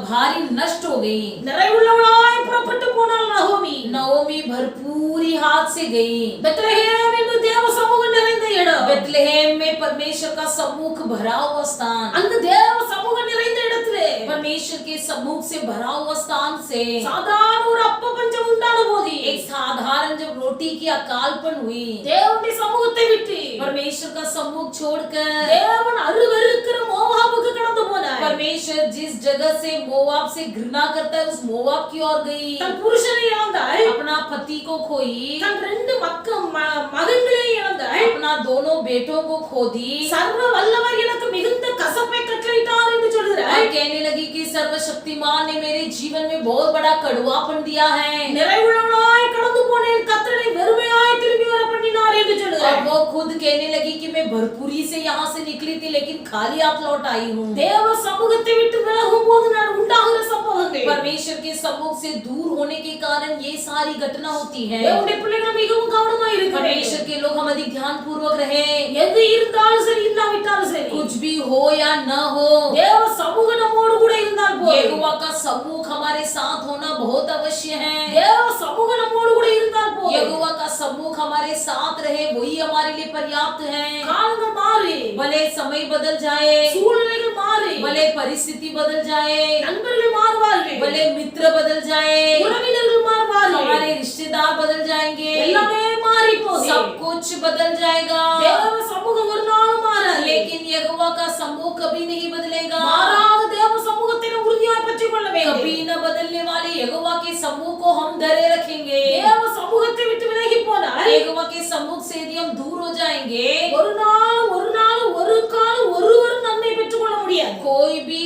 S2: भारी नष्ट हो गई।
S4: நிறைவுள்ளவளாய் புறப்பட்டு போனாள் நகோமி
S2: नओमी भरपूरी हाथ से गई।
S4: பெத்லகேம் என்று தேவ சமூகம் நிறைந்த இடம்
S2: बेथलेहम में परमेश्वर का सम्मुख भरा हुआ स्थान,
S4: அந்த தேவ சமூகம் நிறைந்த இடத்திலே
S2: परमेश्वर के सम्मुख से भरा हुआ स्थान से
S4: சாதாரண ஒரு அப்ப பஞ்சம் உண்டான போது
S2: एक साधारण जब रोटी की अकालपन हुई,
S4: தேவனுடைய சமூகத்தை விட்டு
S2: परमेश्वर का सम्मुख छोड़कर
S4: தேவன் அருவருக்கிற மோவாபுக்கு கடந்து போனார்
S2: परमेश्वर जिस जगह से मोवाब से घृणा करता है उस मोवाब की ओर गई,
S4: தன் புருஷனை இழந்தாள்
S2: अपना पति को खोई,
S4: தன் ரெண்டு மகன்களை இழந்தாள்
S2: अपना दोनों बेटों को खो दी
S4: சர்வ வல்லவர் எனக்கு மிகுந்த கசப்பை கட்டளையிட்டார் என்று சொல்கிறார்
S2: और कहने लगी कि सर्वशक्तिमान ने मेरे जीवन में बहुत बड़ा कड़वापन दिया है
S4: நிறைவுள்ளவனாய் கடந்து போனேன் கர்த்தரை வெறுமையாய் திரும்பி வர பண்ணினார் என்று
S2: और
S4: சொல்கிறார்
S2: वो खुद कहने लगी कि मैं भरपूरी से यहाँ से निकली थी लेकिन खाली हाथ लौट आई हूँ।
S4: தேவ சமூகத்தை விட்டு விலகும் போது நான் உண்டாகிற சம்பவங்கள்
S2: परमेश्वर के सम्मुख से दूर होने के कारण ये सारी घटना होती है।
S4: தேவனுடைய பிள்ளைகள் மிகவும் கவனமாய் இருக்க
S2: परमेश्वर के लोग हम अधिक ध्यान पूर्वक रहे,
S4: எது இருந்தாலும் சரி இல்லாவிட்டாலும் சரி
S2: कुछ भी हो या न हो,
S4: தேவ சமூகம் நம்மோடு கூட இருந்தால் போதும்
S2: यहोवा का सम्मुख हमारे साथ होना बहुत अवश्य है।
S4: தேவ சமூகம் நம்மோடு கூட இருந்தால் போதும்
S2: यहोवा का सम्मुख हमारे साथ रहे वही हमारे लिए पर्याप्त है।
S4: காலங்கள் மாறி
S2: भले समय बदल जाए,
S4: சூழ்நிலைகள் மாறி
S2: भले परिस्थिति बदल जाए,
S4: நண்பர்கள் மாறுவார்கள்
S2: भले मित्र बदल जाए,
S4: உறவினர்கள் மாறுவார்கள்
S2: हमारे रिश्तेदार बदल जाएंगे,
S4: எல்லாமே மாறி போகுது
S2: सब कुछ बदल जाएगा,
S4: தேவ சமூகம் ஒரு நாளும் மாறாது
S2: लेकिन यहोवा का सम्मुख कभी नहीं बदलेगा।
S4: மாறாத தேவ சமூகத்தை நாம் உறுதியாய் பற்றிக் கொள்ள வேண்டும்
S2: कभी न बदलने वाले यहोवा के सम्मुख को हम धरे रखेंगे।
S4: தேவ சமூகத்தை விட்டு விலகி போனால்
S2: यहोवा के सम्मुख से यदि हम दूर हो जाएंगे,
S4: ஒரு நாள் ஒரு காலம் ஒருவரும் நன்மை பெற்றுக் கொள்ள முடியாது
S2: कोई भी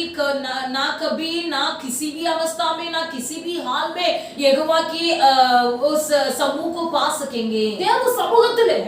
S2: ना कभी ना किसी भी अवस्था में ना किसी भी हाल में यहोवा की उस समूह को पा सकेंगे।
S4: தேவ சமூகத்திலே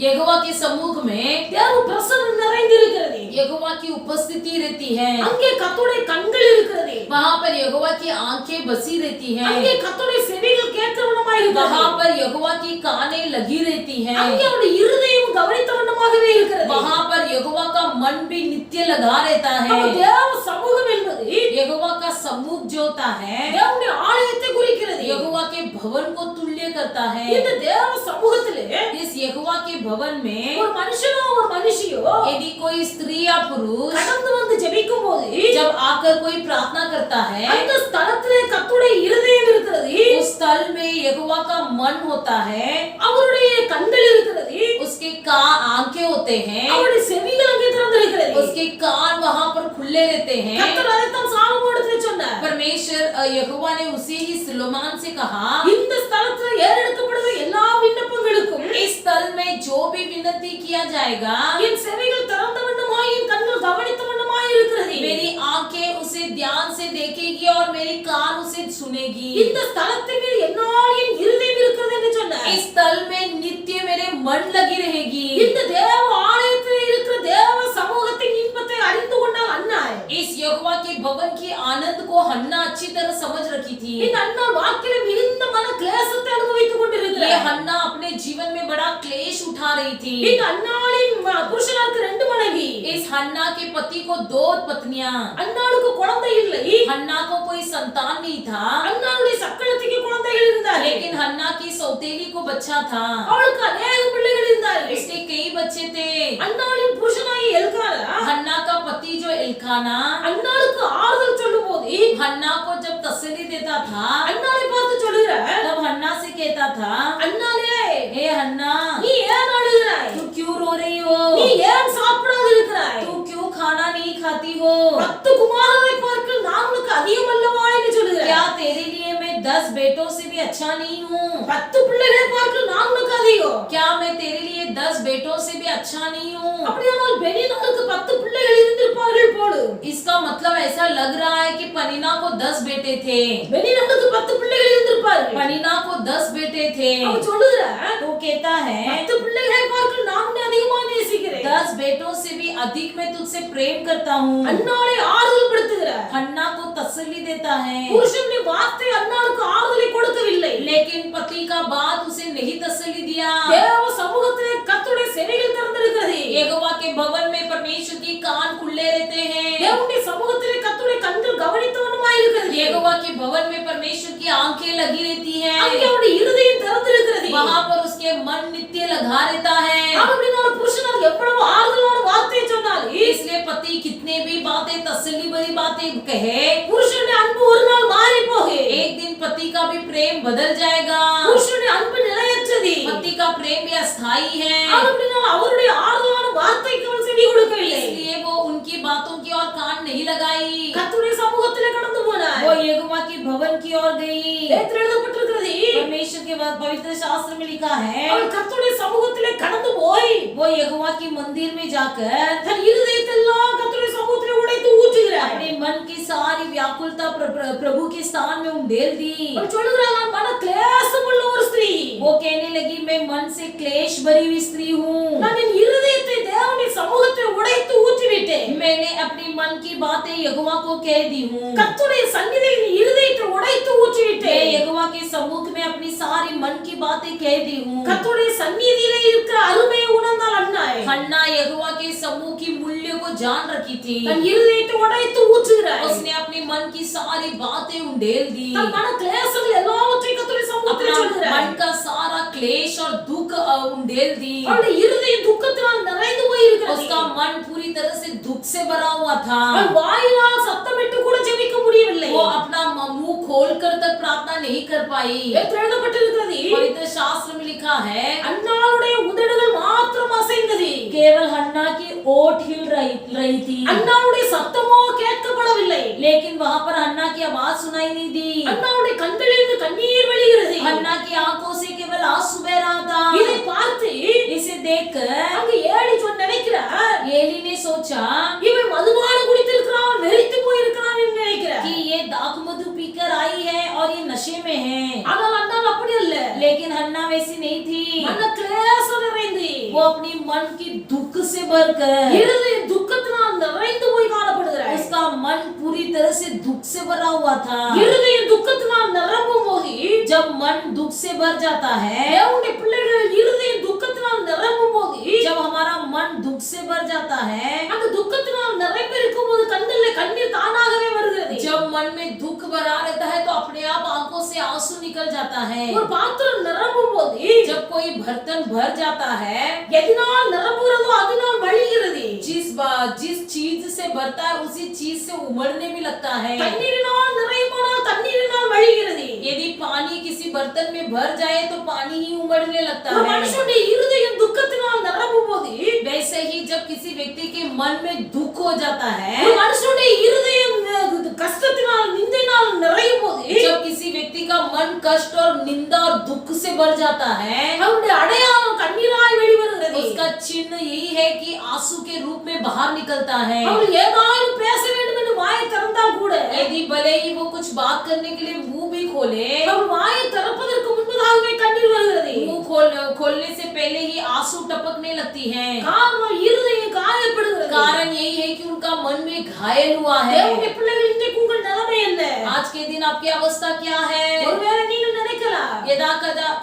S2: यहोवा के सम्मुख में
S4: தேவ பிரசன்னம் நிறைந்திருக்கிறது
S2: यहोवा की उपस्थिति रहती है,
S4: அங்கே கர்த்தருடைய கண்கள் இருக்கிறது
S2: वहाँ पर यहोवा की आंखें बसी रहती
S4: அங்கே
S2: हैं,
S4: கர்த்தருடைய செவிகள் கேட்கிறவனமாய் இருக்கிறது
S2: वहाँ पर यहोवा की कानें लगी रहती
S4: அங்கே
S2: हैं,
S4: அவருடைய இருதயம் கவனித்தவனமாகவே இருக்கிறது
S2: वहाँ पर यहोवा का मन भी नित्य लगा रहता
S4: அப்ப
S2: है।
S4: தேவ சமூகம் என்பது
S2: यहोवा का सम्मुख जो होता है
S4: தேவனுடைய ஆலயத்தை குறிக்கிறது
S2: यहोवा के भवन को तुल्य करता है।
S4: இந்த தேவ சமூகத்திலே
S2: इस यहोवा के भवन में
S4: ஒரு மனுஷனோ ஒரு மனுஷியோ
S2: यदि कोई स्त्री या पुरुष
S4: கடந்து வந்து ஜெபிக்கும் போது
S2: जब आकर कोई प्रार्थना करता है,
S4: அந்த ஸ்தலத்திலே கர்த்தருடைய இருதயம் இருக்கிறது
S2: उस स्थल में यहोवा का मन होता है,
S4: அவருடைய கண்கள் இருக்கிறது
S2: उसके आंखें होते हैं,
S4: அவருடைய செவிகள் அங்கே திறந்திருக்கிறது
S2: उसके कान वहाँ पर खुले रहते हैं।
S4: கர்த்தர் அதைத்தான் சாலமோனிடத்திலே சொன்னார்
S2: परमेश्वर यहोवा ने उसे ही सुलेमान से कहा,
S4: இந்த ஸ்தலத்தில் ஏறெடுக்கப்படுகிற எல்லா விண்ணப்பங்களுக்கும்
S2: इस स्थल में जो भी विनती किया जाएगा,
S4: என் செவிகள் திறந்தவண்ணமாய் என் கண்கள் கவனித்தவண்ணமாய் இருக்கிறது
S2: मेरी आंखें उसे ध्यान से देखेगी और मेरी कान उसे सुनेगी।
S4: இந்த ஸ்தலத்தின் மேல் என்னால் என் இருதயம் இருக்கிறது என்று சொன்னார்
S2: इस स्थल में नित्य मेरे मन लगी रहेगी।
S4: இந்த தேவ ஆலயத்தில் இருக்கிற தேவ சமூகத்தின் இன்பத்தை அறிந்து கொண்டால் அன்னாய்
S2: इस यहोवा के भवन की आनंद को हन्ना अच्छी तरह समझ रखी थी।
S4: இந்த அன்னாள் வாழ்க்கையில மிகுந்த மன கிளேசத்தை அனுபவித்துக்
S2: ये
S4: கொண்டிருக்கிறார்
S2: हन्ना अपने जीवन में बड़ा क्लेश उठा रही थी।
S4: இந்த அன்னாளின் புருஷனாருக்கு ரெண்டு மனைவி
S2: इस हन्ना के पति को दो पत्नियां,
S4: அன்னாளுக்கு குழந்தை இல்லை
S2: हन्ना को कोई संतान नहीं था,
S4: அன்னாளுடைய சக்களத்துக்கு குழந்தைகள் இருந்தார்கள்
S2: लेकिन हन्ना की सौतेली को बच्चा था।
S4: அவளுக்கு अनेक பிள்ளைகள் இருந்தார்கள்
S2: उसके कई बच्चे थे।
S4: அன்னாளின் புருஷனாகிய எல்கானா
S2: हन्ना का पति जो एल्काना
S4: அன்னாளுக்கு ஆறுதல் சொல்லும்போது
S2: हन्ना को जब तसल्ली देता था,
S4: அன்னாளை பார்த்து சொல்லுகிறார்
S2: तब हन्ना से कहता था,
S4: அன்னாளே
S2: हे हन्ना,
S4: நீ ஏன் அழுகிறாய்
S2: तू क्यों रो रही हो?
S4: நீ ஏன் சாப்பிடாது இருக்கிறாய்
S2: तू क्यों खाना नहीं खाती हो?
S4: 10 குமாரரை பார்க்க நான் உனக்கு அதிகம் அல்லவா என்று சொல்லுகிறார்
S2: क्या तेरे लिए मैं 10 बेटों से भी अच्छा नहीं हूँ?
S4: 10 பிள்ளைகளை பார்க்க நான் உனக்கு அதிகம்.
S2: क्या मैं तेरे लिए 10 बेटों से भी अच्छा नहीं हूँ?
S4: அப்படியானால் பெனினாளுக்கு 10 பிள்ளைகள் இருந்திருப்பார்கள் போல.
S2: इसका मतलब ऐसा लग रहा है कि पनीना को 10 बेटे थे।
S4: பெனினாளுக்கு 10 பிள்ளைகள் இருந்திருப்பார்கள்.
S2: पनीना को 10 बेटे थे।
S4: அவன் சொல்லுகிறான்,
S2: तो कहता है
S4: 10 பிள்ளைகளை பார்க்க நான் உன்னை அதிகமா நேசிக்கிறேன்.
S2: 10 बेटों से भी अधिक मैं तुझसे प्रेम करता हूँ।
S4: அன்னாளை ஆறுதல் படுத்துகிறார்.
S2: हन्ना को तसल्ली देता है,
S4: புருஷனுடைய வார்த்தை அன்னாளுக்கு ஆறுதலை கொடுக்கவில்லை.
S2: लेकिन पति का बात उसे नहीं तसल्ली दिया।
S4: தேவ சமூகத்திலே கர்த்தருடைய செவிகள் திறந்திருக்கிறது.
S2: यहोवा के भवन में परमेश्वर की कान खुले रहते हैं।
S4: தேவனுடைய சமூகத்திலே கர்த்தருடைய கண்கள் கவனித்தவனுமாய் இருக்கிறது.
S2: यहोवा के भवन में परमेश्वर की आंखें लगी रहती
S4: அங்கே
S2: हैं।
S4: அவருடைய இருதயம் திறந்திருக்கிறது.
S2: वहाँ पर उसके मन नित्य लगा रहता है।
S4: அப்படினால புருஷன் எவ்வளவு ஆறுதலான வார்த்தையை சொன்னாலும்
S2: इसलिए पति कितने भी बातें तसल्ली भरी बातें कहे,
S4: புருஷனுடைய அன்பு ஒரு நாள் மாறி போகும்.
S2: एक दिन पति का भी प्रेम बदल जाएगा।
S4: புருஷனுடைய அன்பு நிலையற்றது.
S2: पति का प्रेम भी अस्थायी है,
S4: அப்படினால அவருடைய ஆறுதலான வார்த்தைக்கு அவன் செவி கொடுக்கவில்லை.
S2: इसलिए वो उनकी बातों की ओर कान नहीं लगाई।
S4: கர்த்தருடைய சமூகத்திலே கடந்து போனார்.
S2: वो यहोवा के भवन की ओर गई।
S4: வேதத்தில் எழுதப்பட்டிருக்கிறது,
S2: परमेश्वर के पवित्र शास्त्र में लिखा है,
S4: அவள் கர்த்தருடைய சமூகத்திலே கடந்து போய்
S2: वो यहोवा के मंदिर में जाकर
S4: தன் இருதயத்தை எல்லாம் கர்த்தருடைய சமூகத்திலே உடைத்து ஊற்றுகிறார்.
S2: अपने मन की सारी व्याकुलता प्रभु के स्थान में उंडेल दी।
S4: அவள் சொல்லுகிறாள், நான் மன கிளேசமுள்ள ஒரு ஸ்திரீ.
S2: वो कहने लगी, मैं मन से क्लेश भरी हुई स्त्री हूँ।
S4: நான் என் இருதயத்தை தேவனுடைய சமூகத்திலே உடைத்து ஊற்றி விட்டேன்.
S2: मैंने अपनी मन की बातें यहोवा को कह दी हूँ।
S4: கர்த்தருடைய சந்நிதியில் இருதயத்தை உடைத்து ஊற்றி
S2: मैं
S4: விட்டேன்.
S2: यहोवा के सम्मुख में अपनी सारी मन की बातें कह दी हूँ।
S4: கர்த்தருடைய சந்நிதியிலே இருக்கிற அருமையை உணர்ந்தால் அன்னாய்
S2: हन्ना यहोवा के समूह की मूल्य को जान रखी थी।
S4: தன் இருதயத்தை உடைத்து ஊற்றுகிறார்.
S2: उसने अपने मन की सारी बातें उंडेल दी।
S4: தன் மன கிளேசங்கள் எல்லாவற்றையும் கர்த்தருடைய சமூகத்திலே
S2: अपना
S4: சொல்லுகிறார்.
S2: मन का सारा क्लेश और दुख उंडेल दी।
S4: அவளுடைய இருதயம் துக்கத்தினால் நிறைந்து போய் இருக்கிறது.
S2: उसका मन पूरी तरह से दुख से भरा हुआ था।
S4: அவள் வாயினால் சத்தமிட்டு கூட ஜெபிக்க முடியவில்லை.
S2: वो अपना मुंह खोलकर तक प्रार्थना नहीं कर पाई।
S4: வேதத்தில் எழுதப்பட்டிருக்கிறது,
S2: पवित्र शास्त्र में लिखा है,
S4: அன்னாளுடைய உதடுகள் மாத்திரம் அசைந்தது.
S2: केवल हन्ना की ओठ हिल रही थी,
S4: அன்னாளுடைய சத்தமோ கேட்கப்படவில்லை.
S2: लेकिन वहां पर हन्ना की आवाज सुनाई नहीं दी।
S4: அன்னாளுடைய கண்களிலிருந்து கண்ணீர் வெளிகிறது.
S2: हन्ना की आंखों से केवल आंसू बह रहा था।
S4: இதை பார்த்து
S2: इसे देखकर
S4: அங்க ஏழி சொன்ன நினைக்கிறார்,
S2: एली ने सोचा
S4: இவன் மதுபானம் குடித்திருக்கிறான், வெறித்து போயிருக்கிறான் என்று நினைக்கிறார்.
S2: कि ये दाख मधु पीकर आई है और ये नशे में है,
S4: ஆனால் அன்னாள் அப்படி அல்ல.
S2: लेकिन हन्ना वैसी नहीं थी।
S4: மன கிளேசம் நிறைந்து
S2: वो अपनी मन की दुख से भरकर,
S4: இருதய துக்கத்தினால் நிறைந்து போய் காணப்படுகிறார்.
S2: उसका मन पूरी तरह से दुख से भरा हुआ था।
S4: இருதய துக்கத்தினால் நிரம்பும் போது
S2: जब मन दुख से भर जाता है,
S4: தேவனுடைய பிள்ளைகள் இருதய துக்கத்தினால் நிரம்பும் போது
S2: जब हमारा मन दुख से भर जाता है,
S4: அந்த துக்கத்தினால் நிரம்பி இருக்கும் போது கண்களில் கண்ணீர் தானாகவே வருகிறது.
S2: जब मन में दुख भरा रहता है तो अपने आप आंखों से आंसू निकल जाता है।
S4: ஒரு பாத்திரம் நிரம்பும் போது
S2: जब कोई बर्तन भर जाता है,
S4: எதனால் நிரம்புகிறதோ அதனால் வழிகிறது.
S2: जिस चीज से भरता है उसी चीज से उमड़ने भी लगता है।
S4: தண்ணீரினால் நிறையுமானால் தண்ணீரினால் வழிகிறது.
S2: यदि पानी किसी बर्तन में भर जाए तो पानी ही उमड़ने लगता
S4: ஒரு
S2: है।
S4: மனுஷனுடைய இருதயம் துக்கத்தினால் நிரம்பும் போது
S2: वैसे ही जब किसी व्यक्ति के मन में दुख हो जाता है,
S4: ஒரு மனுஷனுடைய இருதயம் கஷ்டத்தினால் நிந்தையினால் நிறையும் போது
S2: जब किसी व्यक्ति का मन कष्ट और निंदा और दुख से भर जाता है,
S4: அவருடைய அடையாளம் கண்ணீராய் வெளிவருகிறது.
S2: उसका चिन्ह यही है कि आंसू के रूप में बाहर निकलता है।
S4: அவர் ஏதாவது பேச வேண்டும் என்று வாயை திறந்தால் கூட
S2: यदि भले ही वो कुछ बात करने के लिए मुंह भी खोले,
S4: அவர் வாயை திறப்பதற்கு முன்பதாகவே கண்ணீர் வருகிறது.
S2: मुंह खोलने से पहले ही आंसू टपकने लगती हैं।
S4: காரணம் இருதயம் காயப்படுகிறது.
S2: कारण यही है कि उनका मन में घायल हुआ है।
S4: தேவனுடைய பிள்ளைகள் இன்றைக்கு உங்கள் நிலைமை என்ன?
S2: आज के दिन आपकी अवस्था क्या है?
S4: ஒருவேளை நீங்கள் நினைக்கலாம்,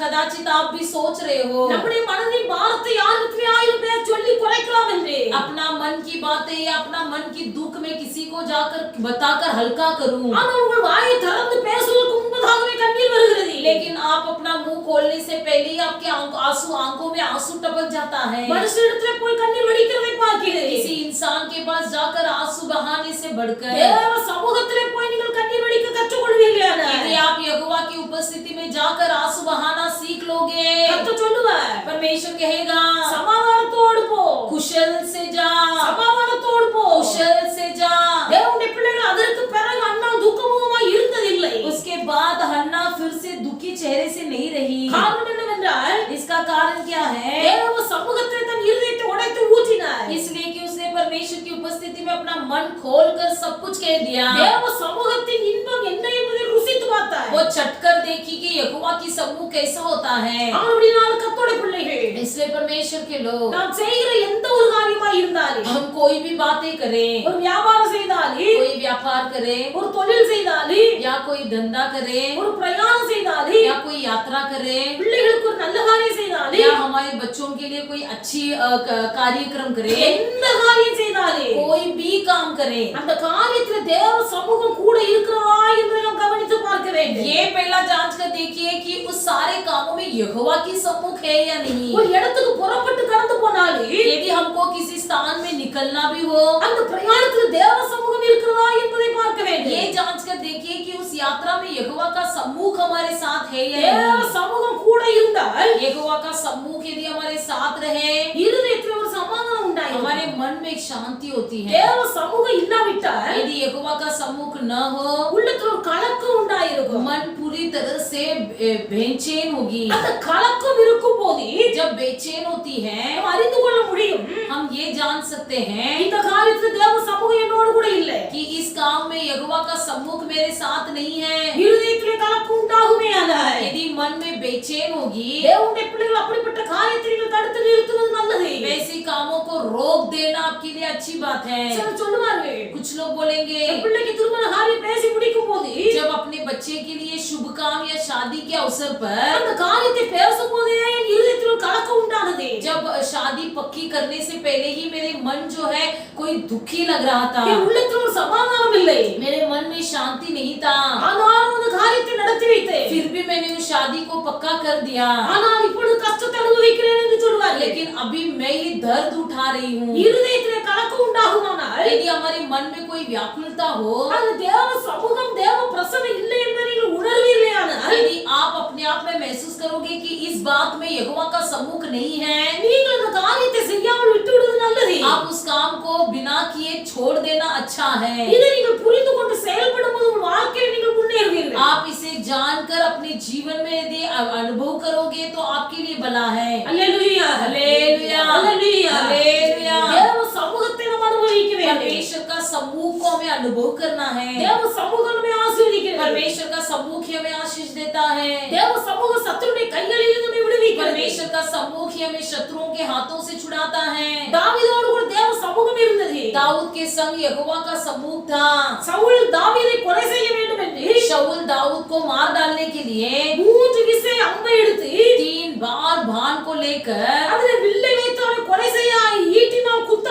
S2: कदाचित आप भी सोच रहे हो,
S4: நம்முடைய மனதின் பாரத்தை யாருக்கு 1000 பேர் சொல்லி குறைக்கலாம் என்று.
S2: अपना मन की बातें या अपना मन की दुख में किसी को जाकर बताकर हल्का करूं,
S4: ஆனால் உங்கள் வாயை திறந்து பேசுவதற்கு முன்பதாகவே கண்ணீர் வருகிறது.
S2: लेकिन आप अपना मुंह खोलने से पहले ही आपके आंखों में आंसू टपक जाता है।
S4: மனுஷனிடத்திலே போய் கண்ணீர் வடிக்கிறதை பார்க்கிறேன்.
S2: किसी इंसान के पास जाकर आंसू बहाने से बढ़कर
S4: தேவ சமூகத்திலே போய் நீங்கள் கண்ணீர் வடிக்க கற்றுக்கொள்வீர்களானால்
S2: यदि आप यहोवा की उपस्थिति में जाकर आंसू बहाना सीख लोगे,
S4: கர்த்தர் சொல்லுவார்,
S2: परमेश्वर कहेगा
S4: சமாதானத்தோடு போ,
S2: कुशल से जा,
S4: சமாதானத்தோடு போ.
S2: कुशल से जा।
S4: தேவனுடைய பிள்ளைகள் அதற்கு பிறகு அண்ணா துக்கமுகமாய் இருந்ததில்லை.
S2: उसके बाद हन्ना चेहरे से नहीं रही।
S4: காரணம் என்னவென்றால்
S2: इसका कारण क्या है?
S4: தேவ சமூகத்தில் தன் இருதயத்தை உடைத்து ஊற்றினார்.
S2: इसलिए कि उसने परमेश्वर की उपस्थिति में अपना मन खोलकर सब कुछ कह दिया।
S4: தேவ சமூகத்தின் இன்பம் என்ன என்பதை ருசித்து பார்த்தார்.
S2: वो चटकर देखी कि यहोवा की समूह कैसा होता है।
S4: ஆனபடியால் கர்த்தருடைய பிள்ளைகள்,
S2: इसलिए परमेश्वर के लोग,
S4: நாம் செய்கிற எந்த ஒரு காரியமாய் இருந்தாலும்,
S2: हम कोई भी बातें करें,
S4: ஒரு வியாபாரம் செய்தாலும்,
S2: कोई व्यापार करे
S4: ஒரு தொழில் செய்தாலும்,
S2: या कोई धंधा करे
S4: ஒரு பிரயாணம் செய்தாலும்,
S2: या कोई यात्रा करे
S4: பிள்ளைகளுக்கு ஒரு நல்ல காரியம் செய்தாலும்,
S2: या हमारे बच्चों के लिए कोई अच्छी कार्यक्रम करे,
S4: எந்த காரியம் செய்தாலும்
S2: कोई भी काम करे,
S4: அந்த காரியத்தில் தேவ சமூகம் கூட இருக்கிறதா என்பதை நாம் கவனித்து பார்க்க வேண்டும்.
S2: ये पहला जांच कर देखिए कि उस सारे कामों में यहोवा की सम्मुख है या नहीं।
S4: ஒரு இடத்துக்கு புறப்பட்டு கடந்து போனாலும்
S2: यदि हमको किसी स्थान में निकलना भी हो,
S4: அந்த பிரயாணத்தில் தேவ சமூகம் இருக்கிறதா என்பதை பார்க்க வேண்டும்.
S2: ये जांच कर देखिए कि उस यात्रा में यहोवा का सम्मुख हमारे साथ है या
S4: தேவ
S2: नहीं।
S4: சமூகம் கூட இருந்தால்
S2: यहोवा का सम्मुख यदि हमारे साथ रहे,
S4: இருதயத்தில் ஒரு சமாதானம் உண்டாயிரும்.
S2: हमारे मन में एक शांति होती है।
S4: தேவ சமூகம் இல்லாவிட்டால்
S2: यदि यहोवा का सम्मुख न हो,
S4: உள்ளத்துல ஒரு கலக்கம் உண்டாயிருக்கும்.
S2: मन पूरी तरह से बेचैन होगी।
S4: அந்த கலக்கம் இருக்கும் போது
S2: जब बेचैन होती है,
S4: நாம் அறிந்து கொள்ள முடியும்,
S2: हम ये जान सकते हैं
S4: இந்த காரியத்தில் தேவ சமூகம் என்னோடு கூட இல்லை.
S2: कि इस काम में यहोवा का सम्मुख मेरे साथ नहीं है।
S4: இருதயத்திலே கலக்கம் உண்டாகுமே ஆனால்
S2: यदि मन में बेचैन होगी,
S4: தேவனுடைய பிள்ளைகள் அப்படிப்பட்ட காரியத்தை நீங்கள் தடுத்து நிறுத்துவது நல்லது.
S2: वैसे कामों को रोक देना आपके लिए अच्छी बात है।
S4: சிலர் சொல்லுவார்கள்,
S2: कुछ लोग बोलेंगे,
S4: என் பிள்ளைக்கு திருமண காரியம் பேசி முடிக்கும் போது
S2: जब अपने बच्चे के लिए शुभ काम या शादी के अवसर पर,
S4: அந்த காரியத்தை பேசும்போதே என் இருதயத்தில் ஒரு கலக்கம் உண்டானது.
S2: जब शादी पक्की करने से पहले ही मेरे मन जो है कोई दुखी लग रहा था,
S4: என் உள்ளத்தில் ஒரு சமாதானம் இல்லை.
S2: मेरे मन में शांति नहीं था,
S4: ஆனாலும் அந்த காரியத்தை நடத்தி வைத்தேன்.
S2: फिर भी मैंने उस शादी को पक्का कर दिया।
S4: ஆனால் இப்பொழுது கஷ்டத்தை அனுபவிக்கிறேன் என்று சொல்வார்கள்.
S2: लेकिन अभी मैं ही दर्द उठा रही हूँ।
S4: இருதயத்திலே கலக்கம் உண்டாகுமானால்
S2: यदि हमारे मन में कोई व्याकुलता हो,
S4: அது தேவ சமூகம் தேவ பிரசன்னம் இல்லை என்பதை நீங்கள் உணர்வீர்களேயானால்
S2: यदि आप अपने आप में महसूस करोगे कि इस बात में यहोवा का सम्मुख नहीं है,
S4: நீங்கள் அந்த காரியத்தை செய்யாமல் விட்டு விடுவது நல்லது.
S2: आप उस काम को बिना किए छोड़ देना अच्छा है।
S4: இதை நீங்கள் புரிந்து கொண்டு செயல்படும் போது உங்கள் வாழ்க்கையில் நீங்கள் முன்னேறுவீர்கள்.
S2: आप इसे जानकर अपने जीवन में यदि अनुभव करोगे तो आपके लिए भला है।
S4: அல்லேலூயா,
S2: हालेलुया,
S4: அல்லேலூயா,
S2: हालेलुया।
S4: தேவ சமூகத்தை நாம் அனுபவிக்க வேண்டும்.
S2: परमेश्वर का सम्मुख को हमें अनुभव करना है।
S4: தேவ சமூகம் நம்மை ஆசீர்வதிக்கிறது.
S2: परमेश्वर का सम्मुख ही हमें आशीष देता है।
S4: தேவ சமூகம் சத்துருடைய கைகளில் நம்மை விடுவிக்கிறது.
S2: परमेश्वर का सम्मुख ही हमें शत्रुओं के हाथों से छुड़ाता है।
S4: தாவீதோடு கூட தேவ சமூகம் இருந்தது.
S2: दाऊद के संग यहोवा का सम्मुख था।
S4: சவுல் தாவீதை கொலை செய்ய வேண்டும் என்று
S2: शाऊल दाऊद को मार डालने के लिए
S4: 3 விசை அம்பை எடுத்து
S2: 3 बार बाण को लेकर
S4: அதிலே வில்லை வைத்து அவனை கொலை செய்ய ஈட்டினால் குத்த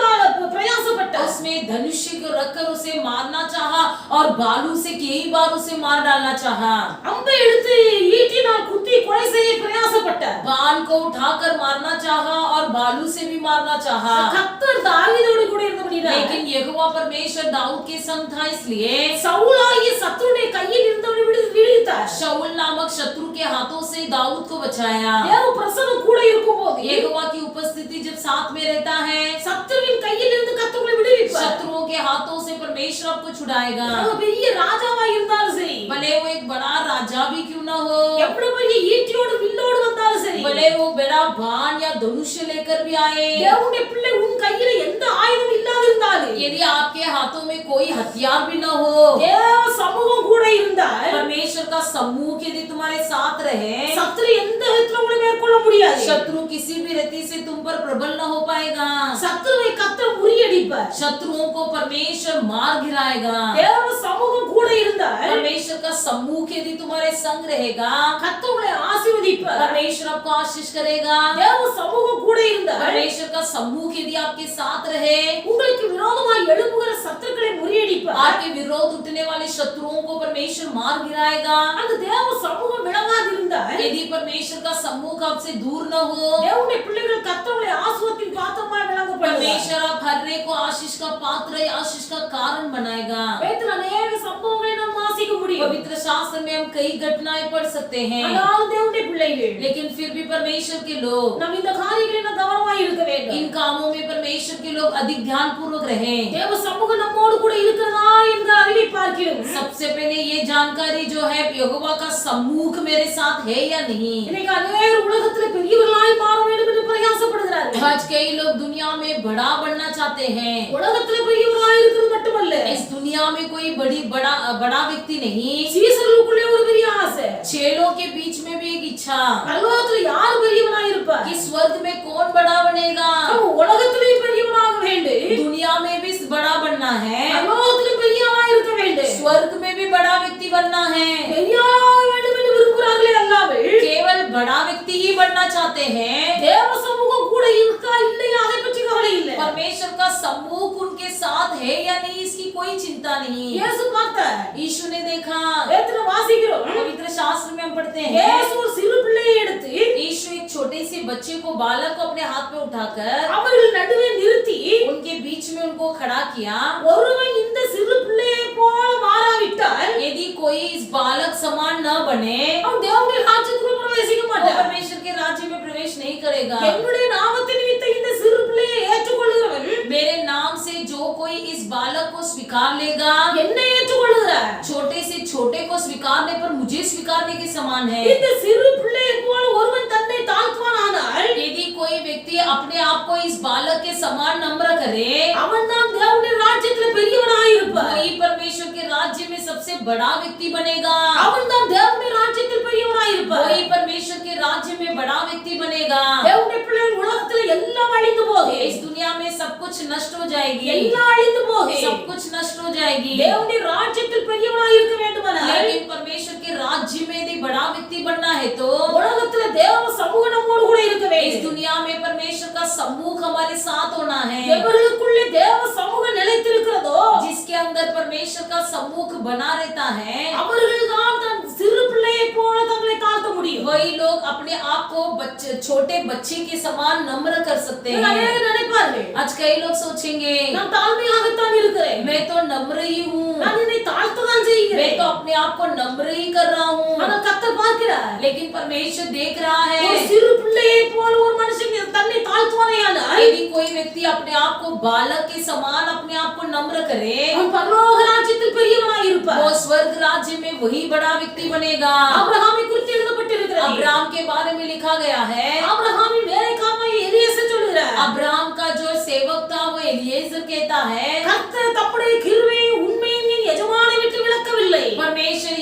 S4: பிரயாசப்பட்டார்.
S2: उसमें धनुष को रखकर उसे मारना चाहा और बालू से कई बार उसे मार डालना चाहा।
S4: அம்பை எடுத்து ஈட்டினால் குத்தி கொலை செய்ய பிரயாசப்பட்டார்.
S2: बाण को उठाकर मारना चाहा और बालू से भी मारना चाहा।
S4: கர்த்தர் தாவீதோடு கூட இருந்தபடியால்
S2: लेकिन यहोवा परमेश्वर दाऊद के संग था, इसलिए
S4: சவுலாகிய சத்துருடைய கையில் இருந்தவனை விடுவித்தார்.
S2: शाऊल नामक शत्रु के हाथों से दाऊद को बचाया।
S4: தேவ பிரசன்னம் கூட இருக்கும்போது
S2: यहोवा की उपस्थिति जब साथ में रहता है,
S4: சத்துருவின் கையில் இருந்து கர்த்தரை விடுவிப்பார்.
S2: शत्रुओं के हाथों से परमेश्वर आपको छुड़ाएगा।
S4: அவன் பெரிய ராஜாவா இருந்தாலும் சரி,
S2: भले वो एक बड़ा राजा भी क्यों ना हो,
S4: எவ்வளவு பெரிய ஈட்டியோடு வில்லோடு வந்தாலும் சரி,
S2: भले वो बड़ा बाण या धनुष लेकर भी आए,
S4: தேவனுடைய பிள்ளை உன் கையில எந்த ஆயுதம் இல்லாதிருந்தாலும்
S2: यदि आपके हाथों में कोई हथियार भी न हो,
S4: தேவ சமூகம் கூட இருந்தால்
S2: परमेश्वर का समूह यदि तुम्हारे साथ रहे,
S4: சத்துரு எந்த விதத்திலும் உங்களை மேற்கொள்ள முடியாது.
S2: शत्रु किसी भी रीति से तुम पर प्रबल न हो पाएगा।
S4: சத்துருவை கர்த்தர் முறியடிப்பார்.
S2: शत्रुओं को परमेश्वर मार गिराएगा।
S4: தேவ சமூகம் கூட இருந்தால்
S2: परमेश्वर का समूह यदि तुम्हारे संग रहेगा,
S4: கர்த்தர் உங்களை ஆசீர்வதிப்பார்.
S2: परमेश्वर आपको आशीष करेगा।
S4: தேவ சமூகம் கூட இருந்தால்
S2: परमेश्वर का समूह यदि आपके साथ रहे,
S4: உங்களுக்கு விரோதமாய் எழும்புகிற சத்துருக்களை முறியடிப்பார்.
S2: आपके विरोध उठने वाले शत्रुओं को परमेश्वर मार गिराएगा।
S4: அந்த தேவ சமூகம் விளங்காதிருந்தால்
S2: यदि परमेश्वर का समूह आपसे दूर न हो,
S4: தேவனுடைய பிள்ளைகள் கர்த்தர் உங்களை ஆசீர்வாதத்தின் பாத்திரமாய் விளங்கப்படுவார்.
S2: परमेश्वर आप हर एक को आशीष का पात्र या आशीष का कारण बनाएगा।
S4: வேதத்தில் அநேக சம்பவங்களை நாம் வாசிக்க முடியும்.
S2: पवित्र शास्त्र में हम कई घटनाएं पढ़ सकते हैं।
S4: அதாவது தேவனுடைய பிள்ளைகள் பிள்ளைகள்
S2: लेकिन फिर भी परमेश्वर के लोग
S4: நாம் இந்த காரியங்களில் நாம் கவனமாய் இருக்க வேண்டும்.
S2: इन कामों में परमेश्वर के लोग अधिक ध्यान पूर्वक रहें.
S4: தேவ சமூகம் நம்மோடு கூட இருக்கிறதா என்ற அறிவை பார்க்கிறோம்.
S2: सबसे पहले ये जानकारी जो है यहोवा का सम्मुख मेरे साथ है या नहीं.
S4: இன்னைக்கு அநேகர் உலகத்திலே பெரியவர்களாய் மாற வேண்டும் என்று பிரயாசப்படுகிறார்கள்.
S2: आज कई लोग दुनिया में बड़ा बनना चाहते हैं.
S4: உலகத்திலே பெரியவர்களாய் இருக்கிறது மட்டுமல்ல,
S2: इस दुनिया में कोई बड़ा व्यक्ति नहीं.
S4: சீசர்களுக்குள்ளே ஒரு பெரிய ஆசை.
S2: चेलों के बीच में भी एक इच्छा
S4: பரலோகத்திலே யார் பெரியவனாய் இருப்பார்?
S2: कि स्वर्ग में कौन बड़ा बनेगा.
S4: அவன் உலகத்திலே பெரியவனாக வேண்டும்.
S2: दुनिया में भी बड़ा बनना है,
S4: பரலோகத்திலே பெரியவனாய் இருக்க வேண்டும்.
S2: स्वर्ग में भी बड़ा व्यक्ति बनना है.
S4: பெரியவனாக வேண்டும் என்று விரும்புகிறார்களே அல்லாமல்
S2: केवल बड़ा व्यक्ति ही बनना चाहते हैं.
S4: தேவ சமூகம் கூட இருக்கா இல்லையா அதை பற்றி கவலை இல்லை.
S2: परमेश्वर का सम्मुख उनके साथ है या नहीं इसकी कोई चिंता नहीं.
S4: இயேசு பார்த்தார்.
S2: यीशु ने देखा.
S4: வேதத்துல வாசிக்கிறோம்.
S2: पवित्र शास्त्र में हम पढ़ते हैं
S4: இயேசு ஒரு சிறு பிள்ளையை எடுத்து
S2: यीशु एक छोटे से बच्चे को बालक को अपने हाथ में उठाकर
S4: அவர்கள் நடுவே நிறுத்தி
S2: उनके बीच में उनको खड़ा किया.
S4: ஒருவன் இந்த சிறு பிள்ளையை போல மாறாவிட்டால்
S2: यदि कोई इस बालक समान न बने
S4: அவன் தேவனுடைய ராஜ்யத்துக்குள் பிரவேசிக்க
S2: वो
S4: மாட்டான்.
S2: परमेश्वर के राज्य में प्रवेश नहीं करेगा.
S4: என்னுடைய நாமத்தை நிமித்த இந்த சிறு பிள்ளையை ஏற்றுக்கொள்கிறவன்
S2: मेरे नाम से जो कोई इस बालक को स्वीकार लेगा,
S4: என்னை ஏற்றுக்கொள்கிறார்.
S2: छोटे से छोटे को स्वीकारने पर मुझे स्वीकारने के समान है.
S4: இந்த சிறு பிள்ளையை போல ஒருவன் தன்னை தாழ்த்துவானானால்
S2: यदि कोई व्यक्ति अपने आप को इस बालक के समान नम्र करे,
S4: அவன் தான் தேவனுடைய ராஜ்யத்தில் பெரியவனாய் இருப்பார்.
S2: वही परमेश्वर के राज्य में सबसे बड़ा व्यक्ति बनेगा.
S4: அவன் தான் தேவனுடைய ராஜ்யத்தில் பெரியவனாய் இருப்பார்.
S2: वही परमेश्वर के राज्य में बड़ा व्यक्ति बनेगा.
S4: தேவனுடைய பிள்ளைகள் உலகத்தில் எல்லாம் அழிந்து போகும்.
S2: इस दुनिया में सब कुछ नष्ट हो जाएगी,
S4: எல்லாம் அழிந்து போகும்.
S2: सब कुछ नष्ट हो जाएगी.
S4: தேவனுடைய ராஜ்யத்தில் பெரியவனாய் இருக்க வேண்டுமானால்
S2: लेकिन परमेश्वर के राज्य में यदि बड़ा व्यक्ति बनना है तो
S4: உலகத்தில் தேவ சமூகம் நம்மோடு கூட இருக்க
S2: इस
S4: வேண்டும்.
S2: दुनिया में परमेश्वर का सम्मुख हमारे साथ होना है.
S4: எவர்களுக்குள்ளே தேவ சமூகம் நிலைத்திருக்கிறதோ
S2: जिसके अंदर परमेश्वर का सम्मुख बना रहता है,
S4: அவர்கள் தான் தன் சிறு பிள்ளையை போல தங்களை தாழ்த்த முடியும்.
S2: वही लोग अपने आप को छोटे बच्चे के समान नम्र कर सकते हैं.
S4: அநேகர் நினைப்பார்கள்,
S2: आज कई लोग सोचेंगे
S4: நான் தாழ்மையாகத்தான் இருக்கிறேன்,
S2: मैं तो नम्र ही हूँ,
S4: நான் என்னை தாழ்த்ததான் செய்கிறேன்.
S2: मैं तो अपने आप को नम्र ही कर रहा हूँ.
S4: ஆனால் கர்த்தர் பார்க்கிறார்.
S2: लेकिन परमेश्वर देख रहा है
S4: ஒரு சிறு பிள்ளையை போல ஒரு மனுஷன் தன்னை தாழ்த்துவானேயானால்
S2: यदि कोई व्यक्ति अपने आप को बालक के समान अपने आप को नम्र करे,
S4: அவன் பரலோக ராஜ்யத்தில் பெரியவனாய் இருப்பார்.
S2: वो स्वर्ग राज्य में वही बड़ा व्यक्ति बनेगा.
S4: ஆபிரகாமை குறித்து எழுதப்பட்டிருக்கிறது.
S2: अब्राहम के बारे में लिखा गया है.
S4: ஆபிரகாமின் வேலைக்காரனாகிய எலியேசர் சொல்கிறார்,
S2: अब्राहम का जो सेवक था वो एलिएजर कहता है,
S4: கர்த்தர் தம்முடைய கிருபையை உண்மையும் என் எஜமானை விட்டு விலக்கவில்லை.
S2: परमेश्वर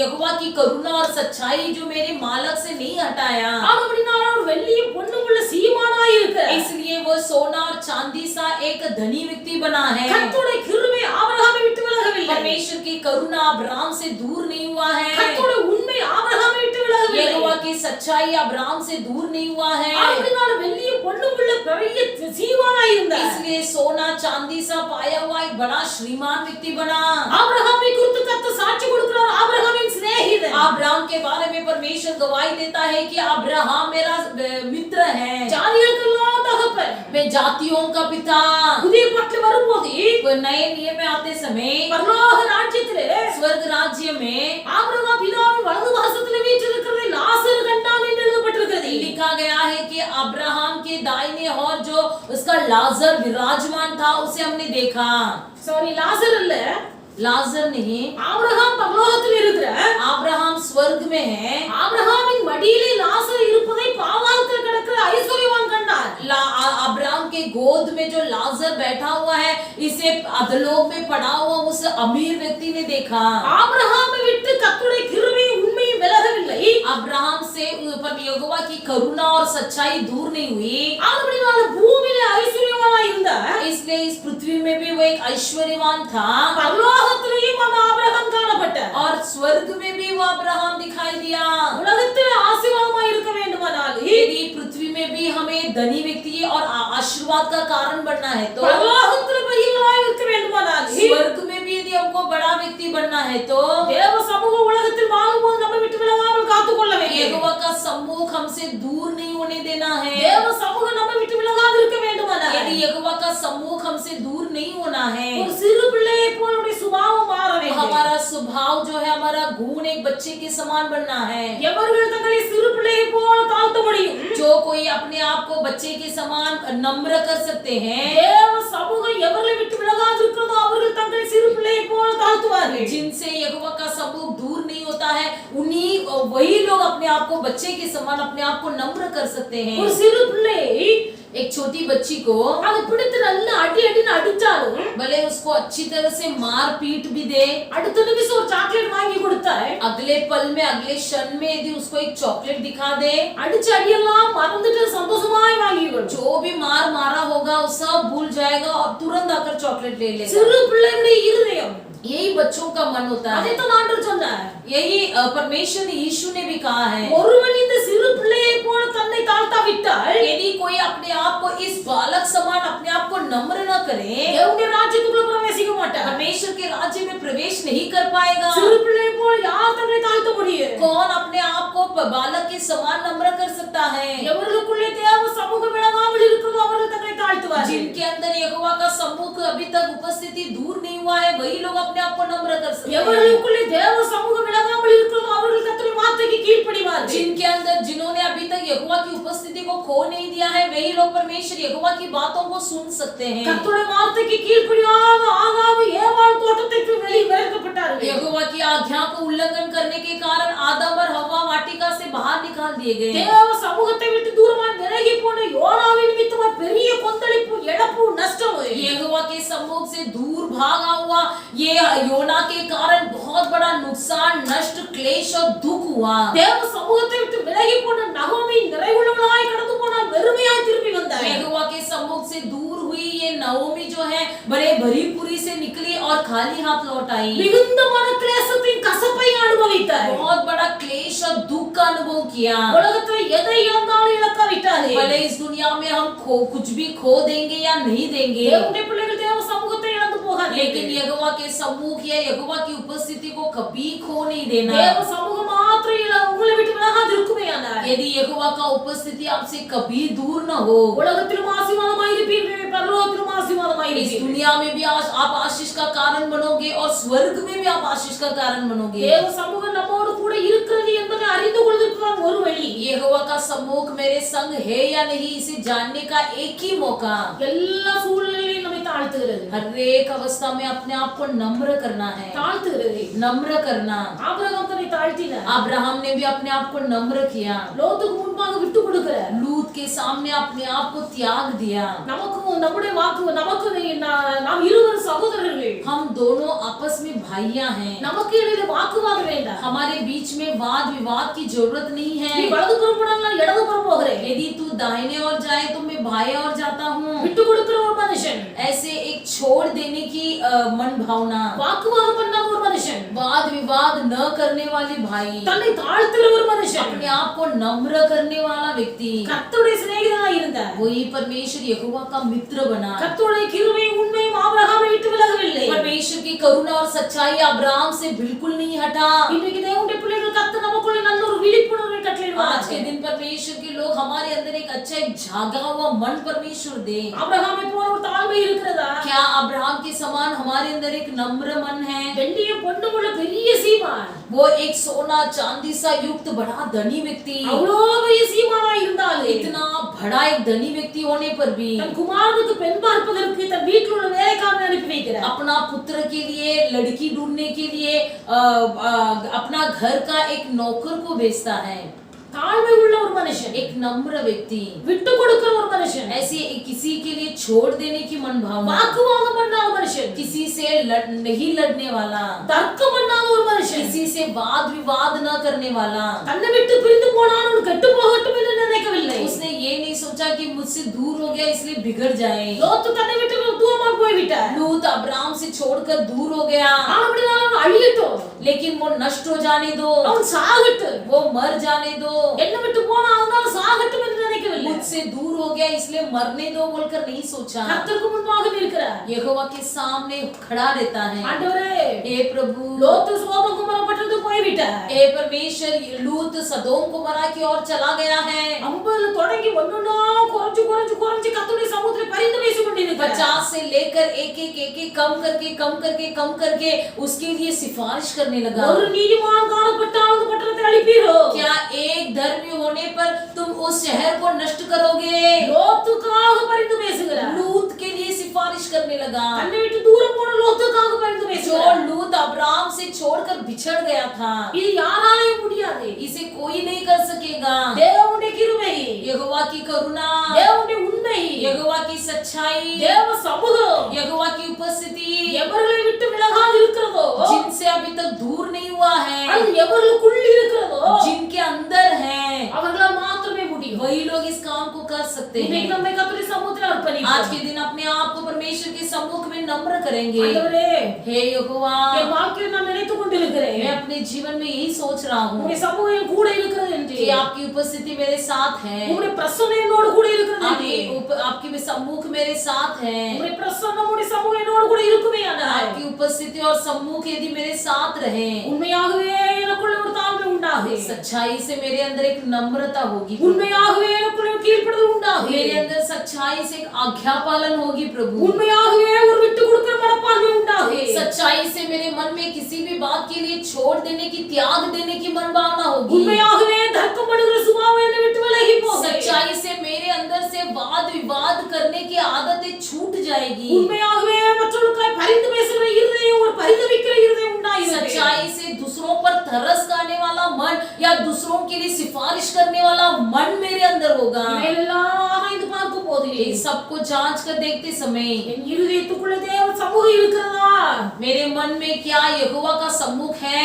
S2: यहोवा की करुणा और सच्चाई जो मेरे मालक से नहीं हटाया,
S4: ஆகபடினால் அவர் வெள்ளியும் பொன்னும் உள்ள சீமானாய் இருக்கிறார்.
S2: इसलिए वो सोना और चांदी सा एक धनी व्यक्ति बना है.
S4: கர்த்தருடைய கிருபை ஆபிரகாமை விட்டு விலகவில்லை.
S2: परमेश्वर की करुणा अब्राहम से दूर नहीं हुआ है.
S4: கர்த்தருடைய उन्மை ஆபிரகாமை விட்டு விலகவில்லை.
S2: यहोवा की सच्चाई अब्राहम से दूर नहीं हुआ है.
S4: ஆகபடினால் வெள்ளியும் பொன்னும் உள்ள பெரிய சீமானாய் இருந்தார்.
S2: इसलिए सोना चांदी सा पाया हुआ एक बड़ा श्रीमान व्यक्ति बना.
S4: ஆபிரகாமை குறித்து கர்த்தர் சாட்சி கொடுக்கிறார், ஆபிரகாமின் சிநேகிதன்.
S2: अब्राहम के बारे में परमेश्वर गवाही देता है कि अब्राहम मेरा मित्र है,
S4: ஜாதிகளுக்கெல்லாம் தகப்பன்.
S2: मैं जातियों का पिता.
S4: புதிய பாட்டில் வரும்போது
S2: वो नए नियम में आते समय
S4: பரலோக ராஜ்யத்திலே
S2: स्वर्ग राज्य में
S4: ஆபிரகாம் பிதாவின் வலது பாசத்திலே வீற்றிருக்கிறதை லாசர் கண்டான் என்று எழுதப்பட்டிருக்கிறது.
S2: लिखा गया है कि अब्राहम के दाहिने और जो उसका लाजर विराजमान था उसे हमने देखा.
S4: சாரி, லாசர் அல்ல,
S2: लाजर नहीं,
S4: ஆபிரகாம் பரலோகத்தில் இருக்கிறார்.
S2: अब्राहम स्वर्ग में है.
S4: ஆபிரகாமின் மடியிலே லாசர் இருப்பதை பாதாளத்தில் கிடக்கிற ஐஸ்வர்யவான் கண்டார்.
S2: अब्राहम के गोद में जो लाजर बैठा हुआ है इसे अधलोक में पड़ा हुआ उस अमीर व्यक्ति ने देखा.
S4: ஆபிரகாமை விட்டு கர்த்தருடைய கிருபையும் உண்மையும் விலகவில்லை.
S2: अब्राहम से ऊपर यहोवा की करुणा और सच्चाई दूर नहीं हुई.
S4: ஆகபடினால பூமியிலே ஐஸ்வர்யவானாய் இருந்தார்.
S2: इसलिए इस पृथ्वी में भी वो एक ऐश्वर्यवान था
S4: பரலோகத்திலேயும் அந்த ஆபிரகாம் காணப்பட்டார்.
S2: और स्वर्ग में भी वो अब्राहम दिखाई दिया.
S4: உலகத்தில் ஆசீர்வாதமாய் இருக்க வேண்டுமானால்
S2: यदि पृथ्वी में भी हमें धनी व्यक्ति और आशीर्वाद का कारण बनना है तो
S4: பரலோகத்தில் பெரியவனாய் இருக்க வேண்டுமானால்
S2: स्वर्ग में भी यदि हमको बड़ा व्यक्ति बनना है तो
S4: தேவ சமூகம் உலகத்தில் வாழும்போது நம்மை விட்டு விலகாமல் காத்துக்கொள்ள வேண்டும்.
S2: यहोवा का सम्मुख हमसे दूर नहीं होने देना है.
S4: தேவ சமூகம் நம்மை விட்டு விலகாது இருக்க வேண்டுமானால்
S2: यदि यहोवा का सम्मुख हमसे दूर नहीं होना है,
S4: ஒரு சிறு பிள்ளையை போல நம்முடைய சுபாவம் மாற வேண்டும்.
S2: हमारा स्वभाव जो है हमारा गुण एक बच्चे के समान बनना है.
S4: எவர்கள் தங்களை சிறு
S2: कोई अपने आप को बच्चे के समान नम्र कर सकते हैं,
S4: தேவ சமூகம் எவர்களை விட்டு விலகாதிருக்கிறதோ அவர்கள் தங்களை சிறு பிள்ளையை போல தாழ்த்துவார்கள்.
S2: जिनसे यहोवा का समूह दूर नहीं होता है, उन्हीं वही लोग अपने आप को बच्चे के समान अपने आप को नम्र कर सकते हैं।
S4: ஒரு சிறு பிள்ளை
S2: एक छोटी बच्ची को
S4: அதை பிடித்து நல்லா அடி அடின்னு அடிச்சாலும்
S2: भले उसको अच्छी तरह से मार पीट भी दे,
S4: அடுத்த நிமிஷம் ஒரு சாக்லேட் வாங்கி கொடுத்தாய்,
S2: अगले पल में अगले क्षण में यदि उसको एक चॉकलेट दिखा दे,
S4: அடிச்ச அடியெல்லாம் மறந்துட்டு சந்தோஷமாய் வாங்கி கொடு.
S2: जो भी मार मारा होगा वो सब भूल जाएगा और तुरंत आकर चॉकलेट ले लेगा।
S4: சிறு பிள்ளைகளுடைய இருதயம்
S2: यही बच्चों का मन होता है।
S4: அதைத்தான் ஆண்டவர் சொன்னார்.
S2: यही परमेश्वर यीशु ने भी कहा है,
S4: ஒருவன் இந்த சிறு பிள்ளையை போல தன்னை தாழ்த்தாவிட்டால்
S2: यदि कोई अपने आप को इस बालक समान अपने आप को नम्र न करे,
S4: தேவனுடைய ராஜ்யத்துக்குள்ள பிரவேசிக்க மாட்டார்.
S2: परमेश्वर के राज्य में प्रवेश नहीं कर पाएगा।
S4: சிறு பிள்ளையை போல யார் தன்னை தாழ்த்த முடியும்?
S2: कौन अपने आप को बालक के समान नम्र कर सकता है?
S4: எவர்களுக்குள்ளே தேவ சமூகம் விலகாமல் இருக்கிறதோ அவர்கள் தன்னை தாழ்த்துவார்கள்.
S2: जिनके अंदर यहोवा का सम्मुख अभी तक उपस्थिति दूर नहीं हुआ है, वही लोग अपने आप को नम्र कर सकते हैं।
S4: எவர்களுக்குள்ளே தேவ சமூகம் விலகாமல் இருக்கிறதோ அவர்கள் கர்த்தருடைய வார்த்தைக்கு கீழ்ப்படிவார்கள்.
S2: जिनके अंदर जिन्होंने अभी तक यहोवा की उपस्थिति को खो नहीं दिया है, वही लोग परमेश्वर यहोवा की बातों को सुन सकते हैं।
S4: கர்த்தருடைய வார்த்தைக்கு கீழ்ப்படியாத ஆகாவு ஏவாள் தோட்டத்திற்கு வெளியே விரட்டப்பட்டார்கள்.
S2: यहोवा की आज्ञा को उल्लंघन करने के कारण आदम और हव्वा वाटिका से बाहर निकाल दिए गए।
S4: தேவ சமூகத்தை விட்டு தூரமாய் விலகி போன யோனாவின் நிமித்தமாய் பெரிய கொந்தளிப்பு, இழப்பு, நஷ்டம்.
S2: यहोवा के सम्मुख से दूर भागा हुआ ये योना के कारण बहुत बड़ा नुकसान, नष्ट, क्लेश और दुख हुआ।
S4: தேவ சமூகத்தை விட்டு விலகி போன நகோமி நிறைவுள்ளவளாய் கடந்து போனாள், வெறுமையாய் திரும்பி வந்தாள்.
S2: यहोवा के सम्मुख से दूर हुई ये नओमी जो है बड़े भरी पूरी से निकली और खाली हाथ लौट आई।
S4: மிகுந்த மன கிளேசத்தின் கசப்பை அனுபவித்தாள்.
S2: बहुत बड़ा क्लेश और दुख का अनुभव किया।
S4: உலகத்தில் எதை இழந்தாலும் இழக்காவிட்டாலே
S2: भले इस दुनिया में हम कुछ भी खो देंगे या नहीं देंगे,
S4: தேவனுடைய பிள்ளைகள் தேவ சமூகத்தை இழந்து போகாது.
S2: लेकिन यहोवा के सम्मुख या यहोवा की उपस्थिति को कभी खो नहीं देना।
S4: தேவ சமூகம் மாத்திரம் உங்களை விட்டு விலகாது இருக்குமேயானால்
S2: यदि यहोवा का उपस्थिति आपसे कभी दूर न हो,
S4: உலகத்திலும் ஆசீர்வாதமாய் இருப்பீர்கள், பரலோகத்திலும் ஆசீர்வாதமாய்
S2: इस
S4: இருப்பீர்கள்.
S2: दुनिया में भी आप आशीष का कारण बनोगे और स्वर्ग में भी आप आशीष का कारण बनोगे।
S4: தேவ சமூகம் நம்மோடு கூட இருக்கிறது என்பதை அறிந்து கொள்வதற்கு தான் ஒரு வழி.
S2: यहोवा का सम्मुख मेरे संग है या नहीं, इसे जानने का एक ही मौका।
S4: எல்லா சூழ்நிலையிலும் நம்மை தாழ்த்துகிறது,
S2: हर एक अवस्था में अपने आप को नम्र करना है,
S4: தாழ்த்துகிறது.
S2: नम्र करना।
S4: ஆபிரகாம் தன்னை தாழ்த்தினார்,
S2: अब्राहम ने भी अपने आप को नम्र किया,
S4: லோத்துக்கு முன்பாக விட்டு கொடுக்கிறார்.
S2: लूत के सामने अपने आप को त्याग दिया।
S4: நமக்கும் நம்முடைய வாக்கு நமக்கு நாம் இருவர் சகோதரர்கள்,
S2: हम दोनों आपस में भाइयां हैं,
S4: நமக்கு இடையில வாக்குவாதம் வேண்டாம்.
S2: हमारे बीच में वाद विवाद की जरूरत नहीं
S4: நீ
S2: है।
S4: வலதுபுறம் போனாலும் இடதுபுறம் போகிறேன்.
S2: यदि तू दाहिने ओर जाए तो मैं बाएं ओर जाता हूँ।
S4: விட்டு கொடுக்கிற ஒரு மனுஷன்,
S2: ऐसे एक छोड़ देने की मन भावना,
S4: வாக்குவாதம் பண்ணாத ஒரு மனுஷன்,
S2: वाद विवाद न करने वाले भाई,
S4: தன்னை தாழ்த்துகிற ஒரு மனுஷன்,
S2: अपने आप को नम्र करने वाला व्यक्ति,
S4: கர்த்தருடைய சிநேகிதனாய் இருந்தார்.
S2: वही परमेश्वर यहोवा का मित्र बना।
S4: கர்த்தருடைய கிருபையும் உண்மையும் ஆபிரகாமை விட்டு விலகவில்லை.
S2: परमेश्वर की करुणा और सच्चाई अब्राहम से बिल्कुल नहीं हटा।
S4: இன்றைக்கு தேவனுடைய பிள்ளைகள் கர்த்தர் நமக்குள்ள நல்ல ஒரு விழிப்புணர்வை
S2: आज
S4: கட்டளையிடுவார்.
S2: के दिन परमेश्वर के लोग हमारे अंदर एक अच्छा एक जागा हुआ मन परमेश्वर दे।
S4: ஆபிரகாமை போல ஒரு தாழ்மை இருக்கிறதா?
S2: क्या अब्राहम के समान हमारे अंदर एक नम्र मन है?
S4: வெள்ளிய பொன்னுமுள்ள பெரிய சீமான்,
S2: वो एक सोना चांदी सा युक्त बड़ा धनी व्यक्ति,
S4: அவ்வளோ பெரிய சீமானா இருந்தாலே
S2: इतना बड़ा एक धनी व्यक्ति होने पर भी
S4: தன் குமாரனுக்கு பெண் பார்ப்பதற்கு தன் வீட்டில் உள்ள வேலைக்காரனை அனுப்பி வைக்கிறார்.
S2: अपना पुत्र के लिए लड़की ढूंढने के लिए अपना घर का एक नौकर को भेजता है।
S4: தாழ்மை உள்ள ஒரு மனுஷன்,
S2: एक नम्र व्यक्ति,
S4: விட்டு கொடுக்கிற ஒரு மனுஷன்,
S2: ऐसे किसी के लिए छोड़ देने की मन भावना,
S4: வாக்குவாதம் பண்ணாத மனுஷன்,
S2: किसी से नहीं लड़ने वाला,
S4: தர்க்கம் பண்ணாத ஒரு மனுஷன்,
S2: किसी से वाद विवाद न करने वाला।
S4: தன்னை விட்டு பிரிந்து போனாலும் கெட்டு போகட்டும் என்று நினைக்கவில்லை.
S2: उसने ये नहीं सोचा कि मुझसे दूर हो गया इसलिए बिगड़ जाए।
S4: லோத்து தன்னை விட்டு தூரமாக போய்விட்டார்.
S2: लूत अब्राहम से छोड़कर दूर हो गया,
S4: அப்படினாலும் அழியட்டும்,
S2: लेकिन वो नष्ट हो जाने दो,
S4: அவன் சாகட்டும்,
S2: वो मर जाने दो।
S4: என்னை விட்டு போனா அதனால சாகட்டும் என்று நினைக்கவில்லை.
S2: मुझसे दूर हो गया इसलिए मरने दो बोलकर नहीं सोचा।
S4: கர்த்தருக்கு முன்பாக நிற்கிறார்.
S2: यहोवा के सामने खड़ा रहता है।
S4: ஆண்டவரே,
S2: हे प्रभु,
S4: லோத்து சோதோம் குமரா பட்டணத்துக்கு போய்விட்டார்.
S2: हे परमेश्वर, लूत सदोम कुमरा की ओर चला गया है।
S4: 50 தொடங்கி ஒன்னொன்னா குறைஞ்சு குறைஞ்சு குறைஞ்சு கர்த்தருடைய சமூகத்தில் பரிந்து பேசிக் கொண்டிருக்கிறார்.
S2: 50 से लेकर एक कम करके उसके लिए सिफारिश करने लगा।
S4: ஒரு நீதிமான் காணப்பட்டால் அந்த பட்டணத்தை அழிப்பீரோ?
S2: क्या एक धर्मी होने पर पर तुम उस शहर को नष्ट करोगे।
S4: லோத்துக்காக பரிந்து பேசுகிறார்.
S2: लूत के लिए सिफारिश करने लगा।
S4: தன்னை விட்டு தூரம் போன லோத்துக்காக பரிந்து
S2: जो
S4: பேசுகிறார்.
S2: लूत अब्राम से छोड़कर बिछड़ गया था,
S4: இது யாராலையும் முடியாது.
S2: इसे कोई नहीं कर सकेगा।
S4: தேவனுடைய கிருபை,
S2: यहोवा की करुणा,
S4: தேவனுடைய உண்மை,
S2: यहोवा की सच्चाई,
S4: தேவ சமூகம்
S2: यहोवा की उपस्थिति
S4: எவர்களை விட்டு விலகாது இருக்கிறதோ,
S2: जिनसे अभी तक दूर नहीं हुआ है,
S4: அது எவர்களுக்குள் இருக்கிறதோ,
S2: जिनके अंदर है,
S4: அவர்களால் மாத்திரமே முடியும்.
S2: वही लोग इस काम को कर सकते
S4: இன்னைக்கு
S2: हैं।
S4: நம்மை கர்த்தருடைய சமூகத்தில்
S2: आज
S4: அர்ப்பணிப்போம்.
S2: के दिन अपने आप को परमेश्वर के सम्मुख में नम्र करेंगे।
S4: ஆண்டவரே,
S2: हे यहोवा,
S4: என் வாழ்க்கையில் நான் நினைத்துக் கொண்டிருக்கிறேன்,
S2: मैं अपने जीवन में यही सोच रहा हूँ
S4: உங்களுடைய சமூகம் என் கூட இருக்கிறது என்று,
S2: कि आपकी उपस्थिति मेरे साथ है,
S4: உங்களுடைய பிரசன்னம் என்னோடு கூட இருக்கிறது என்று,
S2: आपकी सम्मुख मेरे साथ है,
S4: உங்களுடைய பிரசன்னம் உங்களுடைய சமூகம் என்னோடு கூட இருக்குமே ஆனால்,
S2: आपकी उपस्थिति और सम्मुख यदि मेरे साथ रहे,
S4: உண்மையாகவே எனக்குள்ள ஒரு தாழ்மை உண்டாகும்,
S2: सच्चाई से मेरे अंदर एक नम्रता होगी,
S4: உண்மையாகவே எனக்குள்ள ஒரு கீழ்ப்படிதல் உண்டாகும்,
S2: मेरे अंदर सच्चाई से एक आज्ञा पालन होगी प्रभु,
S4: உண்மையாகவே ஒரு விட்டு கொடுக்கிற மனப்பான்மை உண்டாகும்,
S2: सच्चाई से मेरे मन में किसी भी बात के लिए छोड़ देने की, त्याग देने की मन भावना होगी,
S4: உண்மையாகவே தர்க்கம் பண்ணுகிற சுபாவம் என்னை விட்டு விலகி போகும்,
S2: सच्चाई से मेरे अंदर से वाद विवाद करने की आदतें छूट जाएगी,
S4: உண்மையாகவே மற்றவர்களுக்காய் பரிந்து பேசுகிற இருதயம், ஒரு பரிதவிக்கிற இருதயம் உண்டாகும்,
S2: सच्चाई से दूसरों पर तरस खाने वाला मन या दूसरों के लिए सिफारिश करने वाला मन मेरे अंदर होगा।
S4: இவையெல்லாம் ஆராய்ந்து பார்க்கும் போது
S2: इन सबको जांच कर देखते समय
S4: என் இருதயத்துக்குள்ள தேவ சமூகம் இருக்கிறதா,
S2: मेरे मन में क्या यहोवा का सम्मुख है,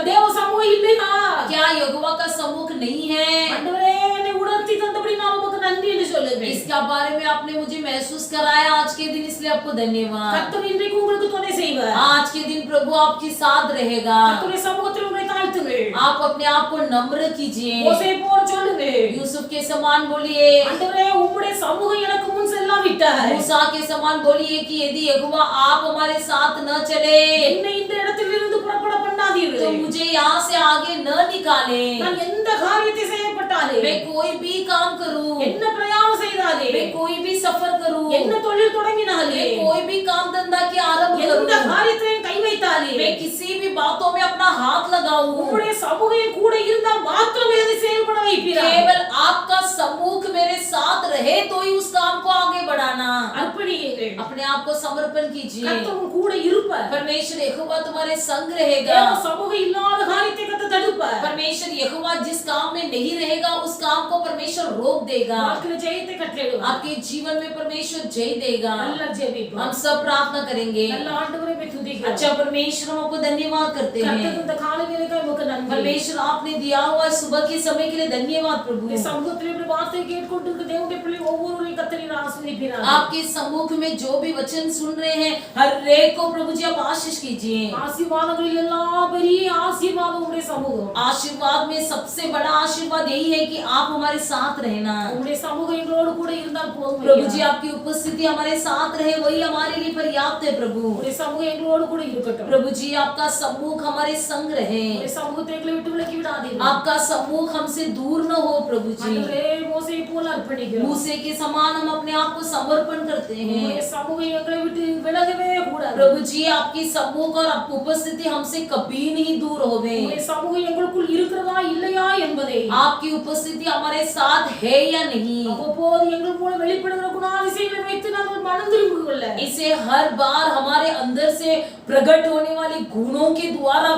S4: தேவ சமூகம் இல்லையா,
S2: क्या यहोवा का सम्मुख नहीं है।
S4: ஆண்டவரே என்னை உணர்த்தி தந்தபடி நான் உமக்கு நன்றி என்று சொல்லுவேன்.
S2: इसके बारे में आपने मुझे महसूस कराया आज के दिन, इसलिए आपको धन्यवाद।
S4: கர்த்தர் இன்றைக்கு உங்களுக்கு துணை செய்வார்.
S2: आज के दिन प्रभु आपके साथ रहेगा।
S4: கர்த்தருடைய சமூகத்தில் உங்களை தாழ்த்துங்கள்.
S2: आप अपने आप को नम्र कीजिए,
S4: மோசே போல சொல்லுங்கள்,
S2: यूसुफ के समान बोलिए,
S4: ஆண்டவரே உம்முடைய சமூகம் எனக்கு முன் செல்லாவிட்டால்
S2: मूसा के समान बोलिए कि यदि यहोवा आप हमारे साथ न चले
S4: என்னை இந்த இடத்திலிருந்து புறப்பட
S2: तो
S4: பண்ணாதீர்கள்.
S2: मुझे यहाँ से आगे न निकाले।
S4: நான் எந்த காரியத்தை செய்யப்பட்டாலே,
S2: मैं कोई भी काम करूं,
S4: என்ன பிரயாணம் செய்தாலே,
S2: मैं कोई भी सफर करूं,
S4: என்ன தொழில் தொடங்கினாலே,
S2: मैं कोई भी काम धंधा की आरंभ
S4: எந்த
S2: करूं,
S4: காரியத்தையும் கை வைத்தாலே,
S2: मैं किसी भी बातों में अपना हाथ लगाऊं,
S4: உம்முடைய சமூகம் என் கூட இருந்தால் மாத்திரமே அதை செயல்பட வைப்பீராக.
S2: केवल आपका सम्मुख मेरे साथ रहे तो ही उस काम को आगे बढ़ाना।
S4: அர்ப்பணியுங்கள்.
S2: अपने आप को समर्पण कीजिए।
S4: கர்த்தர் உன் கூட இருப்பார்.
S2: परमेश्वर यहोवा तुम्हारे संग रहेगा।
S4: தேவ சமூகம் இல்லாத காரியத்தை கர்த்தர் தடுப்பார்.
S2: परमेश्वर यहोवा जिस काम में नहीं रहेगा उस काम को परमेश्वर रोक देगा।
S4: வாழ்க்கையில ஜெயத்தை கட்டளையிடுவார்.
S2: आपके जीवन में परमेश्वर जय देगा।
S4: நல்ல ஜெபிப்போம்.
S2: हम सब प्रार्थना करेंगे।
S4: நல்ல ஆண்டவரே மே துதிக்கிறோம்.
S2: अच्छा परमेश्वर हम आपको धन्यवाद करते हैं।
S4: கர்த்தர் இந்த காலை வேளைக்காய் உமக்கு நன்றி.
S2: परमेश्वर आपने दिया हुआ सुबह के समय के लिए धन्यवाद प्रभु।
S4: இந்த சமூகத்தில் இப்படி வார்த்தை கேட்டுக்கொண்டிருக்கிற தேவனுடைய பிள்ளை ஒவ்வொருவரையும் கர்த்தர் நீர் ஆசீர்வதிப்பீராக.
S2: आपके सम्मुख में जो भी वचन सुन रहे हैं हर एक को प्रभु जी आप आशीष कीजिए।
S4: ஆசீர்வாதங்களில் எல்லாம் பெரிய ஆசீர்வாதம் உம்முடைய சமூகம்.
S2: आशीर्वाद में सबसे बड़ा आशीर्वाद यही है कि आप हमारे साथ रहना।
S4: உம்முடைய சமூகம் எங்களோடு கூட இருந்தால் போதும்.
S2: प्रभु जी आपकी उपस्थिति हमारे साथ रहे वही हमारे लिए पर्याप्त है प्रभु।
S4: உம்முடைய சமூகம் எங்களோடு கூட இருக்கட்டும்.
S2: प्रभु जी आपका सम्मुख हमारे संग रहे।
S4: உம்முடைய சமூகத்தை எங்களை விட்டு விலக்கி விடாதீர்கள்.
S2: आपका सम्मुख हमसे दूर न हो प्रभु जी।
S4: ஆண்டவரே மோசேயை போல அர்ப்பணிக்கிறோம்.
S2: मूसे के समान हम अपने आप को समर्पण करते
S4: உம்முடைய
S2: हैं।
S4: சமூகம் எங்களை விட்டு விலகவே கூடாது.
S2: प्रभु जी आपकी सम्मुख और आपकी उपस्थिति हमसे कभी नहीं दूर होवे।
S4: உம்முடைய சமூகம் எங்களுக்குள் இருக்கிறதா இல்லையா என்பதை
S2: आपकी उपस्थिति हमारे साथ है या नहीं,
S4: அவ்வப்போது எங்கள் மூலம் வெளிப்படுகிற குணாதிசயங்களை வைத்து நாங்கள் மனம் திரும்பிக் கொள்ள
S2: इसे हर बार हमारे अंदर से प्रकट होने वाली गुणों के द्वारा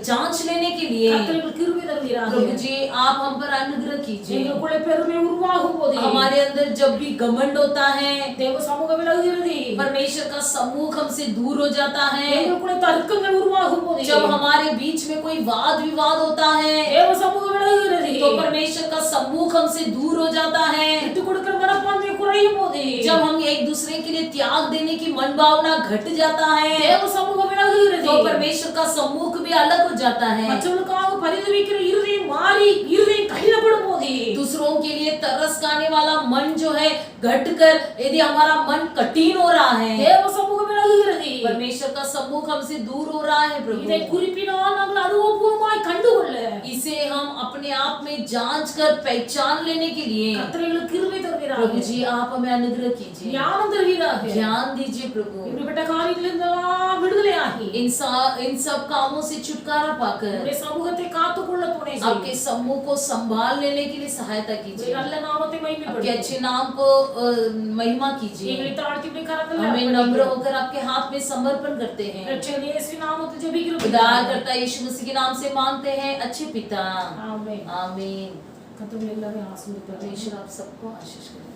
S2: जांच लेने के लिए
S4: கர்த்தர் எங்களுக்கு கிருபை தருவீராக.
S2: प्रभु जी आप हम पर अनुग्रह कीजिए।
S4: எங்களுக்குள்ளே பெருமை உருவாகும் போது
S2: हमारे अंदर जब भी घमंड होता है
S4: தேவ சமூகம் விலகுகிறது.
S2: परमेश्वर का सम्मुख हमसे दूर हो जाता है।
S4: எங்களுக்குள்ளே தர்க்கங்கள் உருவாகும் போது
S2: जब हमारे बीच में कोई वाद विवाद होता है
S4: தேவ சமூகம் விலகுகிறது.
S2: तो परमेश्वर का सम्मुख हमसे दूर हो जाता है।
S4: விட்டு கொடுக்கிற மனப்பான்மை குறையும் போது
S2: जब हम एक दूसरे के लिए त्याग देने की मन भावना घट जाता है
S4: தேவ சமூகம் விலகுகிறது.
S2: तो परमेश्वर का सम्मुख भी अलग हो जाता है।
S4: மற்றவர்களுக்காக பரிதவிக்கிற இருதயம் மாறி இருதயம் கடினப்படும் போது
S2: दूसरों के लिए तरस खाने वाला मन जो है घट कर यदि हमारा मन कठिन हो रहा है
S4: தேவ சமூகம் விலகுகிறது.
S2: परमेश्वर का सम्मुख हमसे दूर हो रहा है
S4: இதை
S2: प्रभु।
S4: குறிப்பினால் நாங்கள் அனுபவபூர்வமாய் கண்டுகொள்ள
S2: इसे हम अपने आप में जांच कर पहचान लेने के लिए
S4: கர்த்தர் எங்களுக்கு கிருபை தருவீராக.
S2: प्रभु जी आप हमें अनुग्रह कीजिए,
S4: జ్ఞానం తరువీరాగే
S2: ज्ञान दीजिए प्रभु,
S4: இப்படிப்பட்ட காரியங்களிலிருந்தெல்லாம் விடுதலையாகி
S2: इन सब कामों से छुटकारा पाकर
S4: உம்முடைய சமூகத்தை காத்துக்கொள்ள துணை
S2: आपके
S4: செய்யும்.
S2: समूह को संभाल लेने के लिए सहायता
S4: உம்முடைய
S2: कीजिए,
S4: நல்ல नामத்தை
S2: आपके
S4: மகிமைப்படுத்தும்.
S2: अच्छे नाम को महिमा कीजिए।
S4: எங்களை தாழ்த்தி உம்முடைய கரங்களில்
S2: हमें नम्र
S4: அர்ப்பணிக்கிறோம்.
S2: होकर आपके हाथ में समर्पण करते हैं।
S4: ரட்சகர் இயேசு நாமத்தில் ஜெபிக்கிறோம்.
S2: उद्धारकर्ता यीशु मसीह के नाम से मांगते हैं अच्छे पिता,
S4: ஆமென்.
S2: आमीन।
S4: கர்த்தர் எல்லாரையும் ஆசீர்வதிப்பார்.
S2: परमेश्वर आप सबको आशीष करें।